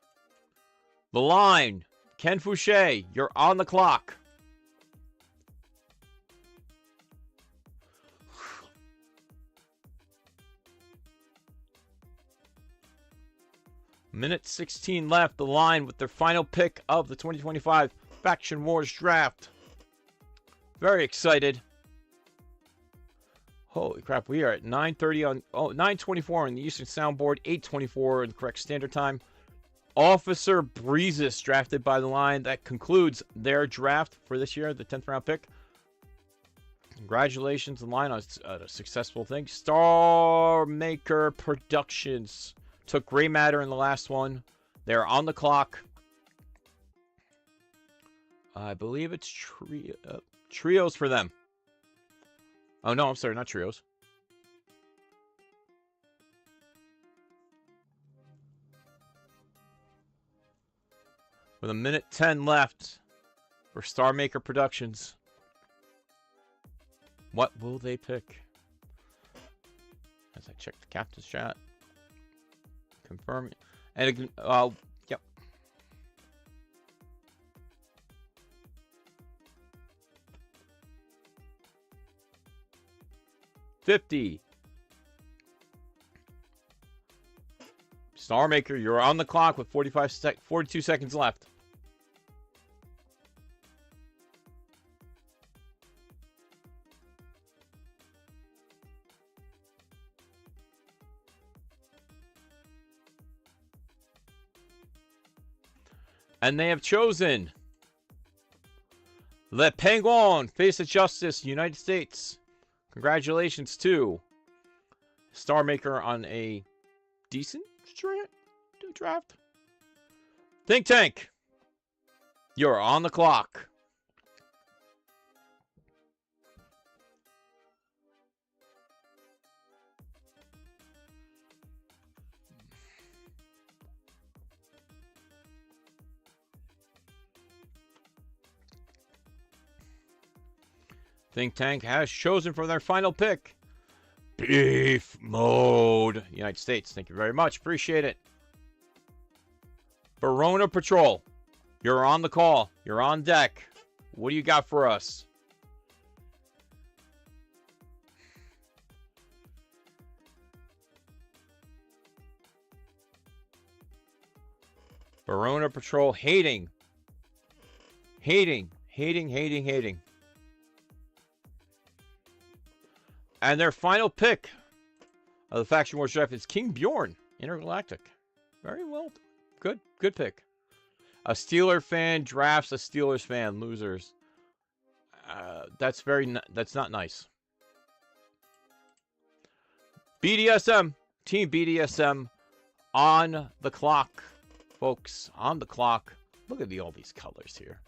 A: The line. Ken Fouché, you're on the clock. Minute 16 left. The line with their final pick of the 2025 Faction Wars draft. Very excited. Holy crap, we are at 9:30 on 9:24 on the Eastern Soundboard, 8:24 in the correct standard time. Officer Breezes drafted by the line. That concludes their draft for this year, the 10th round pick. Congratulations, the line on a successful thing. Star Maker Productions took Gray Matter in the last one. They're on the clock. I believe it's trios for them. Oh, no, I'm sorry, not trios. With a minute 10 left for Star Maker Productions. What will they pick? As I check the captain's chat. Confirm. And, yep. $50. Star Maker, you're on the clock with 42 seconds left. And they have chosen Le Penguin, Face of Justice, United States. Congratulations to Star Maker on a decent draft. Think Tank, you're on the clock. Think Tank has chosen for their final pick Beef Mode, United States. Thank you very much. Appreciate it. Verona Patrol, you're on the call. You're on deck. What do you got for us? Verona Patrol hating. Hating. And their final pick of the Faction Wars draft is King Bjorn, Intergalactic. Very well. Good pick. A Steeler fan drafts a Steelers fan. Losers. That's not nice. BDSM. Team BDSM on the clock. Folks, on the clock. Look at all these colors here.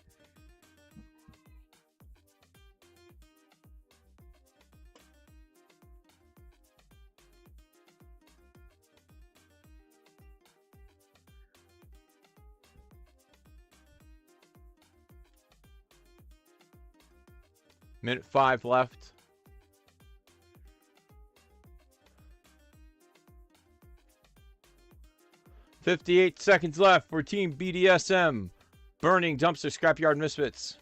A: Minute 5 left. $58 seconds left for Team BDSM. Burning Dumpster Scrapyard Misfits.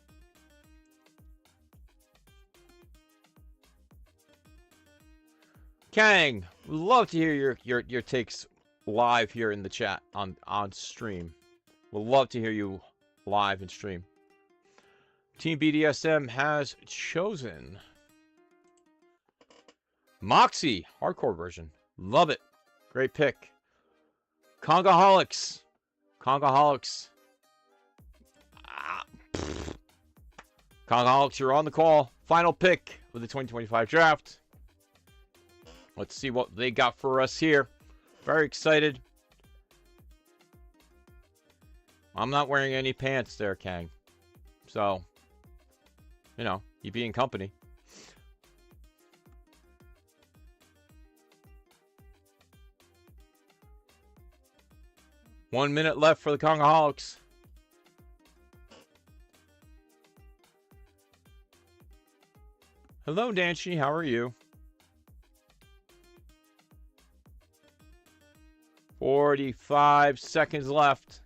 A: Kang, we'd love to hear your takes live here in the chat on stream. We'd love to hear you live and stream. Team BDSM has chosen Moxie, hardcore version. Love it. Great pick. Kongaholics. Kongaholics, you're on the call. Final pick of the 2025 draft. Let's see what they got for us here. Very excited. I'm not wearing any pants there, Kang. So, you know, you be in company. One minute left for the Kongaholics. Hello, Danchi. How are you? 45 seconds left.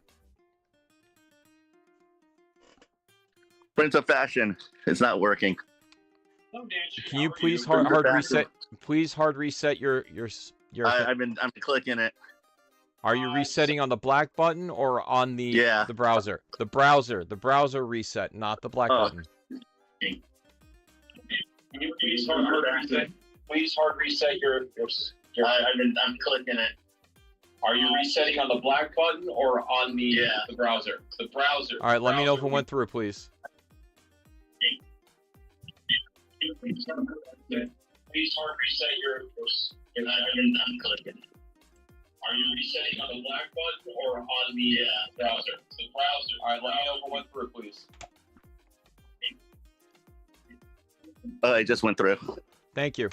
H: Prince of Fashion. It's not working.
A: Can you please hard reset? Please hard reset your.
H: I'm clicking it.
A: Are you resetting on the black button or on the browser? The browser reset, not the black button.
M: Can you please hard reset? Please hard reset your.
H: I'm clicking it.
M: Are you resetting on the black button or on the browser? The browser.
A: All right, let me know if it went through, please.
M: Please hard reset your.
H: I'm clicking.
M: Are you resetting on the black button or on the browser? The browser. All right, let me know if it went through, please.
H: It just went through.
A: Thank you.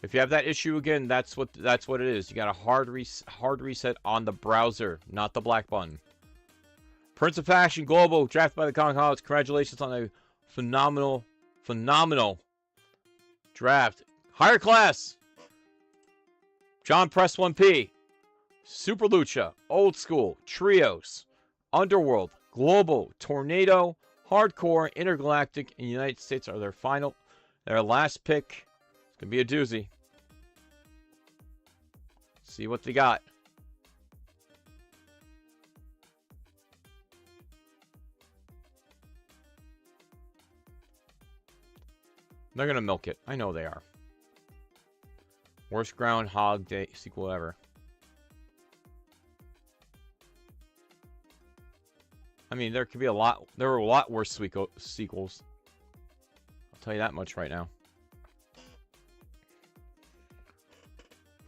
A: If you have that issue again, that's what it is. You got a hard reset on the browser, not the black button. Prince of Fashion Global, drafted by the Kongaholics. Congratulations on a phenomenal draft. Higher class. John Press 1P. Super Lucha, Old School, Trios, Underworld, Global, Tornado, Hardcore, Intergalactic, and United States are their last pick. It's going to be a doozy. See what they got. They're going to milk it. I know they are. Worst Groundhog Day sequel ever. I mean, there could be there were a lot worse sequels. I'll tell you that much right now.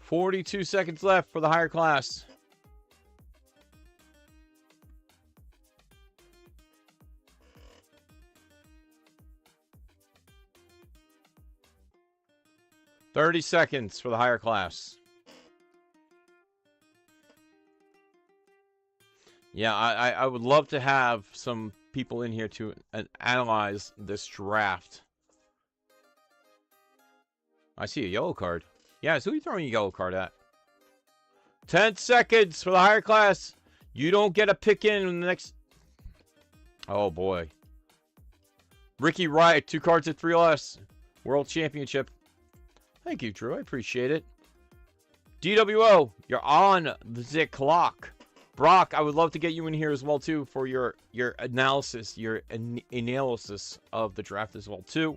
A: 42 seconds left for the higher class. $30 seconds for the higher class. Yeah, I would love to have some people in here to analyze this draft. I see a yellow card. Yeah, so who are you throwing a yellow card at? 10 seconds for the higher class. You don't get a pick in the next... Oh, boy. Ricky Wright, 2 cards at 3 less. World Championship. Thank you, Drew. I appreciate it. DWO, you're on the clock. Brock, I would love to get you in here as well too for your analysis, analysis of the draft as well too.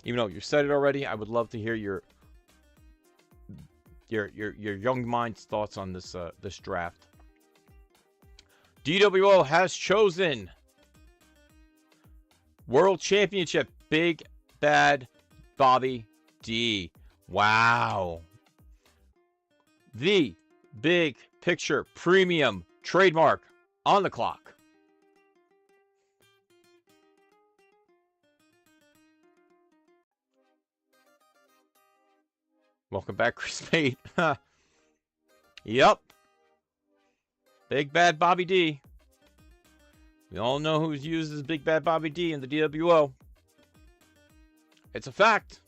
A: Even though you said it already, I would love to hear your young mind's thoughts on this this draft. DWO has chosen World Championship Big Bad Bobby D. Wow. The Big Picture Premium trademark on the clock. Welcome back, Chris Pate. Yep. Big Bad Bobby D. We all know who's used as Big Bad Bobby D in the DWO. It's a fact.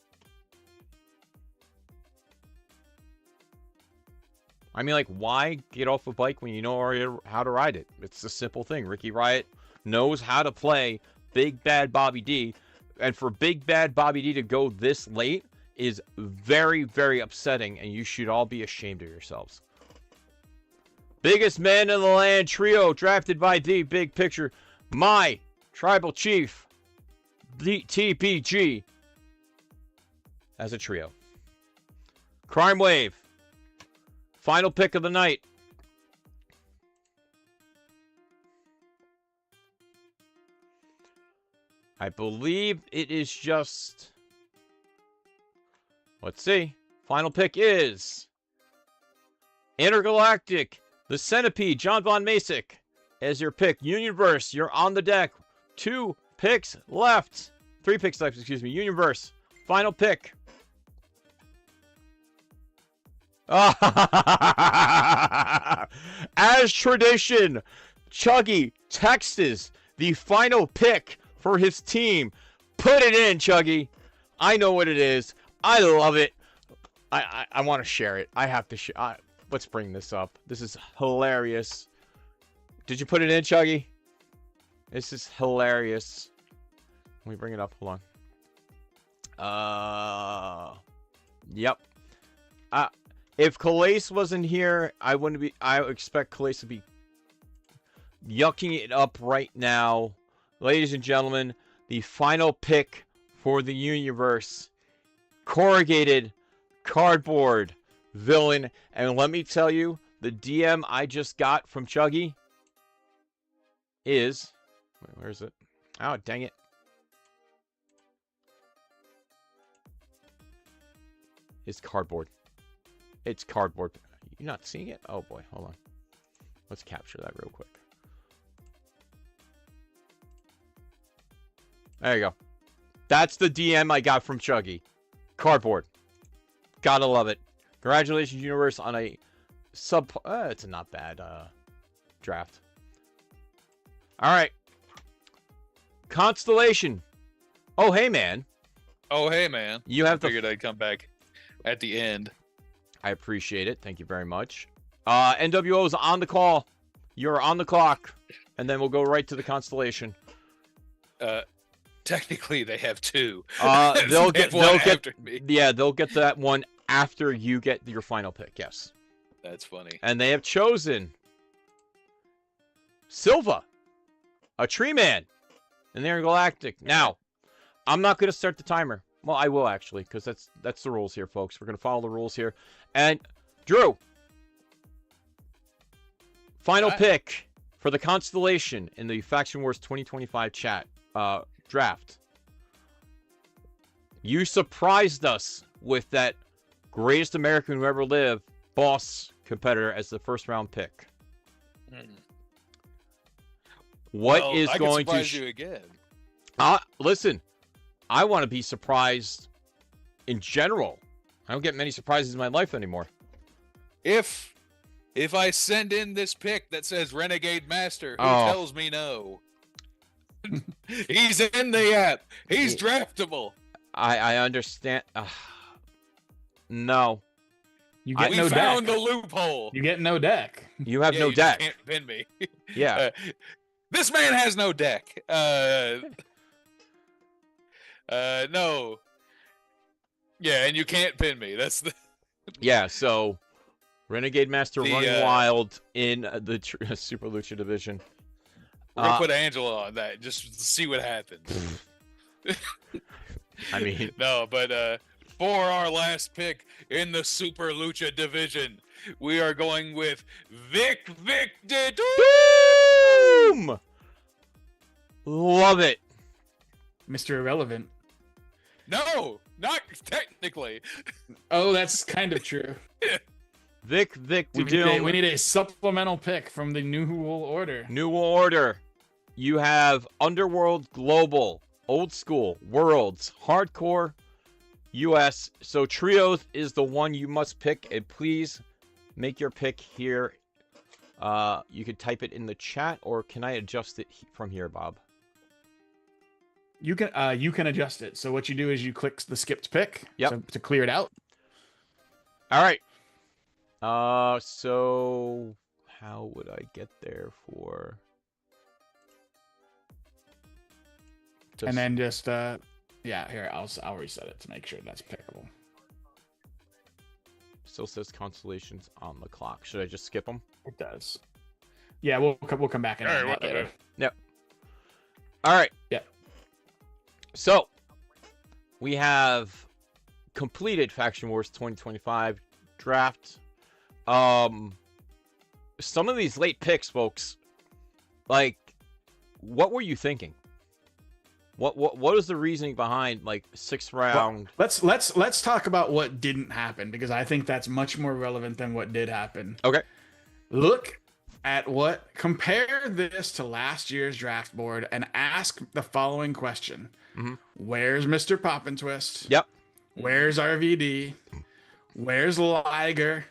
A: I mean, like, why get off a bike when you know already how to ride it? It's a simple thing. Ricky Riot knows how to play Big Bad Bobby D. And for Big Bad Bobby D to go this late is very, very upsetting. And you should all be ashamed of yourselves. Biggest man in the land trio drafted by the Big Picture. My tribal chief, the TPG, as a trio. Crime Wave. Final pick of the night. I believe it is just... Let's see. Final pick is... Intergalactic. The Centipede, John Von Masick, as your pick. Unionverse, you're on the deck. 2 picks left. 3 picks left, excuse me. Unionverse, final pick. As tradition, Chuggy texts the final pick for his team. Put it in, Chuggy. I know what it is. I love it. I want to share it. I have to share. Let's bring this up. This is hilarious. Did you put it in, Chuggy? This is hilarious. Let me bring it up. Hold on. Yep. If Calais wasn't here, I wouldn't be. I expect Calais to be yucking it up right now. Ladies and gentlemen, the final pick for the Universe. Corrugated cardboard villain. And let me tell you, the DM I just got from Chuggy is... Wait, where is it? Oh, dang it. It's cardboard. It's cardboard. You're not seeing it? Oh boy, hold on. Let's capture that real quick. There you go. That's the DM I got from Chuggy. Cardboard. Gotta love it. Congratulations, Universe, on a sub... it's a not bad draft. Alright. Constellation. Oh, hey, man.
B: Oh, hey, man.
A: You have
B: figured I'd come back at the end.
A: I appreciate it. Thank you very much. NWO is on the call. You're on the clock. And then we'll go right to the Constellation.
B: Technically, they have 2.
A: They'll get
B: me.
A: Yeah, they'll get that one after you get your final pick. Yes.
B: That's funny.
A: And they have chosen Silva, a tree man, and they're galactic. Now, I'm not going to start the timer. Well, I will actually, because that's the rules here, folks. We're going to follow the rules here. And Drew, final pick for the Constellation in the Faction Wars 2025 chat draft. You surprised us with that greatest American who ever lived boss competitor as the first round pick. What is going to
B: you again?
A: Listen, I want to be surprised in general. I don't get many surprises in my life anymore.
B: If I send in this pick that says Renegade Master, who tells me no? He's in the app. He's draftable.
A: I understand. No.
F: You get
B: we
F: no
B: found
F: deck.
B: the loophole.
F: You get no deck.
A: You have no deck.
B: Can't pin me.
A: Yeah.
B: This man has no deck. No. Yeah, and you can't pin me. That's the.
A: Yeah. So, Renegade Master running wild in the Super Lucha division.
B: We're gonna put Angela on that just to see what happens.
A: I mean,
B: no, but for our last pick in the Super Lucha division, we are going with Vic de
A: Doom. Love it,
F: Mr. Irrelevant.
B: No, not technically.
F: Oh, that's kind of true.
A: Vic de Doom.
F: We need a supplemental pick from the New World Order.
A: New World Order. You have Underworld, Global, Old School, Worlds, Hardcore, US. So Trios is the one you must pick, and please make your pick here. You could type it in the chat, or can I adjust it from here, Bob?
F: You can adjust it. So what you do is you click the skipped pick to clear it out.
A: All right. So how would I get there for?
F: And then just here I'll reset it to make sure that's pickable.
A: Still says Constellations on the clock. Should I just skip them?
F: It does. Yeah, we'll come back and add that later.
A: Yep. All right.
F: Yep.
A: So we have completed Faction Wars 2025 draft. Some of these late picks, folks, like, what were you thinking? What is the reasoning behind like 6th round?
F: Well, let's talk about what didn't happen, because I think that's much more relevant than what did happen.
A: Okay.
F: Compare this to last year's draft board and ask the following question.
A: Mm-hmm.
F: Where's Mr. Poppin' Twist?
A: Yep.
F: Where's RVD? Where's Liger?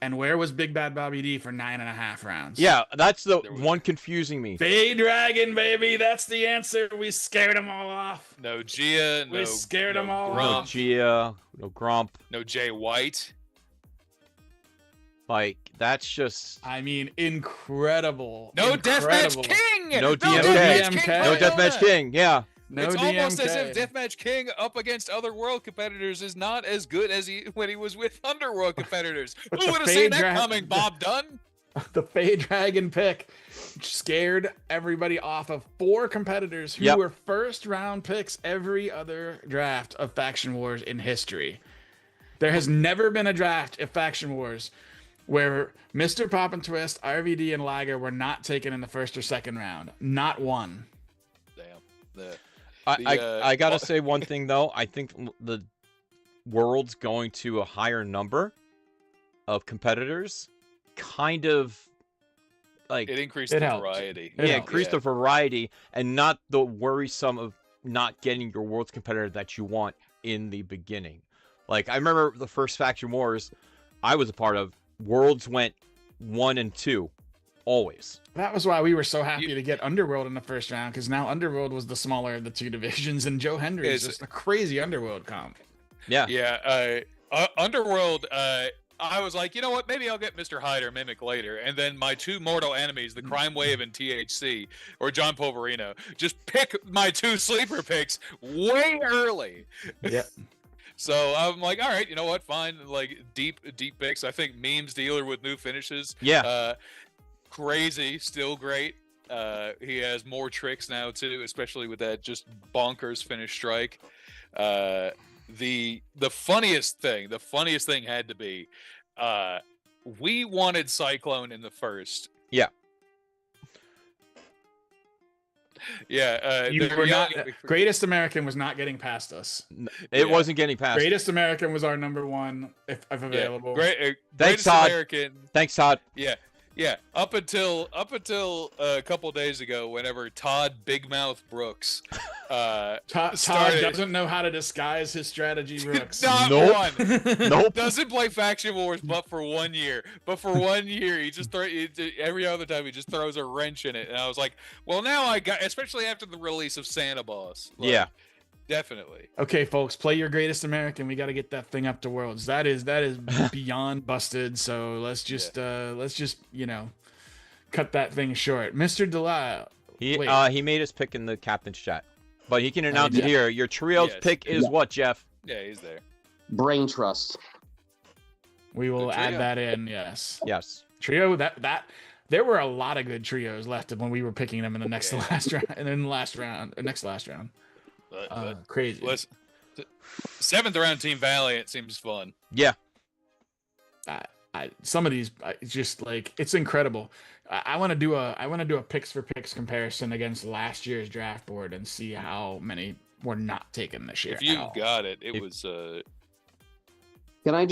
F: And where was Big Bad Bobby D for 9.5 rounds?
A: Yeah, that's the one confusing me.
F: Fade Dragon, baby. That's the answer. We scared them all off.
B: No Gia.
F: We scared them all
A: Grump.
F: off.
A: No Gia. No Grump.
B: No Jay White.
A: Like, that's just...
F: I mean, incredible.
B: No Deathmatch King!
A: No DMK. No Deathmatch King, yeah.
F: No
B: it's
F: DMK.
B: almost as if Deathmatch King up against other world competitors is not as good as when he was with Underworld competitors. Who would have seen that coming, Bob Dunn?
F: The Fade Dragon pick scared everybody off of 4 competitors who were first-round picks every other draft of Faction Wars in history. There has never been a draft of Faction Wars where Mr. Poppin' Twist, RVD, and Liger were not taken in the 1st or 2nd round. Not one.
B: Damn.
A: I gotta say one thing though. I think the World's going to a higher number of competitors. Kind of like
B: it increased the variety.
A: Increased the variety, and not the worrisome of not getting your World's competitor that you want in the beginning. Like, I remember the first Faction Wars I was a part of. Worlds went 1 and 2. Always.
F: That was why we were so happy to get Underworld in the 1st round, because now Underworld was the smaller of the 2 divisions, and Joe Hendry is just a crazy Underworld comp.
A: Yeah.
B: Yeah. Underworld, I was like, you know what? Maybe I'll get Mr. Hyde or Mimic later. And then my 2 mortal enemies, the Crime Wave and THC, or John Poverino, just pick my 2 sleeper picks way early.
F: Yeah.
B: So I'm like, all right, you know what? Fine. Like, deep picks. I think Memes Dealer with new finishes.
A: Yeah.
B: Crazy, still great. He has more tricks now too, especially with that just bonkers finish strike. The funniest thing had to be, we wanted Cyclone in the 1st.
A: Yeah.
B: Yeah.
F: Greatest American was not getting past us.
A: It wasn't getting past.
F: Greatest American was our number 1 if available.
A: Thanks, Todd.
B: American.
A: Thanks, Todd.
B: Yeah, up until a couple days ago, whenever Todd Big Mouth Brooks
F: Todd doesn't know how to disguise his strategy, Brooks.
B: Not
A: one. Nope.
B: Doesn't play Faction Wars, but for 1 year. But for 1 year, he just every other time he just throws a wrench in it, and I was like, well, now I got, especially after the release of Santa Boss. Like,
A: yeah.
B: Definitely.
F: Okay, folks, play your Greatest American. We got to get that thing up to Worlds. That is beyond busted. So let's just cut that thing short. Mr. Delisle.
A: He made his pick in the captain's chat, but he can announce it here. Your trio's pick is what, Jeff?
B: Yeah, he's there.
C: Brain Trust.
F: We will
B: The
F: add
B: trio.
F: that in. Yes.
A: Yes.
F: Trio. That there were a lot of good trios left when we were picking them in the next to last round, and then last round, next last round.
B: But
F: Crazy.
B: listen, 7th round Team Valiant seems fun.
A: Yeah.
F: Some of these, it's just like it's incredible. I want to do a picks for picks comparison against last year's draft board and see how many were not taken this year.
B: If you got it, it was.
C: Can I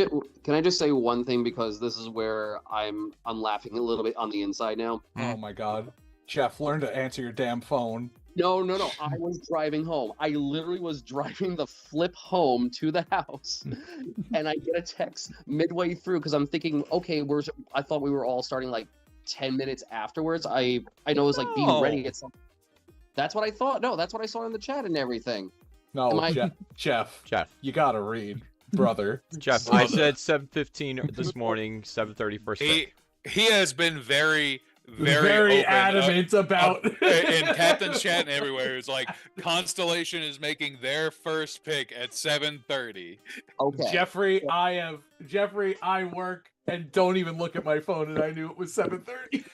C: just say one thing, because this is where I'm laughing a little bit on the inside now.
L: Oh my god. Jeff, learn to answer your damn phone.
C: No. I was driving home. I literally was driving the flip home to the house, and I get a text midway through because I'm thinking, okay, I thought we were all starting like 10 minutes afterwards. I know it was like being ready at something. That's what I thought. No, that's what I saw in the chat and everything.
L: No, Jeff, you gotta read, brother.
A: Jeff, I said 7:15 this morning, 7:30 first.
B: He has been very open,
L: adamant about
B: in Captain's chat and everywhere. It's like Constellation is making their first pick at 7:30.
C: Okay,
L: Jeffrey, I work and don't even look at my phone, and I knew it was 7:30.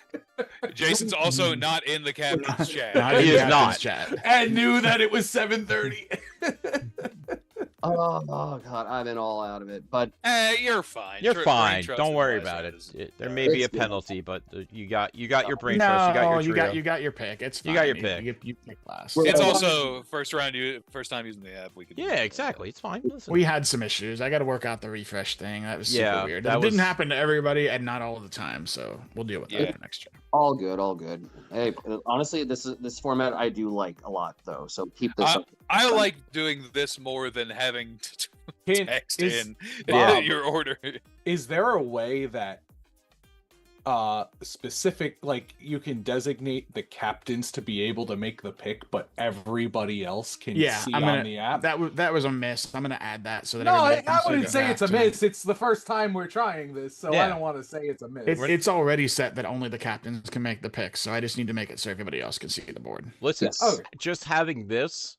B: Jason's also not in the Captain's chat.
A: He is not.
L: And knew that it was 7:30.
C: Oh God, I've been all out of it. But
B: you're fine.
A: You're fine.
B: Trust
A: Don't
B: in
A: worry
B: my
A: about it.
B: size.
A: There may be a penalty, but you got your brain trust. You got your trio.
F: you got your pick. It's fine.
A: You got your pick.
F: You pick last.
B: It's also first time using the app. We could.
A: Yeah, exactly. It's fine. Listen.
F: We had some issues. I got to work out the refresh thing. That was super
A: Yeah,
F: weird.
A: that
F: It didn't
A: was-
F: happen to everybody and not all of the time. So we'll deal with that for next year.
C: all good. Hey, honestly, this format I do like a lot though. So keep this up.
B: I like doing this more than having to text in
L: Bob,
B: your order.
L: Is there a way that specific, like, you can designate the captains to be able to make the pick, but everybody else can see on the app?
F: That was a miss. I'm gonna add that so that
L: No,
F: everybody
L: I
F: can see
L: wouldn't
F: the
L: say it's a
F: draft.
L: miss. It's the first time we're trying this, so I
A: Yeah.
L: don't want to say it's a miss.
F: It's already set that only the captains can make the picks, so I just need to make it so everybody else can see the board.
A: Listen,
L: Okay.
A: just having this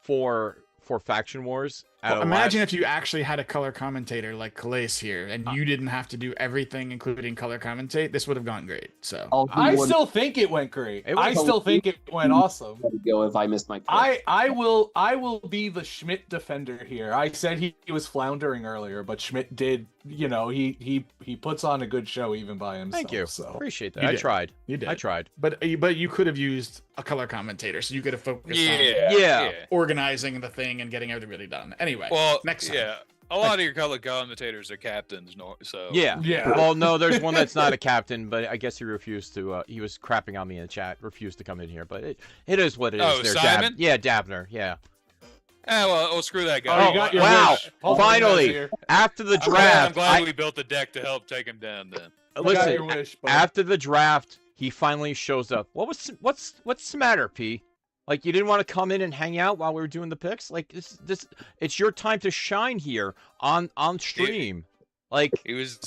A: for Faction Wars.
F: Imagine if you actually had a color commentator like Calais here, and you didn't have to do everything, including color commentate. This would have gone great. So
L: I still think it went great. I still think it went awesome.
C: Go if I missed my pick.
L: I will be the Schmidt defender here. I said he was floundering earlier, but Schmidt did. You know, he puts on a good show even by himself.
A: Thank you.
L: So
A: Appreciate that.
F: You
A: I
F: did.
A: tried.
F: You did.
A: I tried.
F: But you could have used a color commentator, so you could have focused
A: Yeah.
F: on organizing the thing and getting everybody done. Anyway,
B: Well,
F: next time.
B: yeah, a lot of your color commentators are captains, so
A: Yeah.
L: Yeah.
A: Well, no, there's one that's not a captain, but I guess he refused to. He was crapping on me in the chat. Refused to come in here, but it is what it is.
B: Oh,
A: there,
B: Simon?
A: Dabner. Yeah.
B: well, screw that guy.
L: Oh, you got your
A: wow!
L: wish. Hold on,
A: Finally,
L: here.
A: after the
B: I'm
A: draft,
B: glad we built the deck to help take him down. Then
L: You got your
A: listen.
L: wish, bud.
A: After the draft, he finally shows up. What's the matter, P? Like, you didn't want to come in and hang out while we were doing the picks? Like, this it's your time to shine here on stream. Like,
B: he was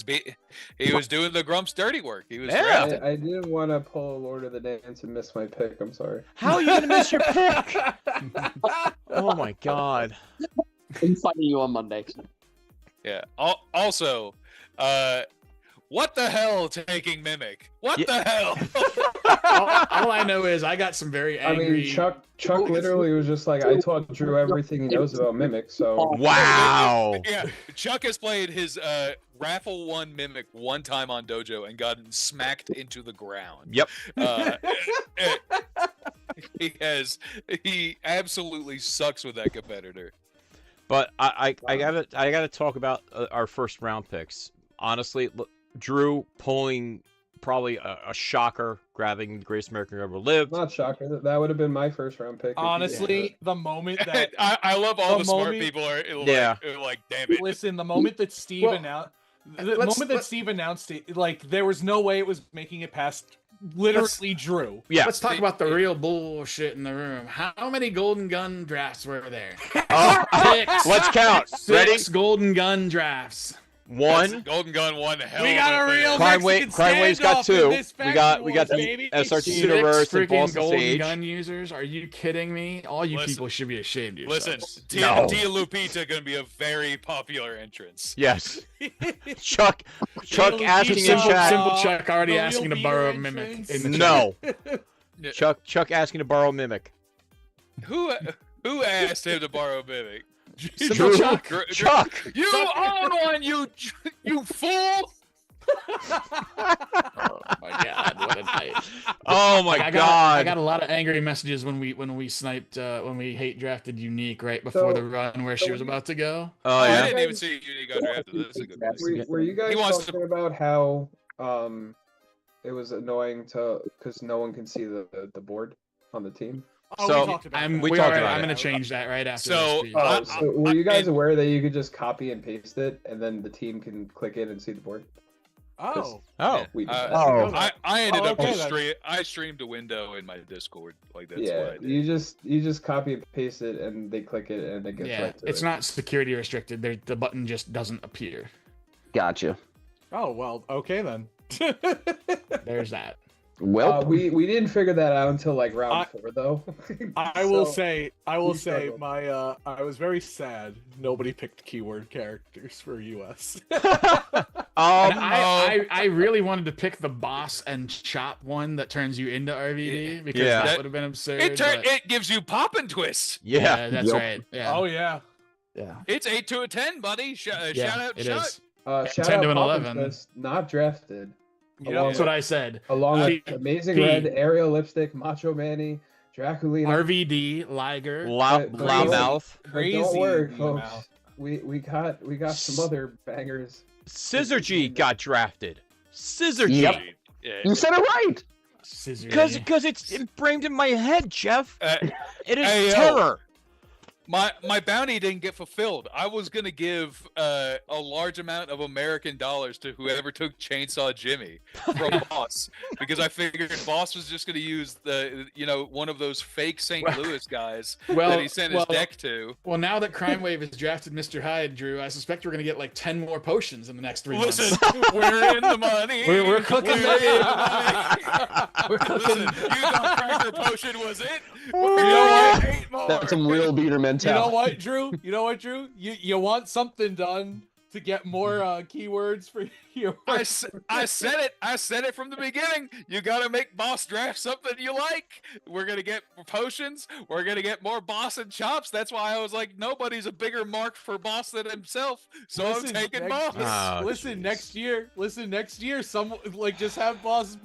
B: doing the Grumps dirty work. He was
A: Yeah.
B: drafting.
N: I didn't want to pull Lord of the Dance and miss my pick. I'm sorry.
A: how are you gonna miss your pick? Oh my god.
C: I'm fighting you on Monday.
B: Yeah. Also, what the hell taking Mimic? What the hell?
F: all I know is I got some very
N: I
F: angry.
N: mean, Chuck literally was just like, I taught Drew everything he knows about Mimic, so.
A: Wow.
B: Yeah, Chuck has played his Raffle 1 Mimic one time on Dojo and gotten smacked into the ground.
A: Yep.
B: He absolutely sucks with that competitor.
A: But I gotta talk about our first round picks. Honestly, look, Drew pulling probably a shocker, grabbing the greatest American who ever lived.
N: Not shocker. That would have been my first round pick. if you did
L: Honestly, the moment that
B: I love all the smart
L: moment-
B: people are
A: Yeah.
B: like, damn it.
L: listen, the moment that Steve announced, Steve announced it, like, there was no way it was making it past literally Drew.
A: Yeah.
F: Let's talk about the real bullshit in the room. How many Golden Gun drafts were there?
A: Let's count. Ready?
F: 6 Golden Gun drafts.
A: 1.
B: Golden Gun one. Hell
K: We got
B: of
K: a real
A: Crime
K: Mexican
A: Wave's got
K: standoff in
A: 2.
K: this
A: We got
K: Faction
A: the
K: Wars, baby.
A: SRG
F: 6
A: Universe and
F: freaking
A: Boston
F: golden
A: Sage.
F: gun users? Are you kidding me? All you
B: Listen.
F: people should be ashamed of
B: Listen,
F: yourselves.
B: Tia Lupita gonna be a very popular entrance.
A: Yes. Chuck
K: It'll
A: asking
K: be
A: in chat.
F: Simple Chuck already
K: the
F: asking to
K: real
F: borrow a
K: beer
F: mimic.
K: entrance?
F: In the
A: No.
F: chat.
A: Chuck asking to borrow a mimic.
B: Who asked him to borrow a mimic?
F: Simple
A: Drew.
F: Chuck.
A: Chuck.
B: You own one, you fool!
F: Oh my god, what a night.
A: Oh my
F: I
A: god.
F: got a lot of angry messages when we sniped when we hate drafted Unique right before the run where she was about to go.
A: Oh
B: I
A: yeah.
B: didn't even see Unique got drafted. This is a good place.
N: Were you guys
B: He wants
N: talking about how it was annoying because no one can see the board on the team?
K: Oh,
A: So,
K: we talked about that.
A: we talked about
F: I'm
A: it.
F: gonna change that right after
B: So,
F: this.
N: Oh,
F: speech.
N: so were you guys aware that you could just copy and paste it and then the team can click in and see the board?
K: Oh.
A: Oh.
N: We did that.
B: I ended up
K: okay,
B: just
K: then.
B: I streamed a window in my Discord. Like that's
N: Yeah,
B: what I did.
N: you just copy and paste it and they click it and it gets
F: Yeah,
N: right to
F: it's
N: it.
F: not security restricted. The button just doesn't appear.
C: Gotcha.
K: Oh well. Okay then.
F: There's that.
C: Well,
N: we didn't figure that out until like round 4 though.
K: I will
N: So,
K: say
N: we struggled.
K: I was very sad nobody picked keyword characters for US.
F: And I really wanted to pick the boss and chop one that turns you into RVD because
A: Yeah.
F: that would have been absurd.
B: It gives you pop and twist.
A: Yeah.
F: That's
C: Yep.
F: right. Yeah.
K: Oh yeah.
F: Yeah.
B: It's 8 to a 10, buddy. Shout out
F: it
B: Chuck.
F: is.
N: Shout
F: 10
N: out
F: to an
N: Pop
F: 11.
N: Twist, not drafted.
K: You
N: Along
F: That's what I said.
N: Along with
F: P-
N: Amazing
F: P-
N: Red, Ariel Lipstick, Macho Manny, Draculina.
F: RVD, Liger.
N: But
A: Loudmouth.
N: But
K: Crazy
N: don't worry,
K: email.
N: folks. We got some other bangers.
A: Scissor G got drafted. Scissor G.
C: Yep. You said it right.
F: Scissor.
A: Because it's framed in my head, Jeff. It is
B: hey, yo.
A: terror.
B: My bounty didn't get fulfilled. I was gonna give a large amount of American dollars to whoever took Chainsaw Jimmy from Boss because I figured Boss was just gonna use one of those fake St. Louis guys that he sent his deck to.
F: Well, now that Crime Wave has drafted Mr. Hyde, Drew, I suspect we're gonna get like 10 more potions in the next 3 months.
B: Listen, we're in the money.
F: We're cooking.
B: We're in the money.
F: We're cooking.
B: Listen, you thought Cracker Potion was it?
K: You know what?
B: 8 more.
C: That's some real beater mentality.
K: You know what, Drew? You want something done to get more keywords for your.
B: I said it from the beginning. You gotta make Boss draft something you like. We're gonna get potions. We're gonna get more Boss and chops. That's why I was like, nobody's a bigger mark for Boss than himself. So I'm taking Boss.
K: Listen, next year, some just have Boss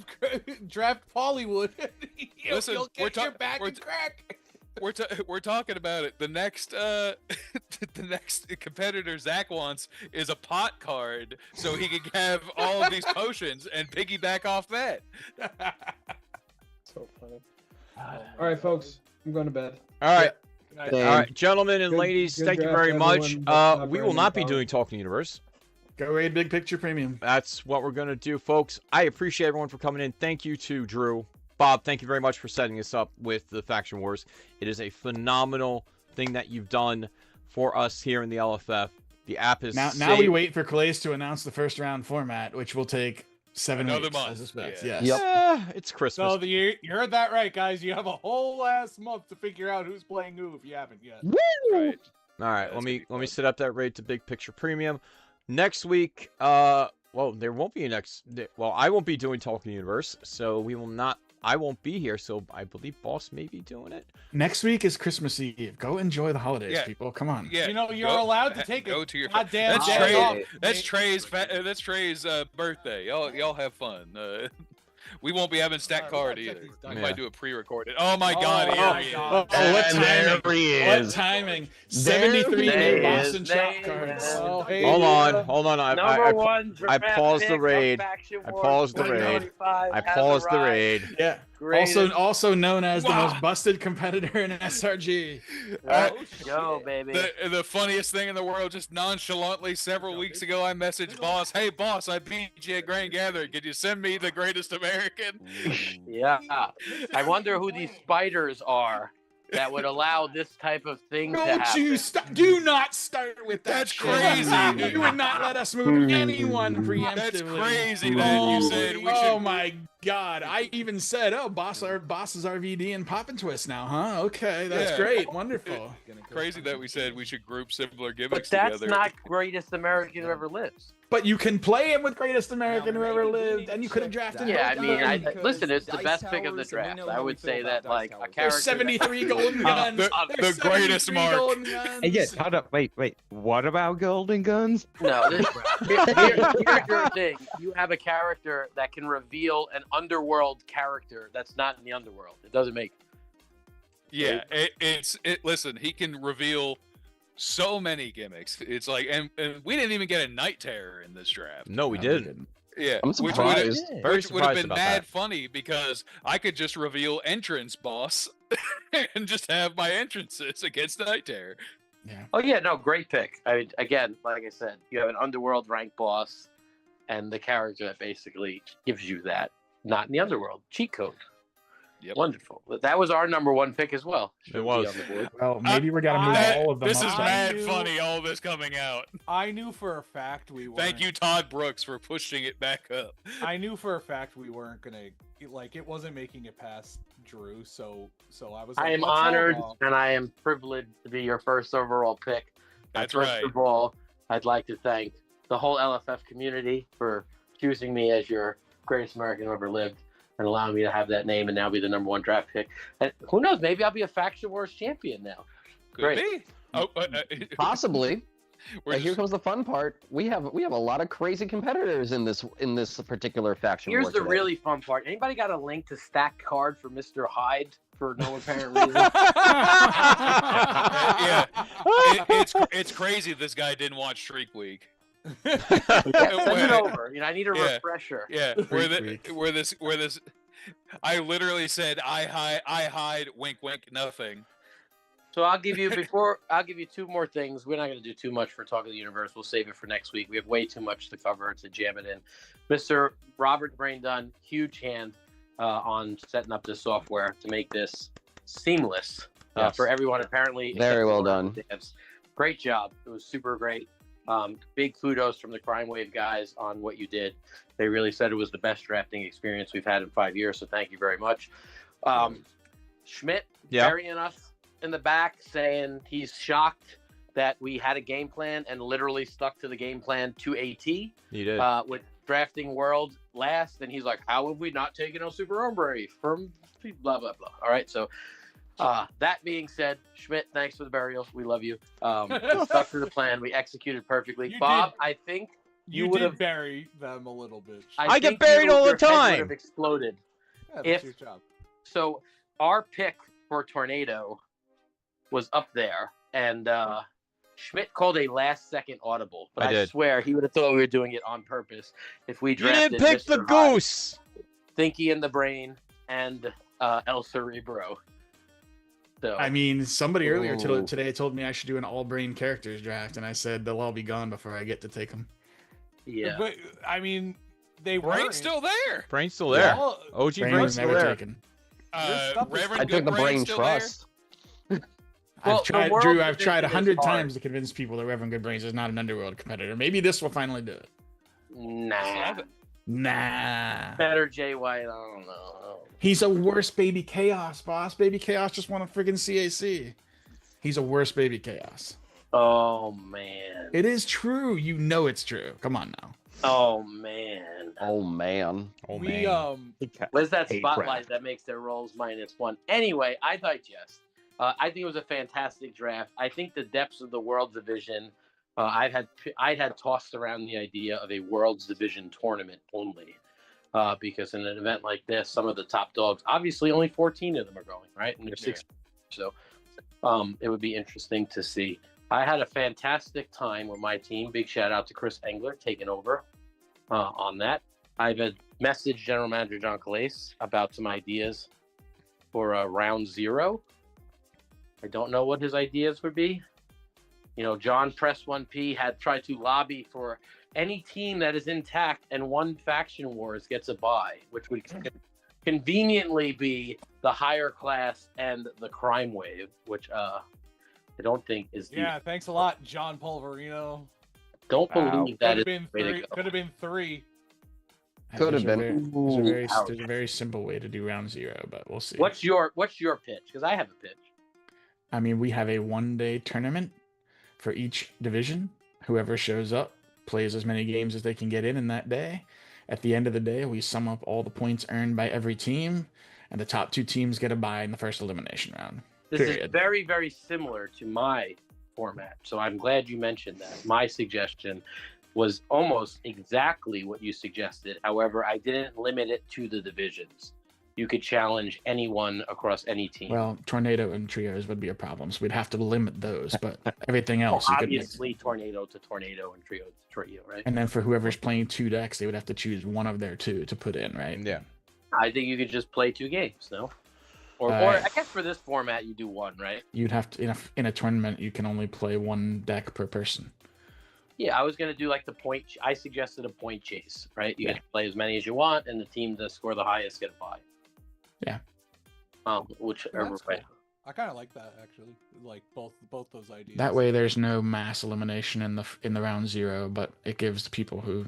K: draft Pollywood. You'll get your back and crack.
B: We're talking about it. The next the next competitor Zach wants is a pot card, so he can have all of these potions and piggyback off that.
N: So funny. All right, folks, I'm going to bed.
A: All right.
N: Same.
A: All right, gentlemen and
N: Good-
A: ladies,
N: good
A: thank you
N: draft,
A: very much.
N: everyone.
A: We will not be doing Talking Universe.
F: Go raid Big Picture Premium.
A: That's what we're going to do, folks. I appreciate everyone for coming in. Thank you to Drew. Bob, thank you very much for setting us up with the Faction Wars. It is a phenomenal thing that you've done for us here in the LFF. The app is
F: Now we wait for Calais to announce the first round format, which will take 7
B: Another
F: weeks.
B: month.
F: I suspect.
B: Yeah.
F: Yes.
A: It's Christmas.
K: So you heard that right, guys. You have a whole last month to figure out who's playing who if you haven't yet.
B: Right.
A: All right, let me set up that raid to Big Picture Premium. Next week, well, there won't be I won't be doing Talking Universe, so I won't be here, so I believe Boss may be doing it.
F: Next week is Christmas Eve. Go enjoy the holidays,
B: Yeah.
F: people. Come on.
B: Yeah,
K: You're allowed to take
B: go
K: a
B: to your
K: goddamn
B: that's
K: day off.
B: That's Trey's birthday. Y'all have fun. We won't be having stack card either. We might do a pre-recorded. Oh my God! Here he is.
F: Oh, what timing!
C: he
F: What
C: is.
F: timing!
C: There
F: 73
C: he
F: new
C: is.
F: Boston chop cards.
K: Oh, hey,
A: Hold on.
O: Number one
A: I
O: draft
A: paused the
O: pick of
A: raid.
O: Faction
A: I
O: Wars
A: paused the raid.
O: 2025
A: I
O: has
A: paused the
O: arrived.
A: raid.
F: Yeah.
O: Greatest.
F: Also known as the
B: Wow.
F: most busted competitor in SRG.
O: Let's go, baby.
B: The funniest thing in the world, just nonchalantly several weeks ago, I messaged Boss, "Hey Boss, I beat you at Grand Gathering. Could you send me the Greatest American?"
O: Yeah. I wonder who these spiders are. that would allow this type of thing to
F: Don't
O: happen.
F: you do not start with that.
B: That's
F: shit.
B: crazy.
F: You would not let us move anyone preemptively.
B: That's crazy that you said we should.
F: Oh my god! I even said, "Oh, boss is RVD and Pop and Twist now, huh? Okay, that's
B: Yeah.
F: great, wonderful."
B: Crazy that we said we should group similar
O: But
B: gimmicks
O: that's
B: together.
O: not Greatest American Who Ever Lives.
F: But you can play him with Greatest American Who Ever Lived, and you could have drafted.
O: Yeah, I
F: both
O: mean,
F: of them.
O: listen, it's the best pick of the draft. I would say that, like, a character.
F: There's 73 golden guns.
B: The greatest mark.
F: Golden guns.
P: Hey, yeah, hold up. Wait. What about Golden Guns?
O: No, here's your thing. You have a character that can reveal an underworld character that's not in the underworld. It doesn't make.
B: Yeah, listen, he can reveal so many gimmicks. It's like, and we didn't even get a Night Terror in this draft.
A: No, we didn't.
B: Yeah,
C: I'm
B: which would have
C: surprised.
A: Very surprised
B: been
A: about
B: mad
A: that.
B: funny because I could just reveal entrance boss and just have my entrances against Night Terror.
F: Yeah.
O: Oh yeah, no, great pick. I mean, again, like I said, you have an underworld rank boss, and the character that basically gives you that, not in the underworld. Cheat code.
B: Yep.
O: Wonderful. That was our number one pick as well.
A: It was.
O: On the board.
F: Well, maybe we got to move all of them.
B: This is
F: up.
B: mad funny, all this coming out.
K: I knew for a fact we weren't.
B: Thank you, Todd Brooks, for pushing it back up.
K: I knew for a fact we weren't gonna like it wasn't making it past Drew, so I was. Like,
O: I am
K: let's hold
O: honored
K: off.
O: and I am privileged to be your first overall pick.
B: That's
O: First
B: right.
O: of all, I'd like to thank the whole LFF community for choosing me as your greatest American who ever lived and allowing me to have that name and now be the number one draft pick. And who knows, maybe I'll be a Faction Wars champion now.
B: Could
O: Great.
B: be. Oh,
C: Possibly.
B: We're
C: But here
B: just-
C: comes the fun part. We have a lot of crazy competitors in this particular faction.
O: Here's
C: war
O: the
C: today.
O: really fun part. Anybody got a link to stack card for Mr. Hyde for no apparent reason?
B: yeah, it's crazy. This guy didn't watch Shriek Week.
O: Yeah, send it over. I need a
B: Yeah.
O: refresher.
B: Yeah, where this, I literally said I hide, wink, wink, nothing.
O: So I'll give you two more things. We're not going to do too much for Talk of the Universe. We'll save it for next week. We have way too much to cover to jam it in. Mr. Robert Brain Dunn, huge hand on setting up this software to make this seamless
C: Yes.
O: for everyone. Apparently,
C: Very
O: except
C: well
O: for
C: done.
O: devs. Great job. It was super great. Big kudos from the Crime Wave guys on what you did. They really said it was the best drafting experience we've had in 5 years. So thank you very much. Schmidt burying us in the back, saying he's shocked that we had a game plan and literally stuck to the game plan to a T.
A: You did.
O: With drafting World last, and he's like, "How have we not taken El Super Hombre from blah blah blah?" All right, so that being said, Schmidt, thanks for the burial. We love you. We stuck to the plan. We executed perfectly.
K: You
O: Bob,
K: did.
O: I think
K: You
O: would
K: did
O: have.
K: bury them a little bit.
A: I get
O: think
A: buried all the
O: your head would
A: time.
O: have exploded.
K: Yeah, that's
O: If
K: your job.
O: so, our pick for Tornado was up there, and Schmidt called a last-second audible. But
A: I
O: I
A: did.
O: swear he would have thought we were doing it on purpose if we
A: You
O: drafted.
A: didn't pick
O: Mr.
A: the
O: Hyde,
A: goose.
O: Thinky in the Brain, and El Cerebro. So
F: I mean, somebody earlier
C: Ooh.
F: today told me I should do an all-brain characters draft, and I said they'll all be gone before I get to take them.
O: yeah.
K: But I mean, they
B: Brain's
K: weren't.
B: still there.
A: Brain's still there.
K: All-
A: OG
F: Brain
A: Brain's
F: was
A: still
F: never
A: there.
F: taken.
K: stuff is-
B: Reverend
C: I took the
B: Good
C: brain
B: still
C: trust.
O: Well,
F: I've tried,
O: the world
F: Drew. I've tried
O: division
F: 100
O: is hard.
F: times to convince people that Reverend Goodbrains is not an underworld competitor. Maybe this will finally do it.
O: Nah.
F: Nah.
O: Better Jay White. I don't know.
F: He's a worse Baby Chaos, boss. Baby Chaos just won a friggin' CAC. He's a worse Baby Chaos.
O: Oh man.
F: It is true. You know it's true. Come on now.
O: Oh man.
C: Oh man.
A: Oh
K: we
A: man.
O: Where's that
P: Hate
O: spotlight
P: draft.
O: that makes their rolls -1? Anyway, I digest. I think it was a fantastic draft. I think the depths of the World Division. I'd had tossed around the idea of a World's Division tournament only, because in an event like this, some of the top dogs, obviously only 14 of them are going, right, and there's 6. So it would be interesting to see. I had a fantastic time with my team. Big shout out to Chris Engler taking over on that. I've had messaged General Manager John Calais about some ideas for round 0. I don't know what his ideas would be. You know, John Press 1P had tried to lobby for any team that is intact and won Faction Wars gets a bye, which would conveniently be the higher class and the crime wave, which I don't think is.
K: Yeah, thanks a lot, John Polverino.
O: Don't believe that is the way to go.
K: Could have been 3.
C: Could have been.
F: There's a very simple way to do round 0, but we'll see.
O: What's your pitch? Because I have a pitch.
F: I mean, we have a 1-day tournament for each division. Whoever shows up plays as many games as they can get in that day. At the end of the day, we sum up all the points earned by every team, and the top 2 teams get a bye in the first elimination round.
O: This is very, very similar to my format, so I'm glad you mentioned that. My suggestion was almost exactly what you suggested. However, I didn't limit it to the divisions. You could challenge anyone across any team.
F: Well, tornado and trios would be a problem, so we'd have to limit those. But everything else,
O: well,
F: you could
O: obviously tornado to tornado and trio to trio, right?
F: And then for whoever's playing 2 decks, they would have to choose one of their 2 to put in, right?
A: Yeah.
O: I think you could just play 2 games, no? Or I guess for this format, you do 1, right?
F: You'd have to in a tournament, you can only play 1 deck per person.
O: Yeah, I was gonna do like the point. I suggested a point chase, right? You get to play as many as you want, and the team that score the highest get a bye.
F: Yeah.
O: Whichever way.
K: I kind of like that actually. Like both those ideas.
F: That way, there's no mass elimination in the round 0, but it gives the people who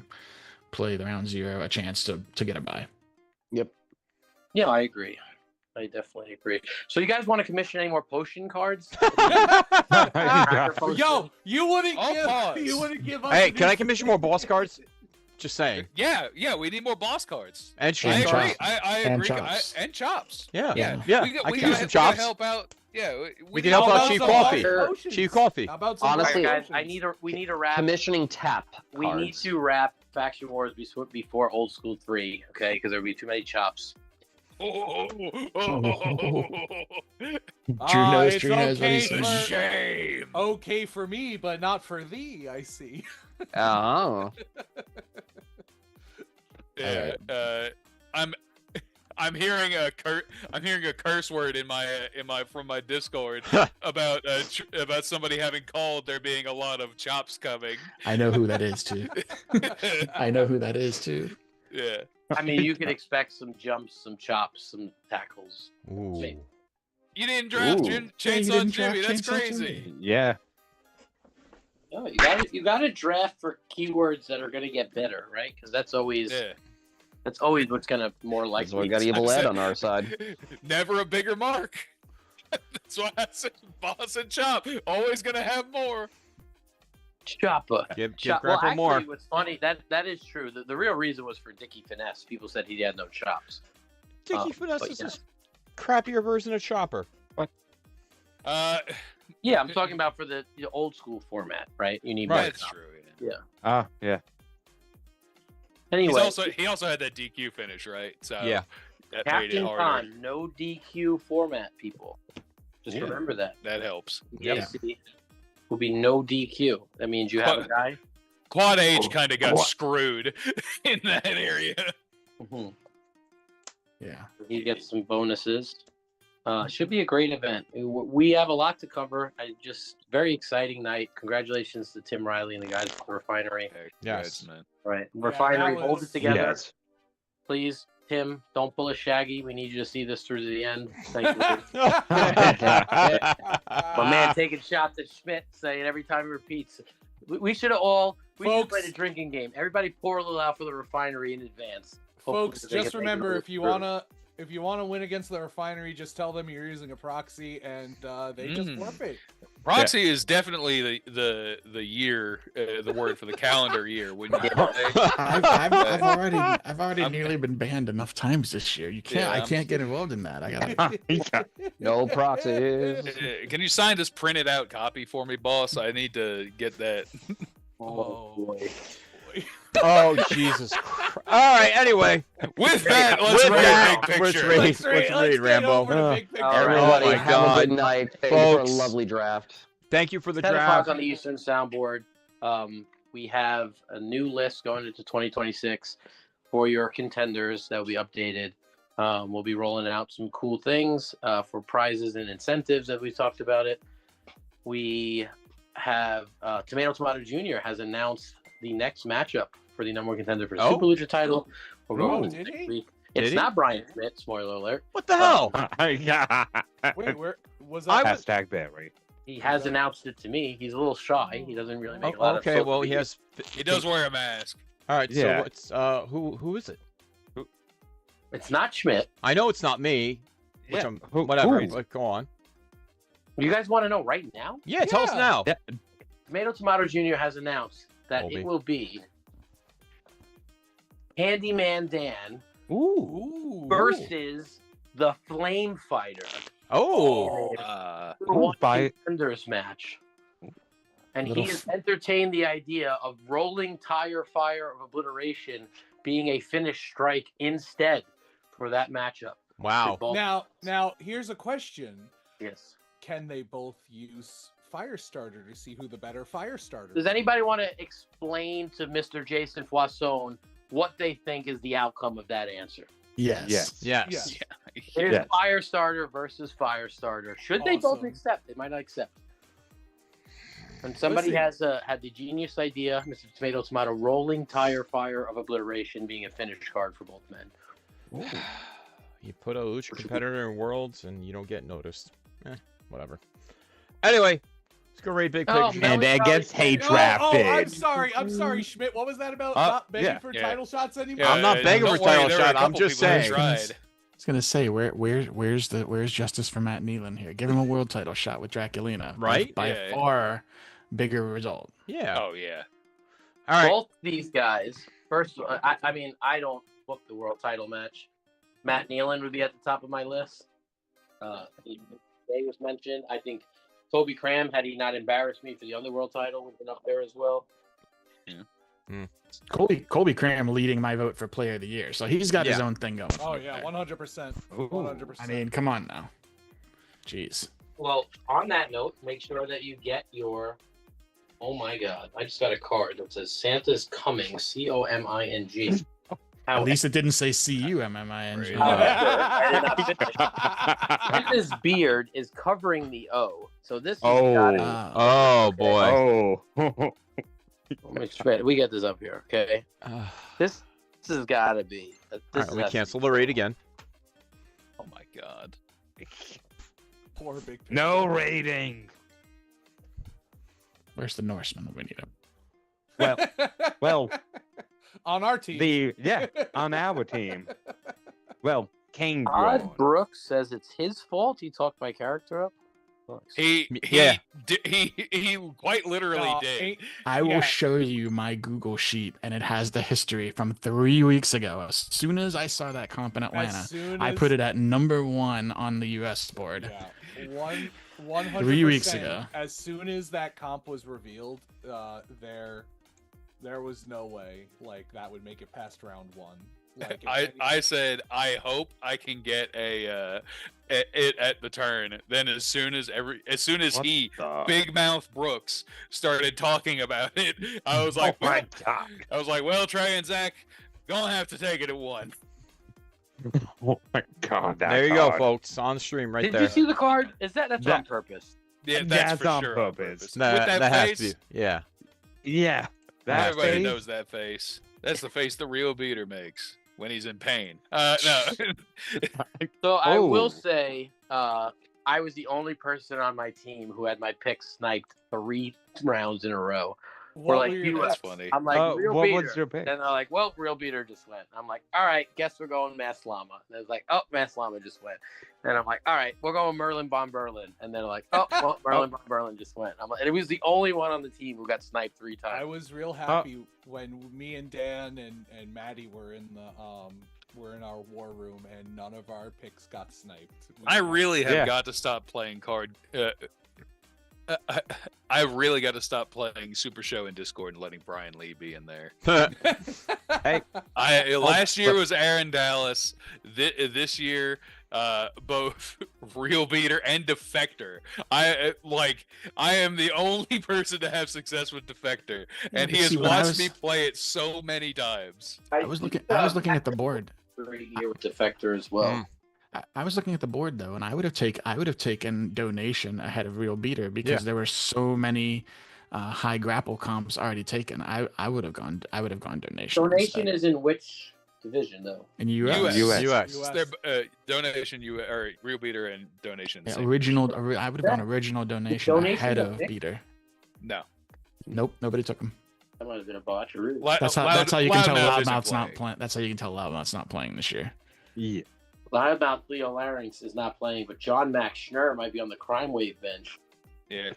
F: play the round 0 a chance to get a bye.
C: Yep.
O: Yeah, I agree. I definitely agree. So you guys want to commission any more potion cards?
K: Yo, you wouldn't give us.
A: Hey, can I commission more boss cards? Just saying.
B: Yeah, we need more boss cards.
A: And
B: I agree.
A: chops.
B: I
A: And
B: agree.
A: chops.
B: And chops.
A: Yeah.
B: We
A: can use some chops.
B: help out. Yeah,
A: We can help out Chief Coffee. Chief Coffee.
C: Honestly,
O: guys, we need to wrap.
C: Commissioning tap.
O: We need to wrap Faction Wars before Old School 3, okay? Because there would be too many chops.
F: Drew knows what he's saying.
B: Shame.
K: Okay for me, but not for thee. I see.
C: Oh.
B: Yeah. I'm hearing a curse word from my Discord about somebody having called there being a lot of chops coming.
F: I know who that is too.
B: Yeah.
O: I mean, you could expect some jumps, some chops, some tackles.
A: Ooh.
B: You didn't draft Chainsaw Jimmy. That's crazy.
P: Yeah.
O: No, you gotta draft for keywords that are gonna get better, right? Because that's always what's gonna more likely.
C: So we got Evil Ed on our side.
B: Never a bigger mark. That's why I said boss and chop. Always gonna have more.
O: Chopper.
A: Give
O: Well,
A: Grapple
O: actually,
A: more.
O: what's funny, that is true. The real reason was for Dickie Finesse. People said he had no chops.
A: Dickie Finesse is a crappier version of Chopper.
O: Yeah, I'm talking about for the old school format, right? You need
B: That's
O: more
B: true.
O: Yeah.
P: Yeah.
O: Anyway,
B: he also had that DQ finish, right? So
A: yeah,
B: that made it
O: Captain
B: harder.
O: Con, no DQ format, people. Just remember that.
B: That helps.
O: Yeah. Will be no DQ. That means you have a guy.
B: Quad H kind of got screwed in that area.
O: Mm-hmm.
F: Yeah.
O: He gets some bonuses. Should be a great event. We have a lot to cover. Very exciting night. Congratulations to Tim Riley and the guys at the Refinery.
A: Yes,
B: man.
O: Right. Refinery, hold it together.
C: Yes.
O: Please, Tim, don't pull a Shaggy. We need you to see this through to the end. Thank you. My man taking shots at Schmidt, saying every time he repeats. We should all play a drinking game. Everybody pour a little out for the Refinery in advance.
K: Folks, just remember, if you wanna win against the Refinery, just tell them you're using a proxy, and they just forfeit.
B: Proxy is definitely the year, the word for the calendar year. When you
F: I've already nearly been banned enough times this year. I can't get involved in that. I gotta.
C: No proxies.
B: Can you sign this printed out copy for me, boss? I need to get that.
O: Oh boy.
A: Oh Jesus Christ! All right. Anyway,
B: with that, let's
A: read Rambo.
C: Everybody, have a good night. Thank you for a lovely draft.
A: Thank you for the
O: 10 o'clock
A: draft.
O: on the Eastern Soundboard. We have a new list going into 2026 for your contenders that will be updated. We'll be rolling out some cool things for prizes and incentives as we talked about it. We have Tomato Jr. has announced the next matchup for the number one contender for the Super Lucha title. We'll go over
K: did he?
O: week. It's
A: he?
O: not Brian Schmidt. Spoiler alert.
A: What the hell?
P: Yeah.
K: Wait, where was that?
P: Hashtag Barry.
O: He has announced it to me. He's a little shy. He doesn't really make a lot of.
A: Okay, well, he has.
B: He does wear a mask.
A: All right,
P: Yeah.
A: so what's who is it?
O: It's not Schmidt.
A: I know it's not me. Which
O: Yeah.
A: I'm whatever.
P: who?
A: Like, go on.
O: You guys want to know right now?
A: Yeah, tell us now.
P: Yeah.
O: Tomato Jr. has announced that
A: Colby.
O: it will be Handyman Dan
P: Ooh.
O: versus the Flame Fighter.
A: Oh.
O: One contenders match. And
P: Little
O: he has entertained the idea of rolling tire fire of obliteration being a finish strike instead for that matchup.
A: Wow.
K: Now here's a question.
O: Yes.
K: Can they both use Firestarter to see who the better Firestarter
O: Does
K: is?
O: anybody want to explain to Mr. Jason Poisson what they think is the outcome of that answer?
L: Yes.
A: Yes.
O: There's
P: Yes.
O: Firestarter versus Firestarter. Should they both
K: Awesome.
O: accept? They might not accept. And somebody
K: Listen.
O: has had the genius idea, Mr. Tomato, rolling tire fire of obliteration being a finish card for both men.
A: You put a lucha competitor in Worlds and you don't get noticed. Whatever. Anyway, let's go rate Big Pig.
O: Oh,
P: And that gets hate drafted.
K: I'm sorry, Schmidt. What was that about? Not begging for title shots anymore?
A: I'm not begging for title shot. I'm just saying.
F: I was gonna say where's justice for Matt Nealon here? Give him a world title shot with Draculina,
A: Right?
F: By
B: Yeah.
F: far bigger result.
A: Yeah.
B: Oh yeah.
A: All right.
O: Both these guys, first, I mean, I don't book the world title match. Matt Nealon would be at the top of my list. Day was mentioned. I think Toby Cram, had he not embarrassed me for the underworld title, would have been up there as well.
F: Colby Cram leading my vote for player of the year, so he's got his
A: Yeah.
F: own thing going.
K: Oh yeah, 100%. 100%.
F: I mean, come on now. Jeez.
O: Well, on that note, make sure that you get your. Oh my God! I just got a card that says Santa's coming. COMING.
F: At least it didn't say CUMMING.
O: Santa's beard is covering the O, so this.
A: Oh boy.
P: Oh.
O: We get this up here, okay? This has got to be.
A: All right, let me cancel the raid again.
B: Oh my God.
K: Poor Big Pig.
P: No rating.
F: Where's the Norseman? We need him.
P: Well,
K: on our team.
P: on our team. Well, King
O: Odd Brooks says it's his fault he talked my character up.
B: He quite literally did.
F: I will show you my Google sheet, and it has the history from 3 weeks ago. As soon as I saw that comp in Atlanta, I put it at #1 on the US board.
K: Yeah. 100%.
F: 3 weeks ago.
K: As soon as that comp was revealed, there was no way like that would make it past round 1. Like
B: I said I hope I can get it at the turn. Then as soon as Big Mouth Brooks started talking about it, I was like,
P: my God.
B: I was like, well, Trey and Zach gonna have to take it at 1.
P: Oh my God.
A: There you go, folks. On stream right
O: Did
A: there.
O: you see the card? That's on purpose?
B: Yeah, that's for
P: on
B: sure
P: purpose.
A: That,
B: With that
A: has
B: face,
A: to be. Yeah.
P: Yeah. That
B: everybody
P: face.
B: knows that face. That's the face the real beater makes when he's in pain. No.
O: So I will say, I was the only person on my team who had my pick sniped 3 rounds in a row.
B: That's funny.
O: I'm like, real
P: what
O: beater.
P: was your pick?
O: And they're like, well, real beater just went. I'm like, all right, guess we're going Mass Llama. And it's like, oh, Mass Llama just went. And I'm like, all right, we're going Merlin Von Berlin. And they're like, oh, well, Merlin Von Berlin just went. I'm like, and it was the only one on the team who got sniped 3 times.
K: I was real happy when me and Dan and Maddie were in our war room and none of our picks got sniped.
B: I really have got to stop playing I really got to stop playing Super Show in Discord and letting Brian Lee be in there.
P: Hey,
B: last year was Aaron Dallas. This year, both Real Beater and Defector. I am the only person to have success with Defector, and he has watched me play it so many times.
F: I was looking at the board.
O: Great year with Defector as well.
F: I was looking at the board though, and I would have taken donation ahead of Real Beater because there were so many high grapple comps already taken. I would have gone donation.
O: Donation is in which division though?
L: In US.
B: US. Their donation or real beater and donation.
L: Yeah, original. I would have gone original donation ahead of beater.
B: No.
L: Nope. Nobody took them.
O: That might have been a botch. Really.
L: That's how you can tell Loudmouth's not playing. That's how you can tell Loudmouth's not playing this year.
P: Yeah.
O: Loudmouth Leo Larynx is not playing, but John Max Schnurr might be on the Crime Wave bench.
B: Yeah.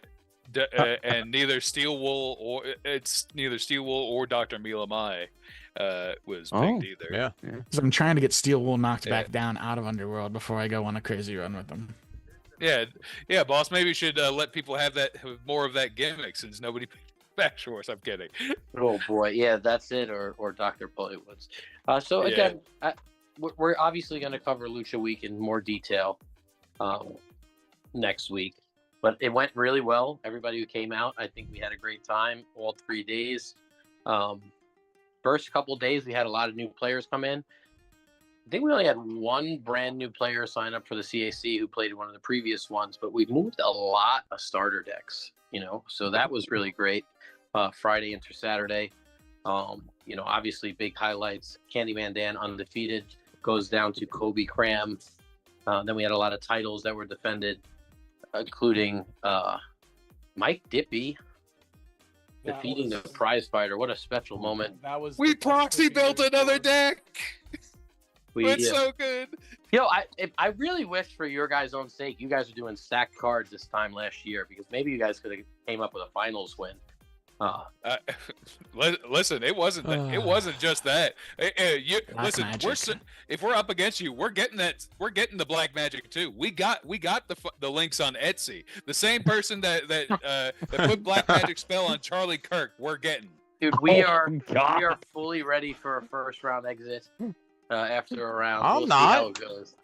B: And neither Steel Wool or Dr. Mila Mai was picked either.
A: Yeah.
L: So I'm trying to get Steel Wool knocked back down out of Underworld before I go on a crazy run with them.
B: Yeah, boss. Maybe you should let people have more of that gimmick since nobody picked Back Shores. I'm kidding.
O: Oh boy, yeah, that's it, or Dr. Pollywoods. So again, we're obviously going to cover Lucha Week in more detail next week. But it went really well. Everybody who came out, I think we had a great time all 3 days. First couple of days, we had a lot of new players come in. I think we only had one brand new player sign up for the CAC who played one of the previous ones, but we moved a lot of starter decks, so that was really great. Friday into Saturday, obviously big highlights. Candyman Dan undefeated goes down to Kobe Cram. Then we had a lot of titles that were defended, including Mike Dippy defeating the prize fighter. What a special moment.
B: We proxy built another deck. It's so good.
O: I really wish, for your guys' own sake, you guys are doing stacked cards this time last year, because maybe you guys could have came up with a finals win.
B: Listen, it wasn't just that. If we're up against you, we're getting the Black Magic too. We got the links on Etsy. The same person that put Black Magic spell on Charlie Kirk, we're getting.
O: Dude, we are fully ready for a first round exit after a round.
A: I'm
O: we'll
A: not.
O: See how it goes.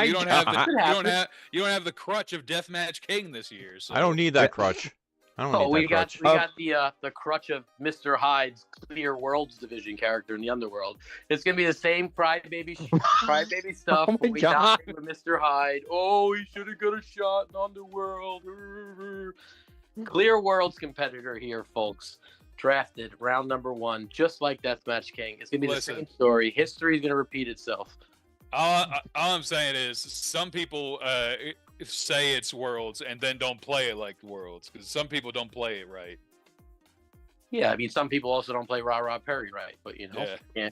B: You don't have the crutch of Deathmatch King this year. So.
A: I don't need that crutch.
O: We got the crutch of Mr. Hyde's Clear Worlds division character in the Underworld. It's gonna be the same crybaby stuff.
P: Oh my
O: we
P: God.
O: died with Mr. Hyde. Oh, he should have got a shot in Underworld. Clear Worlds competitor here, folks. Drafted round number 1, just like Deathmatch King. It's gonna be the same story. History is gonna repeat itself.
B: All I'm saying is some people say it's Worlds and then don't play it like Worlds, because some people don't play it right.
O: Yeah, I mean, some people also don't play Rah Perry right, but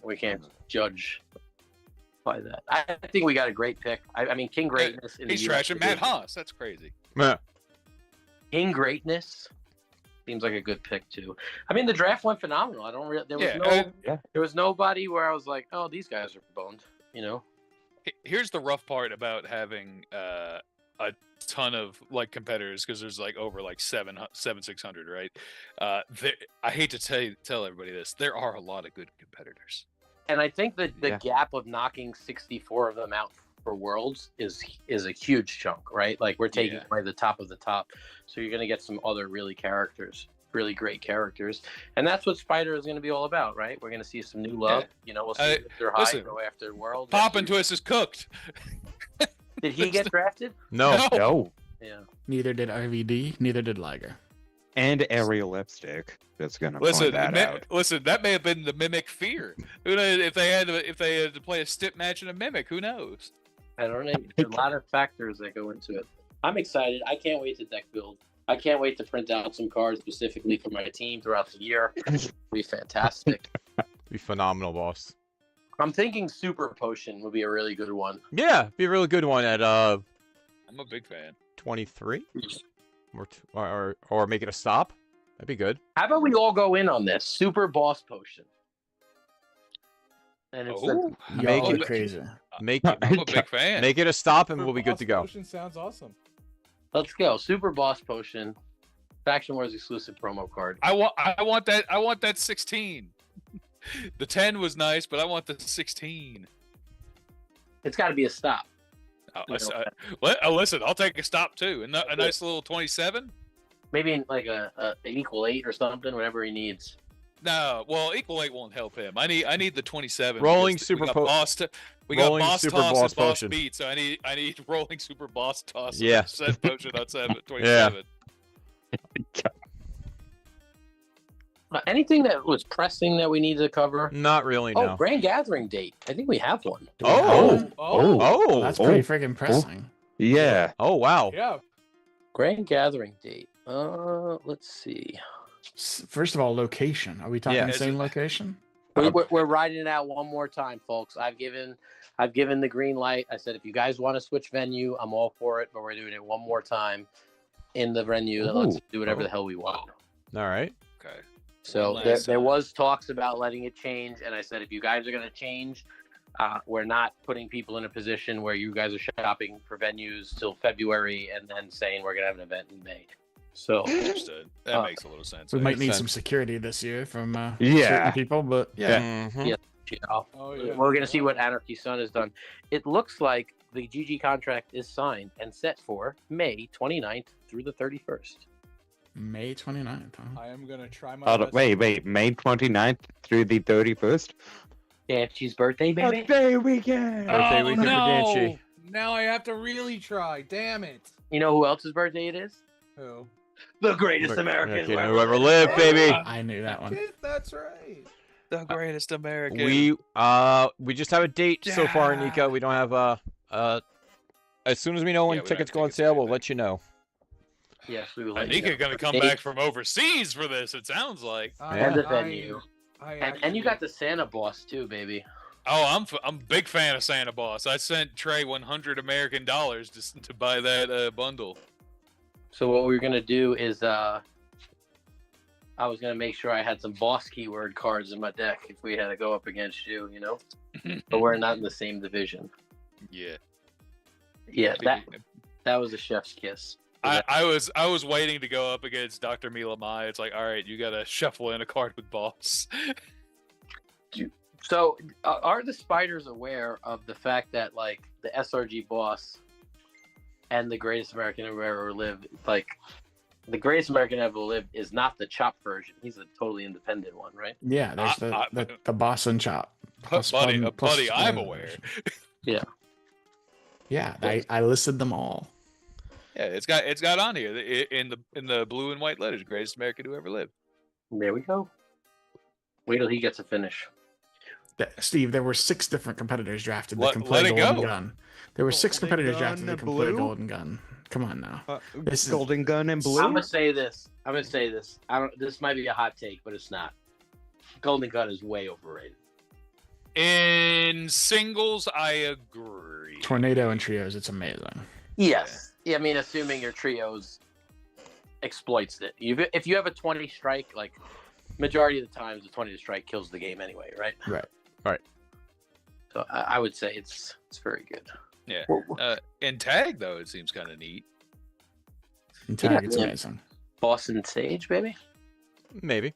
O: we can't judge by that. I think we got a great pick. I mean, King Greatness.
B: He's trashing Matt Haas. That's crazy.
O: King Greatness seems like a good pick too. I mean, the draft went phenomenal. There was nobody where I was like, oh, these guys are boned.
B: Here's the rough part about having a ton of competitors, because there's over 600, right? I hate to tell everybody this, there are a lot of good competitors,
O: and I think that the gap of knocking 64 of them out for Worlds is a huge chunk, right? We're taking away the top of the top, so you're going to get some other really great characters, and that's what Spider is going to be all about, right? We're going to see some new love. We'll see Mr. Hyde go after World.
B: Pop and Twist is cooked.
O: Did he get drafted?
A: No.
O: Yeah.
L: Neither did RVD. Neither did Liger.
P: And Ariel Lipstick. That's gonna point that out.
B: Listen, that may have been the Mimic Fear. Who knows if they had to play a stip match in a Mimic? Who knows?
O: I don't know. There's a lot of factors that go into it. I'm excited. I can't wait to deck build. I can't wait to print out some cards specifically for my team throughout the year. It'll be fantastic.
A: Be phenomenal, boss.
O: I'm thinking Super Potion would be a really good one.
A: Yeah, be a really good one at
B: I'm a big fan.
A: 23, or make it a stop. That'd be good.
O: How about we all go in on this Super Boss Potion? And it's
A: make it
L: crazy.
B: I'm a big fan.
A: Make it a stop, and we'll be good to go.
K: Potion sounds awesome.
O: Let's go. Super Boss Potion, Faction Wars exclusive promo card.
B: I want that 16. The 10 was nice, but I want the 16.
O: It's got to be a stop.
B: Listen, I'll take a stop too. A nice little 27.
O: Maybe an equal 8 or something, whatever he needs.
B: No, well, equal 8 won't help him. I need the 27.
A: Rolling Super Boss.
B: We got Boss
A: Super
B: Toss
A: Boss
B: and Boss
A: Potion.
B: Beat, so I need Rolling Super Boss Toss.
A: Yeah.
B: Set Potion on 27.
A: Yeah.
O: Anything that was pressing that we need to cover?
A: Not really.
O: Oh,
A: No.
O: Grand Gathering date. I think we have one.
F: That's pretty freaking pressing.
P: Yeah.
A: Oh wow.
K: Yeah.
O: Grand Gathering date. Let's see.
F: First of all, location. Are we talking
A: Yeah.
F: same location?
O: We're riding it out one more time, folks. I've given the green light. I said if you guys want to switch venue, I'm all for it. But we're doing it one more time in the venue that lets us do whatever the hell we want.
A: All right.
B: Okay.
O: So there was talks about letting it change, and I said if you guys are going to change, we're not putting people in a position where you guys are shopping for venues till February and then saying we're going to have an event in May. So
B: understood. That makes a little sense.
F: We might need some security this year from
P: Yeah.
F: certain people, but yeah.
A: Mm-hmm.
O: yeah, we're going to see what Anarchy Sun has done. It looks like the GG contract is signed and set for May 29th through the 31st.
F: May 29th. Huh?
K: I am gonna try my
P: Hold
K: best.
P: on, wait, May 29th through the 31st?
O: Danchi's birthday, baby.
P: Birthday weekend!
A: Birthday
K: Oh,
A: weekend for
K: no.
A: Danchi.
K: Now I have to really try. Damn it.
O: You know who else's birthday it is?
K: Who?
O: The greatest American
A: who ever lived, baby.
F: I knew that one.
K: That's right.
B: The greatest American.
A: We just have a date so far, Nika. We don't have as soon as we know when
B: Yeah, we don't
A: tickets
B: have
A: go on
B: tickets
A: sale,
B: or
A: we'll let you know.
O: Yes, we will. let you
B: Anika
O: know.
B: gonna come back from overseas for this. It sounds like.
O: And the venue. And you got the Santa Boss too, baby.
B: Oh, I'm a big fan of Santa Boss. I sent Trey $100 American just to buy that bundle.
O: So what we were gonna do is I was gonna make sure I had some boss keyword cards in my deck if we had to go up against you, you know. But we're not in the same division.
B: Yeah.
O: Yeah, that was a chef's kiss.
B: I was waiting to go up against Dr. Mila Mai. It's like, all right, you gotta shuffle in a card with boss.
O: So are the spiders aware of the fact that like the SRG boss and the greatest American ever lived, like the greatest American ever lived is not the chop version. He's a totally independent one, right?
F: Yeah, there's the boss and chop.
B: Buddy,
F: plus
B: I'm
F: one
B: aware.
F: version.
O: Yeah.
F: Yeah, I listed them all.
B: Yeah, it's got on here in the blue and white letters, greatest American who ever lived.
O: There we go. Wait till he gets a finish.
F: Steve, there were 6 different competitors drafted that
B: Let
F: can play
B: it
F: Golden
B: go.
F: Gun. There were 6 competitors
P: Gun
F: drafted that
P: and
F: can play
P: blue?
F: Golden Gun. Come on now. This is
P: Golden Gun and Blue?
O: I'm gonna say this. This might be a hot take, but it's not. Golden Gun is way overrated.
B: In singles, I agree.
F: Tornado and trios. It's amazing.
O: Yes. Yeah, I mean, assuming your trios exploits it. If you have a 20 strike, like majority of the times, the 20 strike kills the game anyway, right?
A: Right.
O: So I would say it's very good.
B: Yeah. In tag though, it seems kind of neat.
F: In tag, it's
O: Yeah.
F: amazing.
O: Boston Sage, baby.
A: Maybe.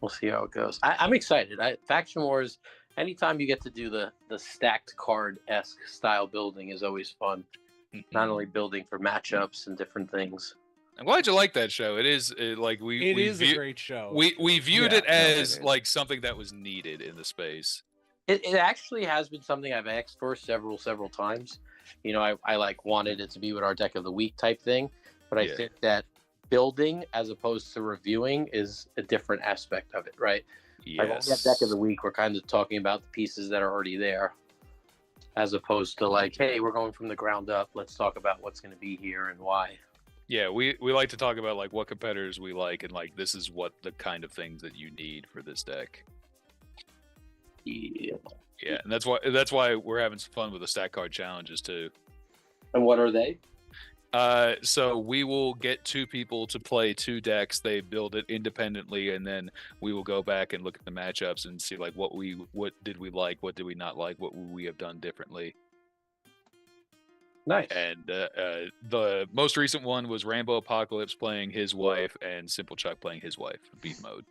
O: We'll see how it goes. I'm excited. Faction Wars. Anytime you get to do the stacked card-esque style building is always fun. Not only building for matchups and different things.
B: I'm glad you like that show. It is like
K: It is a great show.
B: We viewed
O: Yeah,
B: it
O: no, it
B: as
O: is.
B: like something that was needed in the space.
O: It actually has been something I've asked for several times. You know, I like wanted it to be with our deck of the week type thing, but I think that building as opposed to reviewing is a different aspect of it, right? Like on that deck of the week, we're kind of talking about the pieces that are already there, as opposed to like, hey, we're going from the ground up. Let's talk about what's going to be here and why.
B: Yeah, we like to talk about like what competitors we like and like this is what the kind of things that you need for this deck.
O: Yeah.
B: Yeah, and that's why we're having some fun with the stack card challenges too.
O: And what are they?
B: So we will get 2 people to play 2 decks. They build it independently, and then we will go back and look at the matchups and see like what did we like, what did we not like, what would we have done differently.
O: Nice.
B: And the most recent one was Rambo Apocalypse playing his wife and Simple Chuck playing his wife, beat mode.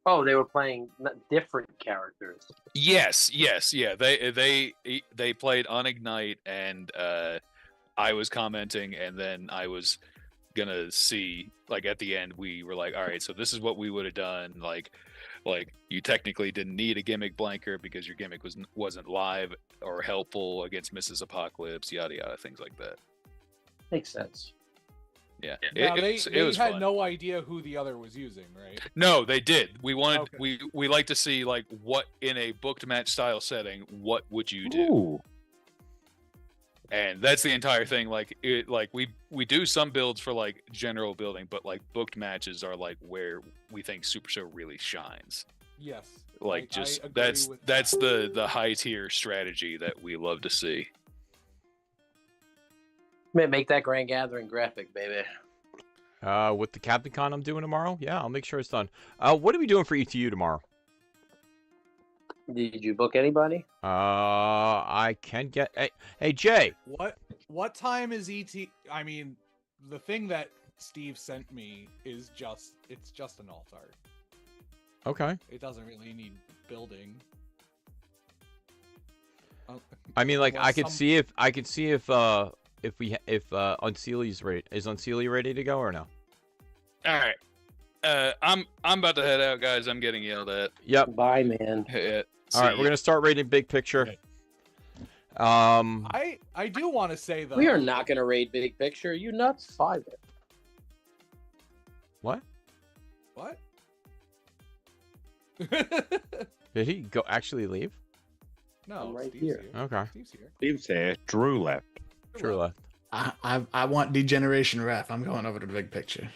O: Oh, they were playing different characters.
B: Yes, yeah. They played on Ignite, and I was commenting, and then I was gonna see like at the end we were like, all right, so this is what we would have done. Like you technically didn't need a gimmick blanker because your gimmick wasn't live or helpful against Mrs. Apocalypse, yada yada, things like that.
O: Makes sense.
B: Yeah,
K: Now,
B: it
K: they
B: was
K: had
B: fun.
K: no idea who the other was using, right?
B: No, they did. We wanted we like to see like what in a booked match style setting, what would you do?
P: Ooh.
B: And that's the entire thing. Like we do some builds for like general building, but like booked matches are like where we think Super Show really shines.
K: Yes.
B: Like
K: I
B: just
K: agree
B: that's
K: with
B: that's the high tier strategy that we love to see.
O: Man, make that Grand Gathering graphic, baby.
A: With the Captain Con I'm doing tomorrow, yeah, I'll make sure it's done. What are we doing for ETU tomorrow?
O: Did you book anybody?
A: I can get. Hey, Jay.
K: What time is ET? I mean, the thing that Steve sent me is just an alt art.
A: Okay.
K: It doesn't really need building.
A: I mean, like I could
K: Unless
A: see if Unseely's ready. Is Unseely ready to go or no?
B: All right. I'm about to head out, guys. I'm getting yelled at.
A: Yep.
O: Bye, man.
A: All right, we're gonna start rating big picture.
K: I do want to say though.
O: We are not going to raid big picture. You nuts? 5 it.
A: What?
K: What?
A: Did he go actually leave?
K: No,
O: I'm right
K: Steve's
O: here.
A: Okay.
K: Steve's here.
P: Steve's here. Drew left.
A: True left.
F: I want Degeneration Ref. I'm going over to the big picture.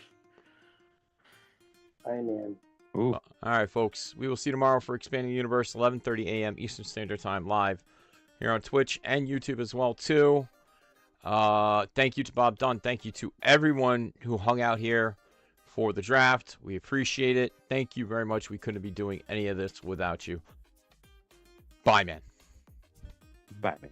O: Bye, man.
P: Ooh.
A: All right, folks. We will see you tomorrow for Expanding the Universe, 11:30 a.m. Eastern Standard Time, live here on Twitch and YouTube as well too. Thank you to Bob Dunn. Thank you to everyone who hung out here for the draft. We appreciate it. Thank you very much. We couldn't be doing any of this without you. Bye, man.
P: Bye, man.